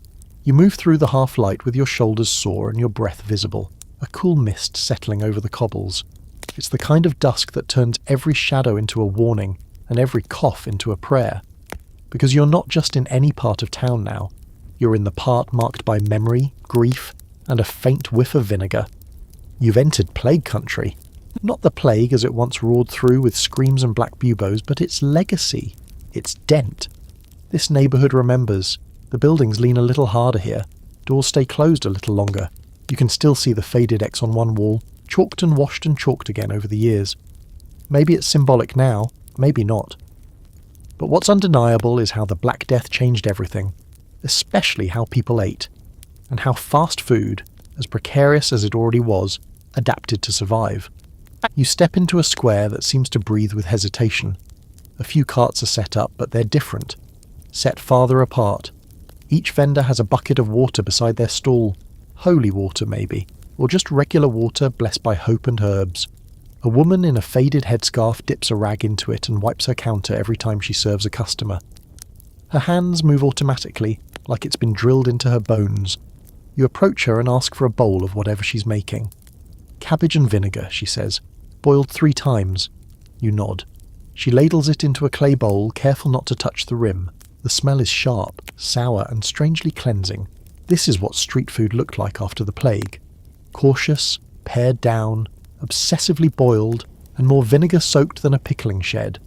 You move through the half-light with your shoulders sore and your breath visible, a cool mist settling over the cobbles. It's the kind of dusk that turns every shadow into a warning and every cough into a prayer. Because you're not just in any part of town now. You're in the part marked by memory, grief, and a faint whiff of vinegar. You've entered plague country. Not the plague as it once roared through with screams and black buboes, but its legacy, its dent. This neighbourhood remembers. The buildings lean a little harder here. Doors stay closed a little longer. You can still see the faded X on one wall, chalked and washed and chalked again over the years. Maybe it's symbolic now, maybe not. But what's undeniable is how the Black Death changed everything, especially how people ate, and how fast food, as precarious as it already was, adapted to survive. You step into a square that seems to breathe with hesitation. A few carts are set up, but they're different, set farther apart. Each vendor has a bucket of water beside their stall, holy water maybe, or just regular water blessed by hope and herbs. A woman in a faded headscarf dips a rag into it and wipes her counter every time she serves a customer. Her hands move automatically, like it's been drilled into her bones. You approach her and ask for a bowl of whatever she's making. Cabbage and vinegar, she says, boiled 3 times. You nod. She ladles it into a clay bowl, careful not to touch the rim. The smell is sharp, sour, and strangely cleansing. This is what street food looked like after the plague. Cautious, pared down, obsessively boiled, and more vinegar-soaked than a pickling shed.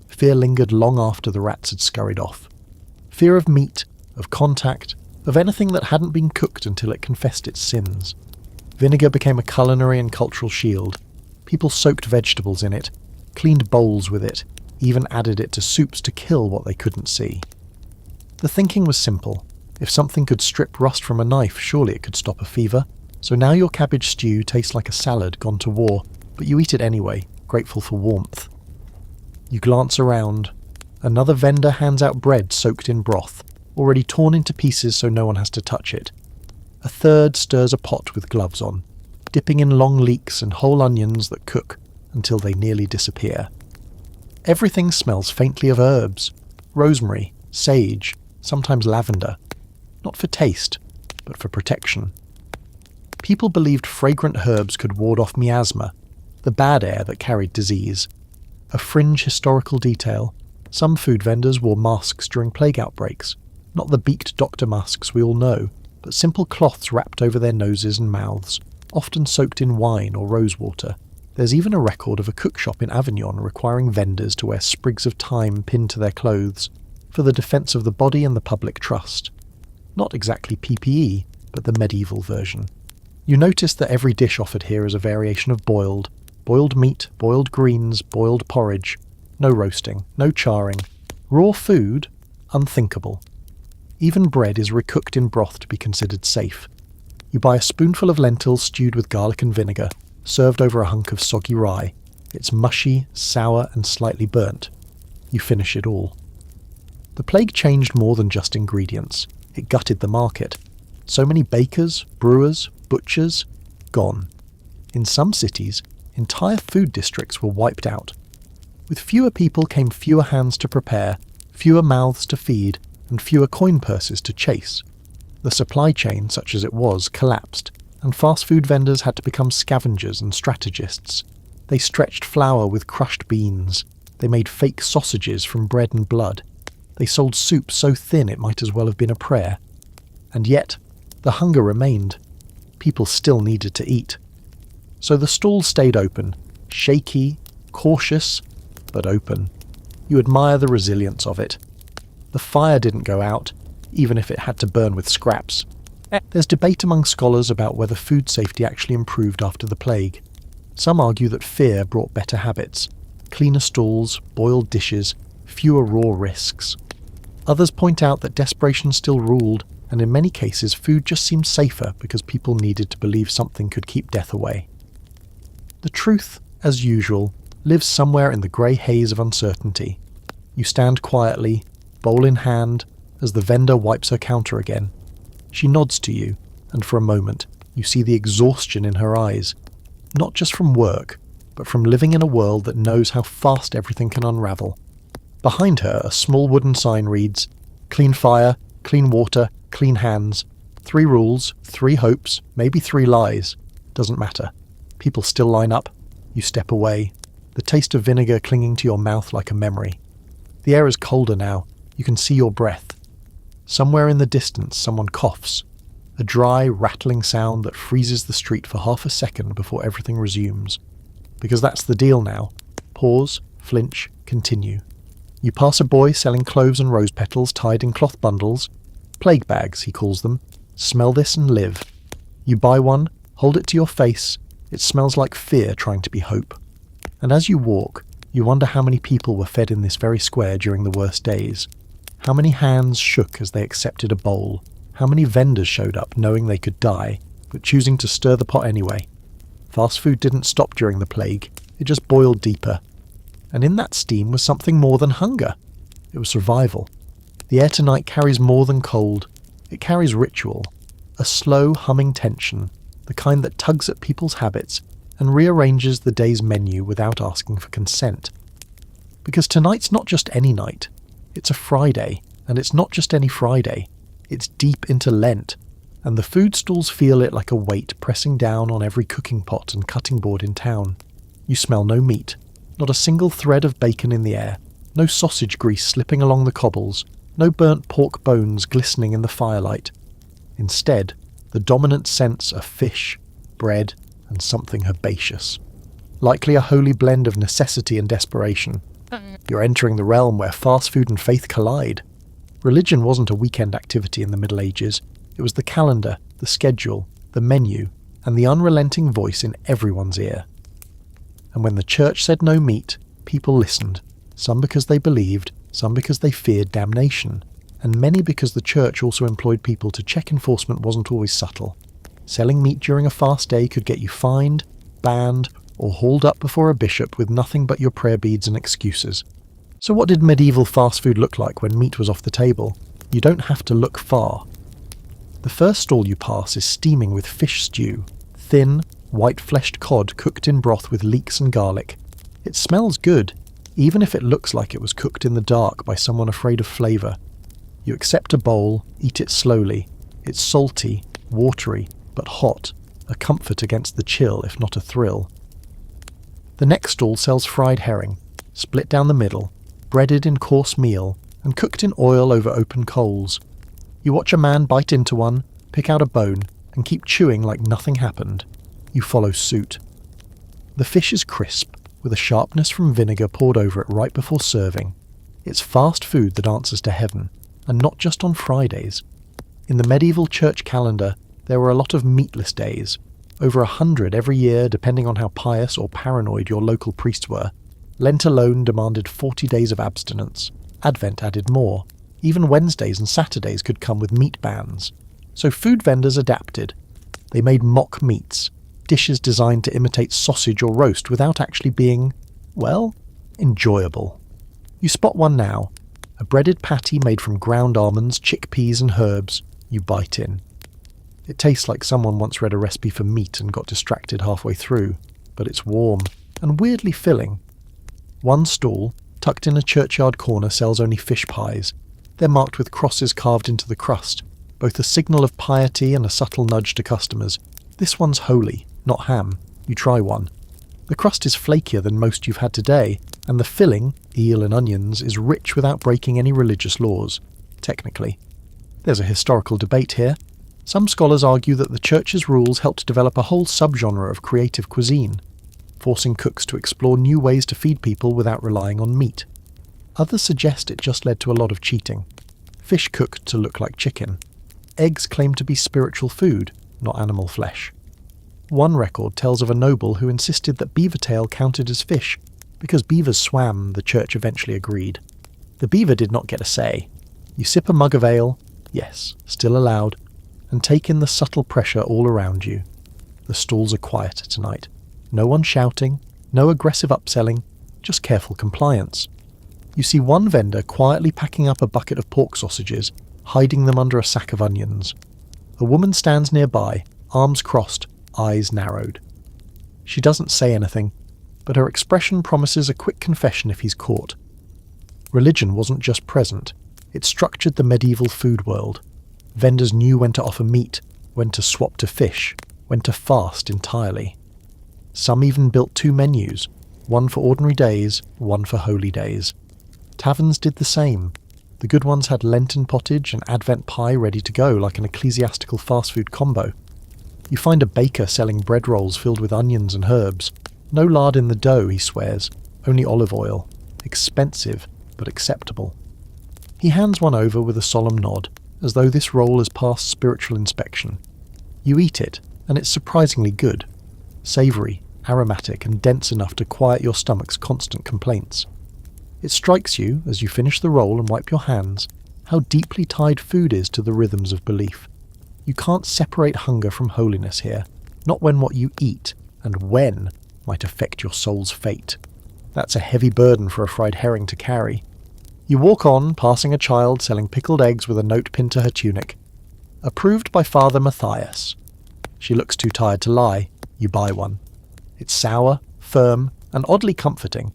Fear lingered long after the rats had scurried off. Fear of meat, of contact, of anything that hadn't been cooked until it confessed its sins. Vinegar became a culinary and cultural shield. People soaked vegetables in it, cleaned bowls with it, even added it to soups to kill what they couldn't see. The thinking was simple. If something could strip rust from a knife, surely it could stop a fever. So now your cabbage stew tastes like a salad gone to war, but you eat it anyway, grateful for warmth. You glance around. Another vendor hands out bread soaked in broth, already torn into pieces so no one has to touch it. A third stirs a pot with gloves on, dipping in long leeks and whole onions that cook until they nearly disappear. Everything smells faintly of herbs, rosemary, sage, sometimes lavender. Not for taste, but for protection. People believed fragrant herbs could ward off miasma, the bad air that carried disease. A fringe historical detail, some food vendors wore masks during plague outbreaks, not the beaked doctor masks we all know, but simple cloths wrapped over their noses and mouths, often soaked in wine or rosewater. There's even a record of a cookshop in Avignon requiring vendors to wear sprigs of thyme pinned to their clothes, for the defence of the body and the public trust. Not exactly PPE, but the medieval version. You notice that every dish offered here is a variation of boiled meat, boiled greens, boiled porridge. No roasting, no charring. Raw food? Unthinkable. Even bread is recooked in broth to be considered safe. You buy a spoonful of lentils stewed with garlic and vinegar, served over a hunk of soggy rye. It's mushy, sour, and slightly burnt. You finish it all. The plague changed more than just ingredients. It gutted the market. So many bakers, brewers, butchers, gone. In some cities, entire food districts were wiped out. With fewer people came fewer hands to prepare, fewer mouths to feed, and fewer coin purses to chase. The supply chain, such as it was, collapsed, and fast food vendors had to become scavengers and strategists. They stretched flour with crushed beans. They made fake sausages from bread and blood. They sold soup so thin it might as well have been a prayer. And yet, the hunger remained. People still needed to eat. So the stalls stayed open, shaky, cautious, but open. You admire the resilience of it. The fire didn't go out, even if it had to burn with scraps. There's debate among scholars about whether food safety actually improved after the plague. Some argue that fear brought better habits, cleaner stalls, boiled dishes, fewer raw risks. Others point out that desperation still ruled, and in many cases food just seemed safer because people needed to believe something could keep death away. The truth, as usual, lives somewhere in the grey haze of uncertainty. You stand quietly, bowl in hand, as the vendor wipes her counter again. She nods to you, and for a moment you see the exhaustion in her eyes, not just from work, but from living in a world that knows how fast everything can unravel. Behind her, a small wooden sign reads, "Clean fire, clean water, clean hands. 3 rules, 3 hopes, maybe 3 lies. Doesn't matter." People still line up. You step away, the taste of vinegar clinging to your mouth like a memory. The air is colder now. You can see your breath. Somewhere in the distance, someone coughs. A dry, rattling sound that freezes the street for half a second before everything resumes. Because that's the deal now. Pause, flinch, continue. You pass a boy selling cloves and rose petals tied in cloth bundles. Plague bags, he calls them. Smell this and live. You buy one, hold it to your face. It smells like fear trying to be hope. And as you walk, you wonder how many people were fed in this very square during the worst days. How many hands shook as they accepted a bowl. How many vendors showed up knowing they could die, but choosing to stir the pot anyway. Fast food didn't stop during the plague. It just boiled deeper. And in that steam was something more than hunger. It was survival. The air tonight carries more than cold. It carries ritual. A slow, humming tension, the kind that tugs at people's habits and rearranges the day's menu without asking for consent. Because tonight's not just any night. It's a Friday, and it's not just any Friday. It's deep into Lent, and the food stalls feel it like a weight pressing down on every cooking pot and cutting board in town. You smell no meat, not a single thread of bacon in the air, no sausage grease slipping along the cobbles, no burnt pork bones glistening in the firelight. Instead, the dominant scents are fish, bread, and something herbaceous. Likely a holy blend of necessity and desperation. You're entering the realm where fast food and faith collide. Religion wasn't a weekend activity in the Middle Ages. It was the calendar, the schedule, the menu, and the unrelenting voice in everyone's ear. And when the church said no meat, people listened, some because they believed, some because they feared damnation, and many because the church also employed people to check enforcement wasn't always subtle. Selling meat during a fast day could get you fined, banned, or hauled up before a bishop with nothing but your prayer beads and excuses. So what did medieval fast food look like when meat was off the table? You don't have to look far. The first stall you pass is steaming with fish stew, thin, white-fleshed cod cooked in broth with leeks and garlic. It smells good, even if it looks like it was cooked in the dark by someone afraid of flavour. You accept a bowl, eat it slowly. It's salty, watery, but hot, a comfort against the chill, if not a thrill. The next stall sells fried herring, split down the middle, breaded in coarse meal, and cooked in oil over open coals. You watch a man bite into one, pick out a bone, and keep chewing like nothing happened. You follow suit. The fish is crisp, with a sharpness from vinegar poured over it right before serving. It's fast food that answers to heaven, and not just on Fridays. In the medieval church calendar, there were a lot of meatless days, over 100 every year depending on how pious or paranoid your local priests were. Lent alone demanded 40 days of abstinence. Advent added more. Even Wednesdays and Saturdays could come with meat bans. So food vendors adapted. They made mock meats, dishes designed to imitate sausage or roast without actually being, well, enjoyable. You spot one now, a breaded patty made from ground almonds, chickpeas and herbs. You bite in. It tastes like someone once read a recipe for meat and got distracted halfway through, but it's warm and weirdly filling. One stall, tucked in a churchyard corner, sells only fish pies. They're marked with crosses carved into the crust, both a signal of piety and a subtle nudge to customers. This one's holy, not ham. You try one. The crust is flakier than most you've had today, and the filling, eel and onions, is rich without breaking any religious laws, technically. There's a historical debate here. Some scholars argue that the church's rules helped develop a whole subgenre of creative cuisine, forcing cooks to explore new ways to feed people without relying on meat. Others suggest it just led to a lot of cheating. Fish cooked to look like chicken. Eggs claimed to be spiritual food, not animal flesh. One record tells of a noble who insisted that beaver tail counted as fish. Because beavers swam, the church eventually agreed. The beaver did not get a say. You sip a mug of ale, yes, still allowed, and take in the subtle pressure all around you. The stalls are quieter tonight. No one shouting, no aggressive upselling, just careful compliance. You see one vendor quietly packing up a bucket of pork sausages, hiding them under a sack of onions. A woman stands nearby, arms crossed, eyes narrowed. She doesn't say anything, but her expression promises a quick confession if he's caught. Religion wasn't just present, it structured the medieval food world. Vendors knew when to offer meat, when to swap to fish, when to fast entirely. Some even built two menus, one for ordinary days, one for holy days. Taverns did the same. The good ones had Lenten pottage and Advent pie ready to go like an ecclesiastical fast food combo. You find a baker selling bread rolls filled with onions and herbs. No lard in the dough, he swears, only olive oil. Expensive, but acceptable. He hands one over with a solemn nod, as though this roll has passed spiritual inspection. You eat it, and it's surprisingly good. Savoury, aromatic, and dense enough to quiet your stomach's constant complaints. It strikes you, as you finish the roll and wipe your hands, how deeply tied food is to the rhythms of belief. You can't separate hunger from holiness here, not when what you eat, and when, might affect your soul's fate. That's a heavy burden for a fried herring to carry. You walk on, passing a child selling pickled eggs with a note pinned to her tunic. Approved by Father Matthias. She looks too tired to lie. You buy one. It's sour, firm, and oddly comforting.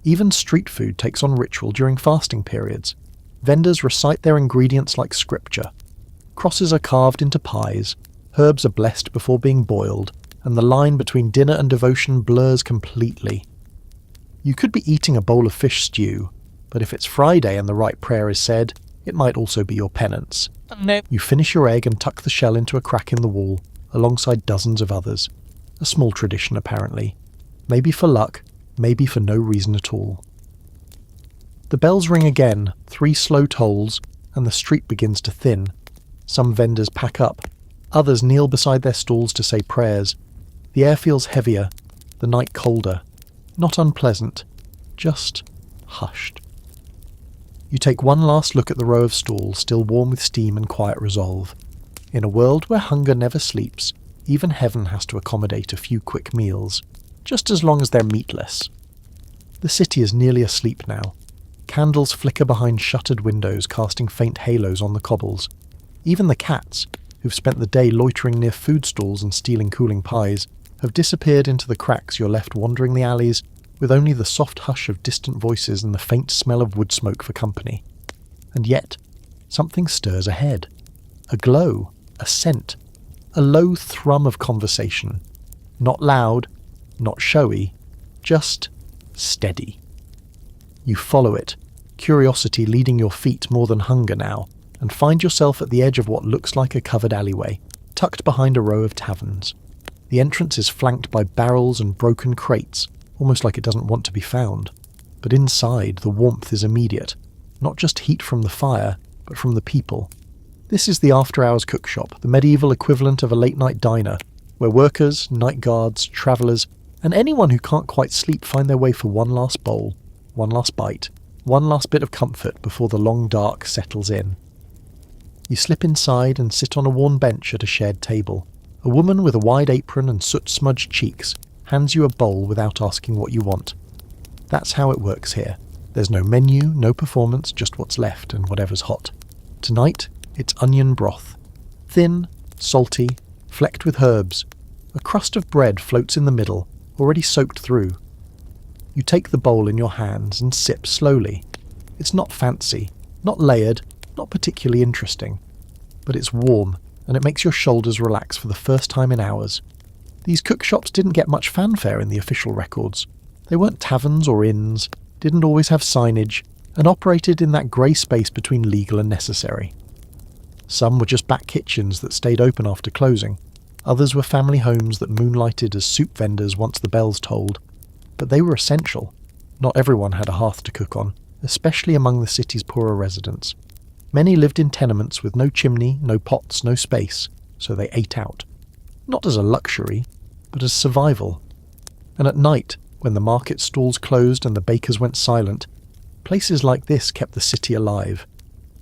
Even street food takes on ritual during fasting periods. Vendors recite their ingredients like scripture. Crosses are carved into pies, herbs are blessed before being boiled, and the line between dinner and devotion blurs completely. You could be eating a bowl of fish stew, but if it's Friday and the right prayer is said, it might also be your penance. No. You finish your egg and tuck the shell into a crack in the wall, alongside dozens of others. A small tradition, apparently. Maybe for luck, maybe for no reason at all. The bells ring again, 3 slow tolls, and the street begins to thin. Some vendors pack up. Others kneel beside their stalls to say prayers. The air feels heavier, the night colder. Not unpleasant, just hushed. You take one last look at the row of stalls, still warm with steam and quiet resolve. In a world where hunger never sleeps, even heaven has to accommodate a few quick meals, just as long as they're meatless. The city is nearly asleep now. Candles flicker behind shuttered windows, casting faint halos on the cobbles. Even the cats, who've spent the day loitering near food stalls and stealing cooling pies, have disappeared into the cracks. You're left wandering the alleys, with only the soft hush of distant voices and the faint smell of wood smoke for company. And yet, something stirs ahead. A glow, a scent, a low thrum of conversation. Not loud, not showy, just steady. You follow it, curiosity leading your feet more than hunger now, and find yourself at the edge of what looks like a covered alleyway, tucked behind a row of taverns. The entrance is flanked by barrels and broken crates, almost like it doesn't want to be found. But inside, the warmth is immediate, not just heat from the fire, but from the people. This is the after-hours cookshop, the medieval equivalent of a late-night diner, where workers, night guards, travellers, and anyone who can't quite sleep find their way for one last bowl, one last bite, one last bit of comfort before the long dark settles in. You slip inside and sit on a worn bench at a shared table. A woman with a wide apron and soot-smudged cheeks hands you a bowl without asking what you want. That's how it works here. There's no menu, no performance, just what's left and whatever's hot. Tonight, it's onion broth. Thin, salty, flecked with herbs. A crust of bread floats in the middle, already soaked through. You take the bowl in your hands and sip slowly. It's not fancy, not layered, not particularly interesting. But it's warm, and it makes your shoulders relax for the first time in hours. These cook shops didn't get much fanfare in the official records. They weren't taverns or inns, didn't always have signage, and operated in that grey space between legal and necessary. Some were just back kitchens that stayed open after closing. Others were family homes that moonlighted as soup vendors once the bells tolled. But they were essential. Not everyone had a hearth to cook on, especially among the city's poorer residents. Many lived in tenements with no chimney, no pots, no space, so they ate out. Not as a luxury, but as survival. And at night, when the market stalls closed and the bakers went silent, places like this kept the city alive.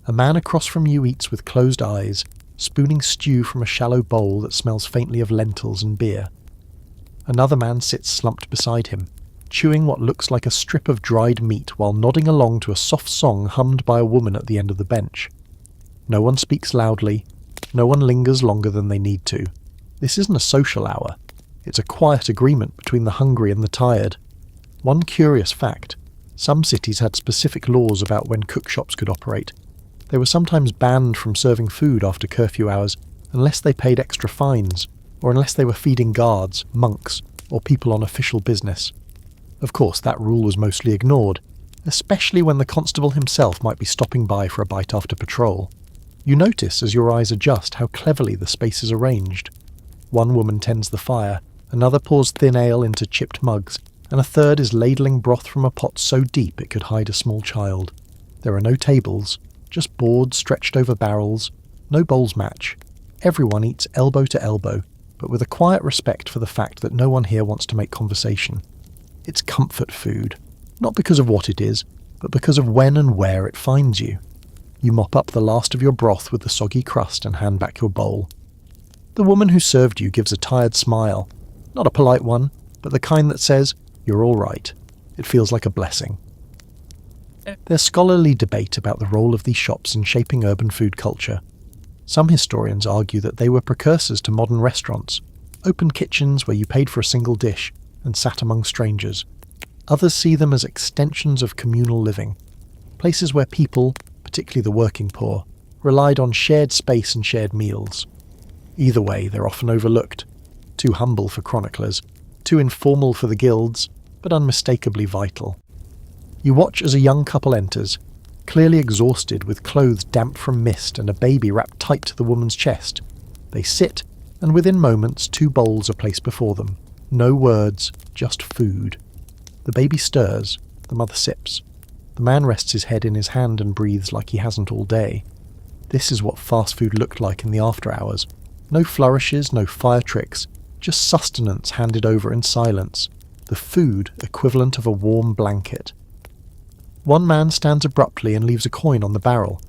A man across from you eats with closed eyes, spooning stew from a shallow bowl that smells faintly of lentils and beer. Another man sits slumped beside him, chewing what looks like a strip of dried meat while nodding along to a soft song hummed by a woman at the end of the bench. No one speaks loudly, no one lingers longer than they need to. This isn't a social hour. It's a quiet agreement between the hungry and the tired. One curious fact: some cities had specific laws about when cook shops could operate. They were sometimes banned from serving food after curfew hours unless they paid extra fines, or unless they were feeding guards, monks, or people on official business. Of course, that rule was mostly ignored, especially when the constable himself might be stopping by for a bite after patrol. You notice as your eyes adjust how cleverly the space is arranged. One woman tends the fire, another pours thin ale into chipped mugs, and a third is ladling broth from a pot so deep it could hide a small child. There are no tables, just boards stretched over barrels, no bowls match. Everyone eats elbow to elbow, but with a quiet respect for the fact that no one here wants to make conversation. It's comfort food, not because of what it is, but because of when and where it finds you. You mop up the last of your broth with the soggy crust and hand back your bowl. The woman who served you gives a tired smile, not a polite one, but the kind that says, "You're all right." It feels like a blessing. There's scholarly debate about the role of these shops in shaping urban food culture. Some historians argue that they were precursors to modern restaurants, open kitchens where you paid for a single dish and sat among strangers. Others see them as extensions of communal living, places where people, particularly the working poor, relied on shared space and shared meals. Either way, they're often overlooked, too humble for chroniclers, too informal for the guilds, but unmistakably vital. You watch as a young couple enters, clearly exhausted with clothes damp from mist and a baby wrapped tight to the woman's chest. They sit, and within moments 2 bowls are placed before them. No words, just food. The baby stirs, the mother sips. The man rests his head in his hand and breathes like he hasn't all day. This is what fast food looked like in the after hours. No flourishes, no fire tricks, just sustenance handed over in silence. The food equivalent of a warm blanket. One man stands abruptly and leaves a coin on the barrel.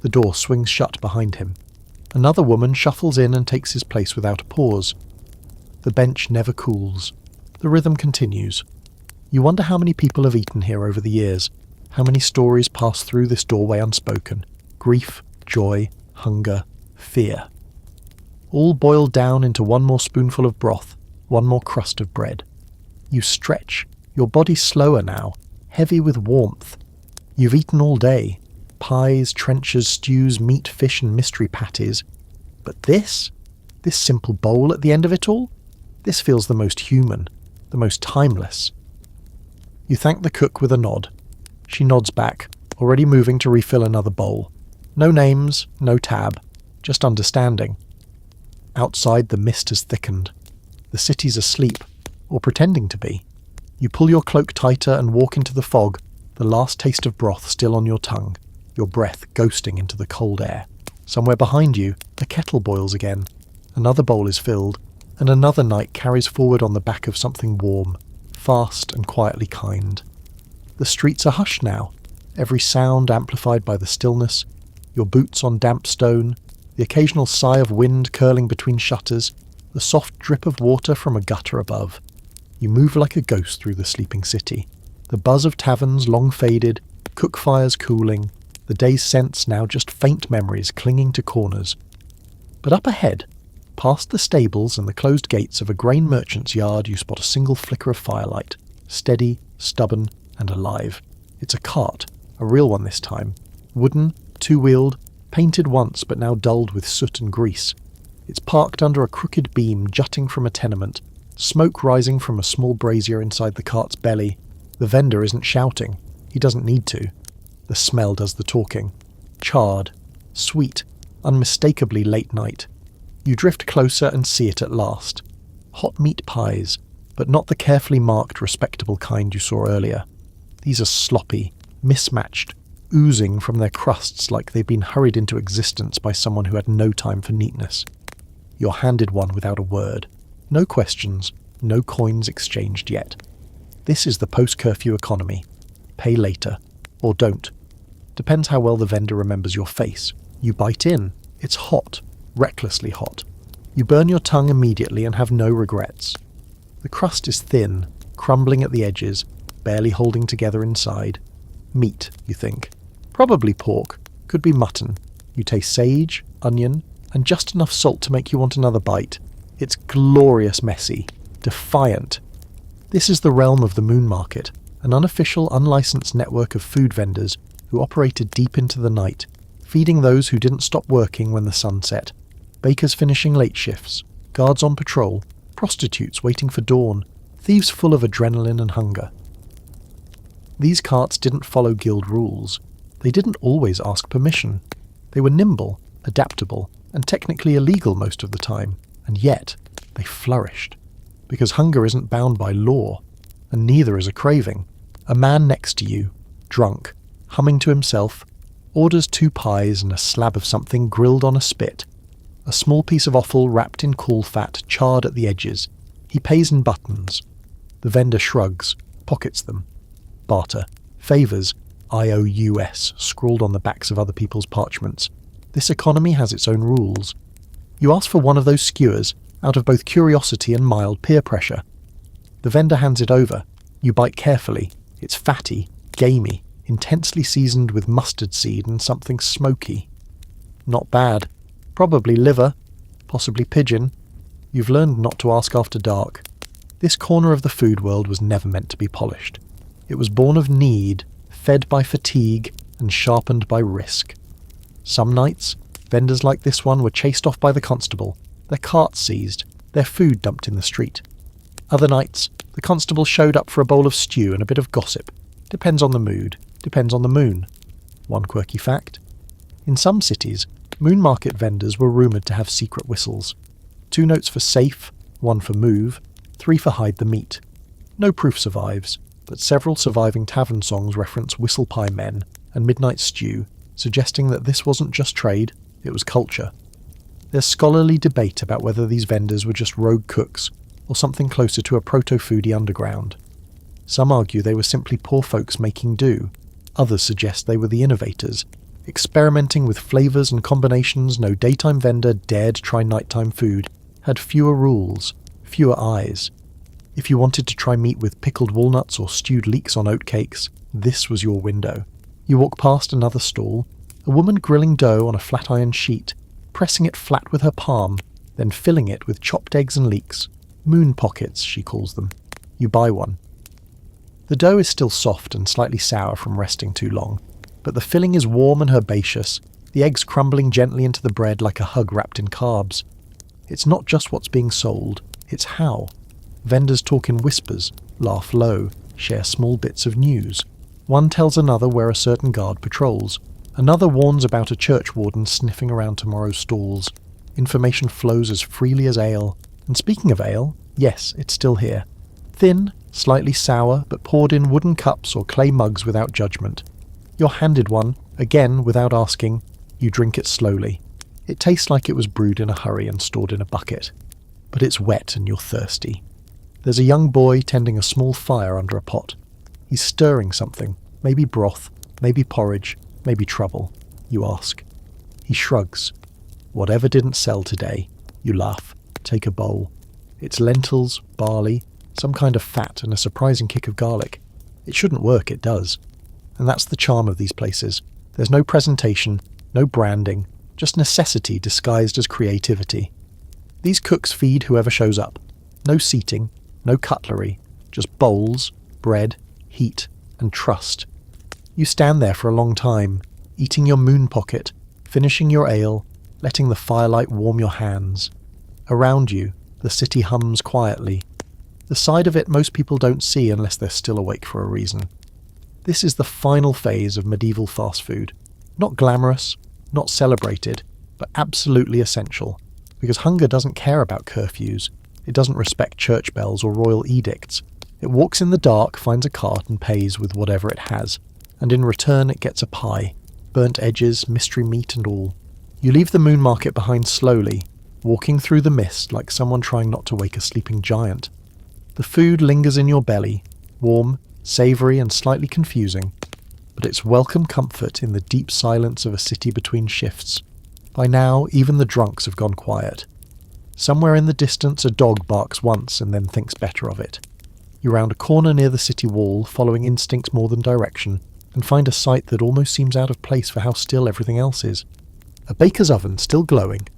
The door swings shut behind him. Another woman shuffles in and takes his place without a pause. The bench never cools. The rhythm continues. You wonder how many people have eaten here over the years, how many stories pass through this doorway unspoken. Grief, joy, hunger, fear. All boiled down into one more spoonful of broth, one more crust of bread. You stretch, your body slower now, heavy with warmth. You've eaten all day. Pies, trenchers, stews, meat, fish and mystery patties. But this simple bowl at the end of it all? This feels the most human, the most timeless. You thank the cook with a nod. She nods back, already moving to refill another bowl. No names, no tab, just understanding. Outside the mist has thickened. The city's asleep, or pretending to be. You pull your cloak tighter and walk into the fog, the last taste of broth still on your tongue, your breath ghosting into the cold air. Somewhere behind you, the kettle boils again. Another bowl is filled, and another night carries forward on the back of something warm, fast and quietly kind. The streets are hushed now, every sound amplified by the stillness, your boots on damp stone, the occasional sigh of wind curling between shutters, the soft drip of water from a gutter above. You move like a ghost through the sleeping city. The buzz of taverns long faded, cook fires cooling, the day's scents now just faint memories clinging to corners. But up ahead, Past the stables and the closed gates of a grain merchant's yard, you spot a single flicker of firelight, steady, stubborn, and alive. It's a cart, a real one this time. Wooden, two-wheeled, painted once but now dulled with soot and grease. It's parked under a crooked beam jutting from a tenement, smoke rising from a small brazier inside the cart's belly. The vendor isn't shouting. He doesn't need to. The smell does the talking. Charred, sweet, unmistakably late night. You drift closer and see it at last. Hot meat pies, but not the carefully marked, respectable kind you saw earlier. These are sloppy, mismatched, oozing from their crusts like they've been hurried into existence by someone who had no time for neatness. You're handed one without a word. No questions, no coins exchanged yet. This is the post-curfew economy. Pay later, or don't. Depends how well the vendor remembers your face. You bite in. It's hot, recklessly hot. You burn your tongue immediately and have no regrets. The crust is thin, crumbling at the edges, barely holding together inside. Meat, you think. Probably pork. Could be mutton. You taste sage, onion, and just enough salt to make you want another bite. It's glorious messy, defiant. This is the realm of the Moon Market, an unofficial, unlicensed network of food vendors who operated deep into the night, feeding those who didn't stop working when the sun set. Bakers finishing late shifts, guards on patrol, prostitutes waiting for dawn, thieves full of adrenaline and hunger. These carts didn't follow guild rules. They didn't always ask permission. They were nimble, adaptable, and technically illegal most of the time, and yet they flourished. Because hunger isn't bound by law, and neither is a craving. A man next to you, drunk, humming to himself, orders 2 pies and a slab of something grilled on a spit. A small piece of offal wrapped in cool fat, charred at the edges. He pays in buttons. The vendor shrugs, pockets them. Barter. Favours. IOUS, scrawled on the backs of other people's parchments. This economy has its own rules. You ask for one of those skewers, out of both curiosity and mild peer pressure. The vendor hands it over. You bite carefully. It's fatty, gamey, intensely seasoned with mustard seed and something smoky. Not bad. Probably liver, possibly pigeon. You've learned not to ask after dark. This corner of the food world was never meant to be polished. It was born of need, fed by fatigue, and sharpened by risk. Some nights, vendors like this one were chased off by the constable, their carts seized, their food dumped in the street. Other nights, the constable showed up for a bowl of stew and a bit of gossip. Depends on the mood, depends on the moon. One quirky fact. In some cities, Moon Market vendors were rumoured to have secret whistles. 2 notes for safe, 1 for move, 3 for hide the meat. No proof survives, but several surviving tavern songs reference whistle pie men and midnight stew, suggesting that this wasn't just trade, it was culture. There's scholarly debate about whether these vendors were just rogue cooks, or something closer to a proto-foodie underground. Some argue they were simply poor folks making do. Others suggest they were the innovators, experimenting with flavours and combinations no daytime vendor dared try nighttime food, had fewer rules, fewer eyes. If you wanted to try meat with pickled walnuts or stewed leeks on oatcakes, this was your window. You walk past another stall, a woman grilling dough on a flat iron sheet, pressing it flat with her palm, then filling it with chopped eggs and leeks. Moon pockets, she calls them. You buy one. The dough is still soft and slightly sour from resting too long, but the filling is warm and herbaceous, the eggs crumbling gently into the bread like a hug wrapped in carbs. It's not just what's being sold, it's how. Vendors talk in whispers, laugh low, share small bits of news. One tells another where a certain guard patrols. Another warns about a church warden sniffing around tomorrow's stalls. Information flows as freely as ale. And speaking of ale, yes, it's still here. Thin, slightly sour, but poured in wooden cups or clay mugs without judgment. You're handed one, again without asking. You drink it slowly. It tastes like it was brewed in a hurry and stored in a bucket. But it's wet and you're thirsty. There's a young boy tending a small fire under a pot. He's stirring something, maybe broth, maybe porridge, maybe trouble. You ask. He shrugs. Whatever didn't sell today. You laugh. Take a bowl. It's lentils, barley, some kind of fat and a surprising kick of garlic. It shouldn't work, it does. And that's the charm of these places. There's no presentation, no branding, just necessity disguised as creativity. These cooks feed whoever shows up. No seating, no cutlery, just bowls, bread, heat, and trust. You stand there for a long time, eating your moon pocket, finishing your ale, letting the firelight warm your hands. Around you, the city hums quietly. The side of it most people don't see unless they're still awake for a reason. This is the final phase of medieval fast food. Not glamorous, not celebrated, but absolutely essential. Because hunger doesn't care about curfews. It doesn't respect church bells or royal edicts. It walks in the dark, finds a cart and pays with whatever it has. And in return it gets a pie. Burnt edges, mystery meat and all. You leave the moon market behind slowly, walking through the mist like someone trying not to wake a sleeping giant. The food lingers in your belly, warm, savoury and slightly confusing, but it's welcome comfort in the deep silence of a city between shifts. By now, even the drunks have gone quiet. Somewhere in the distance a dog barks once and then thinks better of it. You round a corner near the city wall, following instinct more than direction, and find a sight that almost seems out of place for how still everything else is. A baker's oven, still glowing.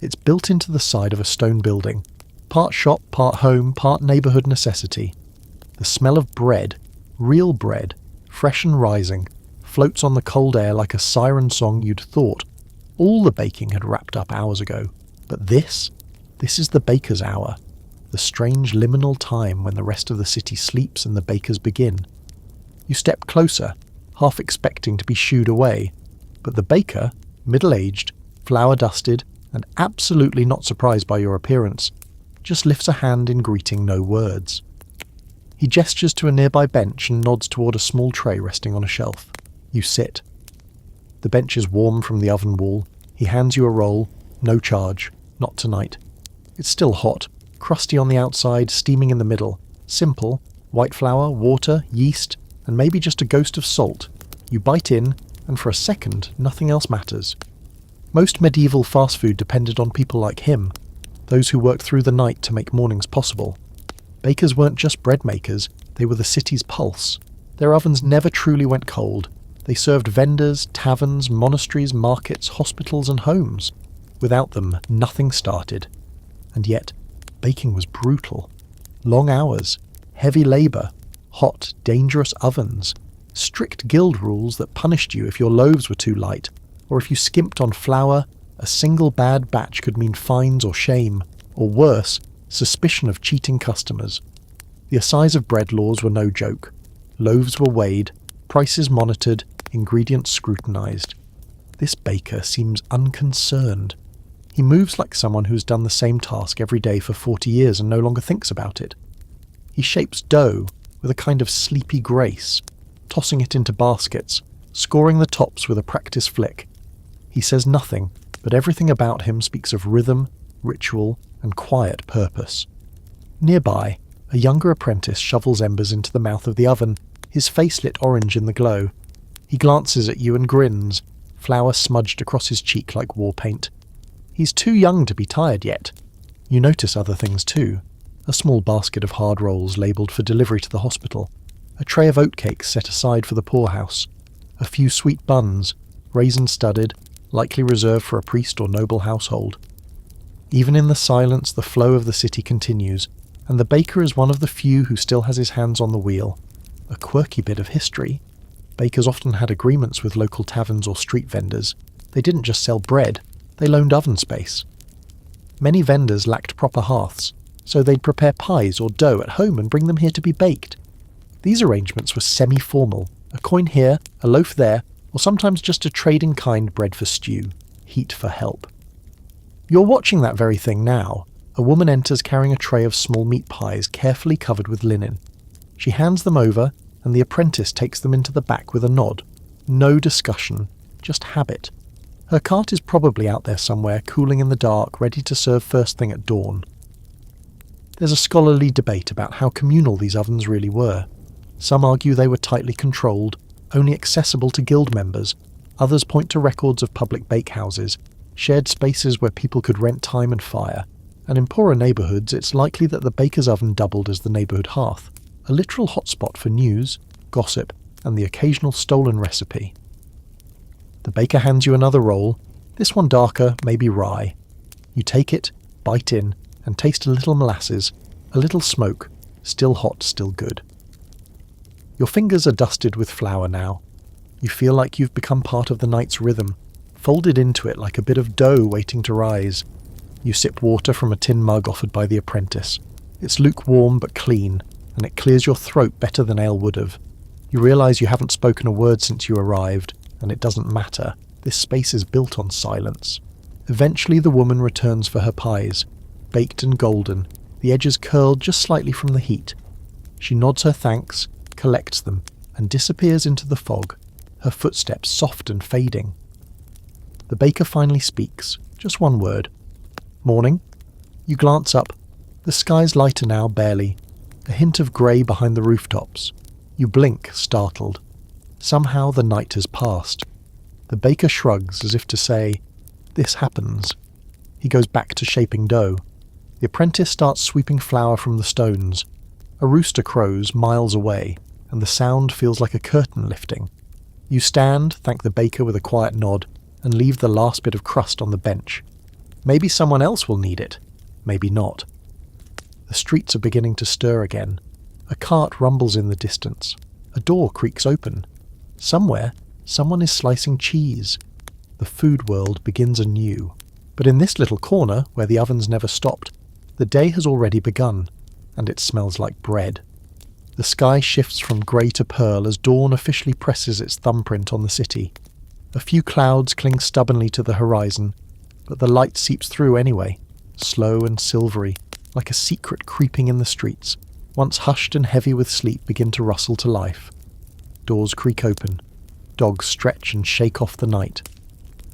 It's built into the side of a stone building. Part shop, part home, part neighbourhood necessity. The smell of bread, real bread, fresh and rising, floats on the cold air like a siren song you'd thought all the baking had wrapped up hours ago. But this is the baker's hour, the strange liminal time when the rest of the city sleeps and the bakers begin. You step closer, half expecting to be shooed away, but the baker, middle-aged, flour-dusted, and absolutely not surprised by your appearance, just lifts a hand in greeting, no words. He gestures to a nearby bench and nods toward a small tray resting on a shelf. You sit. The bench is warm from the oven wall. He hands you a roll. No charge. Not tonight. It's still hot, crusty on the outside, steaming in the middle. Simple. White flour, water, yeast, and maybe just a ghost of salt. You bite in, and for a second, nothing else matters. Most medieval fast food depended on people like him, those who worked through the night to make mornings possible. Bakers weren't just bread makers, they were the city's pulse. Their ovens never truly went cold. They served vendors, taverns, monasteries, markets, hospitals and homes. Without them, nothing started. And yet, baking was brutal. Long hours, heavy labour, hot, dangerous ovens, strict guild rules that punished you if your loaves were too light, or if you skimped on flour. A single bad batch could mean fines or shame, or worse, suspicion of cheating customers. The assize of bread laws were no joke. Loaves were weighed, prices monitored, ingredients scrutinised. This baker seems unconcerned. He moves like someone who's done the same task every day for 40 years and no longer thinks about it. He shapes dough with a kind of sleepy grace, tossing it into baskets, scoring the tops with a practiced flick. He says nothing, but everything about him speaks of rhythm, ritual, and quiet purpose. Nearby, a younger apprentice shovels embers into the mouth of the oven, his face lit orange in the glow. He glances at you and grins, flour smudged across his cheek like war paint. He's too young to be tired yet. You notice other things too. A small basket of hard rolls labelled for delivery to the hospital, a tray of oatcakes set aside for the poorhouse, a few sweet buns, raisin-studded, likely reserved for a priest or noble household. Even in the silence, the flow of the city continues, and the baker is one of the few who still has his hands on the wheel. A quirky bit of history. Bakers often had agreements with local taverns or street vendors. They didn't just sell bread, they loaned oven space. Many vendors lacked proper hearths, so they'd prepare pies or dough at home and bring them here to be baked. These arrangements were semi-formal, a coin here, a loaf there, or sometimes just a trade-in-kind bread for stew, heat for help. You're watching that very thing now. A woman enters carrying a tray of small meat pies carefully covered with linen. She hands them over, and the apprentice takes them into the back with a nod. No discussion, just habit. Her cart is probably out there somewhere, cooling in the dark, ready to serve first thing at dawn. There's a scholarly debate about how communal these ovens really were. Some argue they were tightly controlled, only accessible to guild members. Others point to records of public bakehouses, shared spaces where people could rent time and fire. And in poorer neighbourhoods, it's likely that the baker's oven doubled as the neighbourhood hearth, a literal hotspot for news, gossip, and the occasional stolen recipe. The baker hands you another roll, this one darker, maybe rye. You take it, bite in and taste a little molasses, a little smoke, still hot, still good. Your fingers are dusted with flour now. You feel like you've become part of the night's rhythm, folded into it like a bit of dough waiting to rise. You sip water from a tin mug offered by the apprentice. It's lukewarm but clean, and it clears your throat better than ale would have. You realise you haven't spoken a word since you arrived, and it doesn't matter. This space is built on silence. Eventually the woman returns for her pies, baked and golden, the edges curled just slightly from the heat. She nods her thanks, collects them, and disappears into the fog, her footsteps soft and fading. The baker finally speaks, just one word. Morning. You glance up. The sky's lighter now, barely. A hint of grey behind the rooftops. You blink, startled. Somehow the night has passed. The baker shrugs as if to say, "This happens." He goes back to shaping dough. The apprentice starts sweeping flour from the stones. A rooster crows miles away, and the sound feels like a curtain lifting. You stand, thank the baker with a quiet nod, and leave the last bit of crust on the bench. Maybe someone else will need it. Maybe not. The streets are beginning to stir again. A cart rumbles in the distance. A door creaks open. Somewhere, someone is slicing cheese. The food world begins anew. But in this little corner, where the ovens never stopped, the day has already begun, and it smells like bread. The sky shifts from grey to pearl as dawn officially presses its thumbprint on the city. A few clouds cling stubbornly to the horizon, but the light seeps through anyway, slow and silvery, like a secret creeping in the streets. Once hushed and heavy with sleep begin to rustle to life. Doors creak open. Dogs stretch and shake off the night.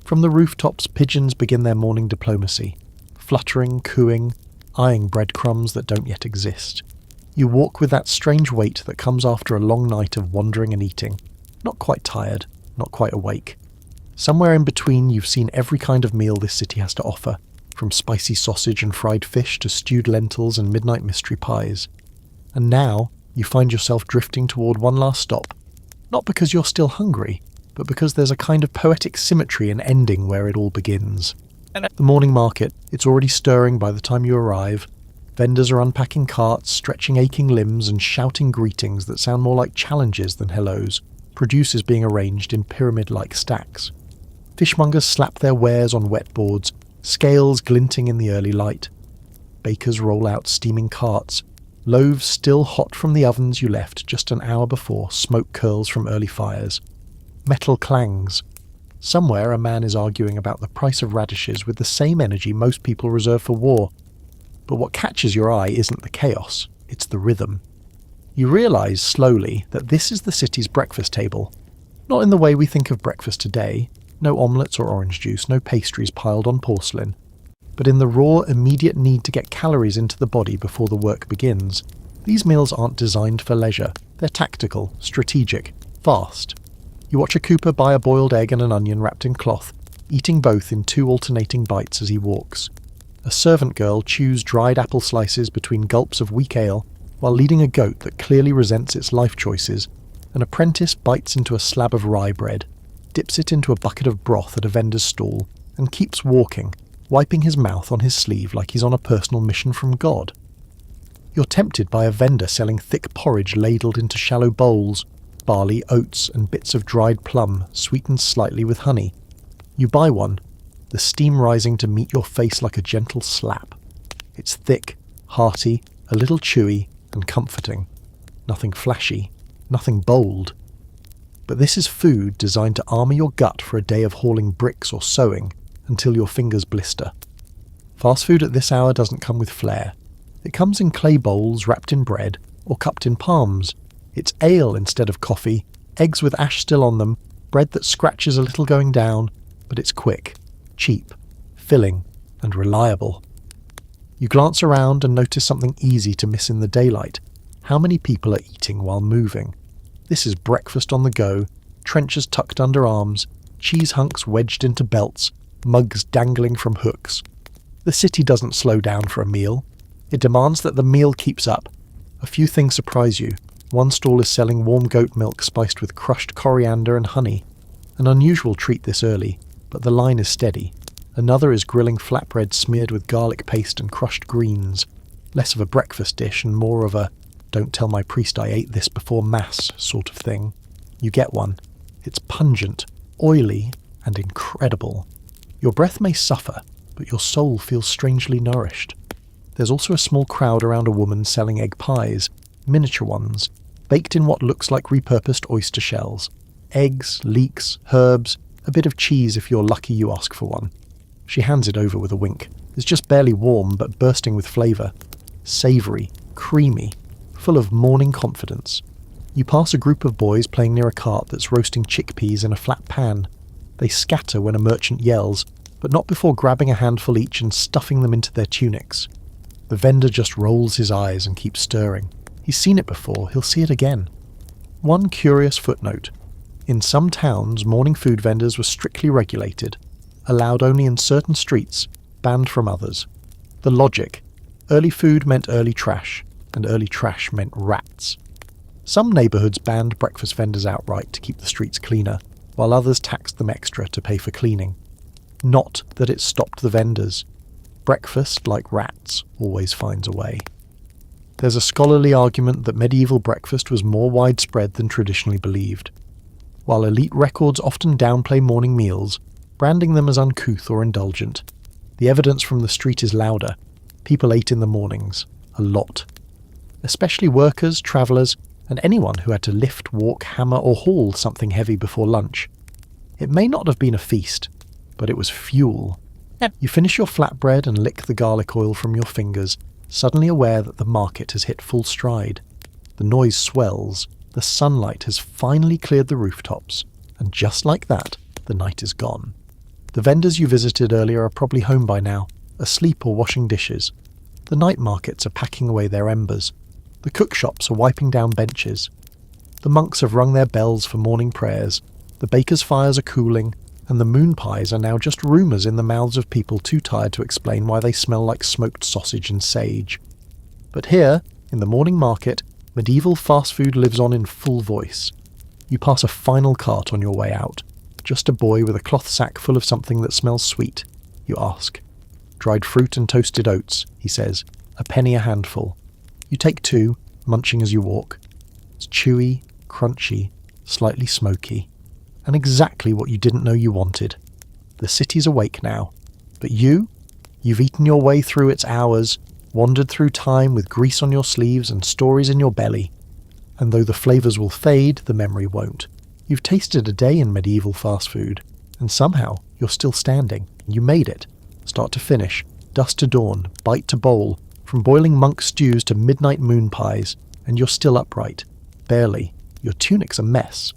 From the rooftops, pigeons begin their morning diplomacy, fluttering, cooing, eyeing breadcrumbs that don't yet exist. You walk with that strange weight that comes after a long night of wandering and eating. Not quite tired, not quite awake. Somewhere in between, you've seen every kind of meal this city has to offer, from spicy sausage and fried fish to stewed lentils and midnight mystery pies. And now, you find yourself drifting toward one last stop. Not because you're still hungry, but because there's a kind of poetic symmetry in ending where it all begins. The morning market, it's already stirring by the time you arrive. Vendors are unpacking carts, stretching aching limbs and shouting greetings that sound more like challenges than hellos, produce being arranged in pyramid-like stacks. Fishmongers slap their wares on wet boards, scales glinting in the early light. Bakers roll out steaming carts. Loaves still hot from the ovens you left just an hour before, smoke curls from early fires. Metal clangs. Somewhere a man is arguing about the price of radishes with the same energy most people reserve for war. But what catches your eye isn't the chaos, it's the rhythm. You realise slowly that this is the city's breakfast table. Not in the way we think of breakfast today, no omelettes or orange juice, no pastries piled on porcelain, but in the raw, immediate need to get calories into the body before the work begins. These meals aren't designed for leisure, they're tactical, strategic, fast. You watch a cooper buy a boiled egg and an onion wrapped in cloth, eating both in 2 alternating bites as he walks. A servant girl chews dried apple slices between gulps of weak ale while leading a goat that clearly resents its life choices. An apprentice bites into a slab of rye bread, dips it into a bucket of broth at a vendor's stall, and keeps walking, wiping his mouth on his sleeve like he's on a personal mission from God. You're tempted by a vendor selling thick porridge ladled into shallow bowls, barley, oats, and bits of dried plum, sweetened slightly with honey. You buy one, the steam rising to meet your face like a gentle slap. It's thick, hearty, a little chewy, and comforting. Nothing flashy, nothing bold. But this is food designed to armour your gut for a day of hauling bricks or sewing until your fingers blister. Fast food at this hour doesn't come with flair. It comes in clay bowls wrapped in bread or cupped in palms. It's ale instead of coffee, eggs with ash still on them, bread that scratches a little going down, but it's quick, cheap, filling, and reliable. You glance around and notice something easy to miss in the daylight. How many people are eating while moving? This is breakfast on the go, trenchers tucked under arms, cheese hunks wedged into belts, mugs dangling from hooks. The city doesn't slow down for a meal. It demands that the meal keeps up. A few things surprise you. One stall is selling warm goat milk spiced with crushed coriander and honey. An unusual treat this early, but the line is steady. Another is grilling flatbread smeared with garlic paste and crushed greens, less of a breakfast dish and more of a "don't tell my priest I ate this before mass" sort of thing. You get one. It's pungent, oily, and incredible. Your breath may suffer, but your soul feels strangely nourished. There's also a small crowd around a woman selling egg pies, miniature ones, baked in what looks like repurposed oyster shells. Eggs, leeks, herbs, a bit of cheese if you're lucky you ask for one. She hands it over with a wink. It's just barely warm, but bursting with flavour. Savoury, creamy, full of morning confidence. You pass a group of boys playing near a cart that's roasting chickpeas in a flat pan. They scatter when a merchant yells, but not before grabbing a handful each and stuffing them into their tunics. The vendor just rolls his eyes and keeps stirring. He's seen it before, he'll see it again. One curious footnote. In some towns, morning food vendors were strictly regulated, allowed only in certain streets, banned from others. The logic: early food meant early trash, and early trash meant rats. Some neighbourhoods banned breakfast vendors outright to keep the streets cleaner, while others taxed them extra to pay for cleaning. Not that it stopped the vendors. Breakfast, like rats, always finds a way. There's a scholarly argument that medieval breakfast was more widespread than traditionally believed. While elite records often downplay morning meals, branding them as uncouth or indulgent, the evidence from the street is louder. People ate in the mornings. A lot. Especially workers, travellers, and anyone who had to lift, walk, hammer, or haul something heavy before lunch. It may not have been a feast, but it was fuel. You finish your flatbread and lick the garlic oil from your fingers, suddenly aware that the market has hit full stride. The noise swells, the sunlight has finally cleared the rooftops, and just like that, the night is gone. The vendors you visited earlier are probably home by now, asleep or washing dishes. The night markets are packing away their embers. The cookshops are wiping down benches. The monks have rung their bells for morning prayers. The bakers' fires are cooling, and the moon pies are now just rumours in the mouths of people too tired to explain why they smell like smoked sausage and sage. But here, in the morning market, medieval fast food lives on in full voice. You pass a final cart on your way out. Just a boy with a cloth sack full of something that smells sweet. You ask. "Dried fruit and toasted oats," he says. "A penny a handful." You take two, munching as you walk. It's chewy, crunchy, slightly smoky, and exactly what you didn't know you wanted. The city's awake now, but you've eaten your way through its hours, wandered through time with grease on your sleeves and stories in your belly. And though the flavours will fade, the memory won't. You've tasted a day in medieval fast food, and somehow you're still standing. You made it. Start to finish, dusk to dawn, bite to bowl, from boiling monk stews to midnight moon pies, and you're still upright. Barely. Your tunic's a mess.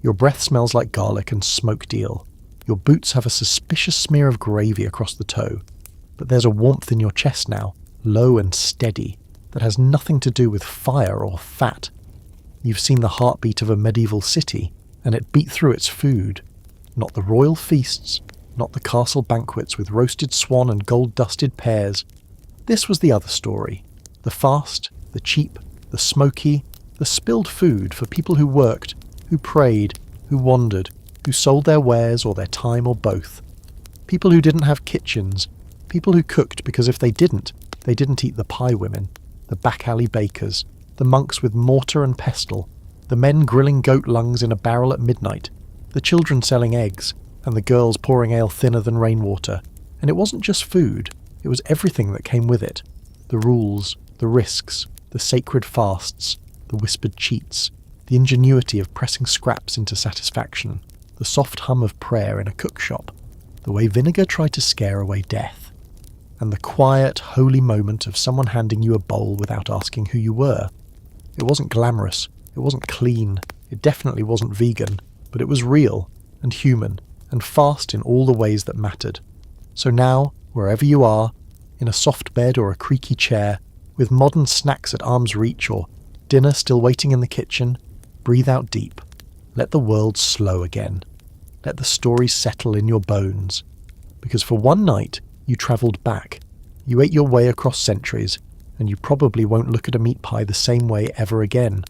Your breath smells like garlic and smoked eel. Your boots have a suspicious smear of gravy across the toe. But there's a warmth in your chest now, low and steady, that has nothing to do with fire or fat. You've seen the heartbeat of a medieval city, and it beat through its food. Not the royal feasts, not the castle banquets with roasted swan and gold-dusted pears. This was the other story. The fast, the cheap, the smoky, the spilled food for people who worked, who prayed, who wandered, who sold their wares or their time or both. People who didn't have kitchens, people who cooked because if they didn't eat the pie women, the back alley bakers, the monks with mortar and pestle, the men grilling goat lungs in a barrel at midnight, the children selling eggs, and the girls pouring ale thinner than rainwater. And it wasn't just food, it was everything that came with it. The rules, the risks, the sacred fasts, the whispered cheats, the ingenuity of pressing scraps into satisfaction, the soft hum of prayer in a cookshop, the way vinegar tried to scare away death, and the quiet, holy moment of someone handing you a bowl without asking who you were. It wasn't glamorous, it wasn't clean, it definitely wasn't vegan, but it was real, and human, and fast in all the ways that mattered. So now, wherever you are, in a soft bed or a creaky chair, with modern snacks at arm's reach or dinner still waiting in the kitchen, breathe out deep. Let the world slow again. Let the stories settle in your bones. Because for one night, you travelled back. You ate your way across centuries, and you probably won't look at a meat pie the same way ever again.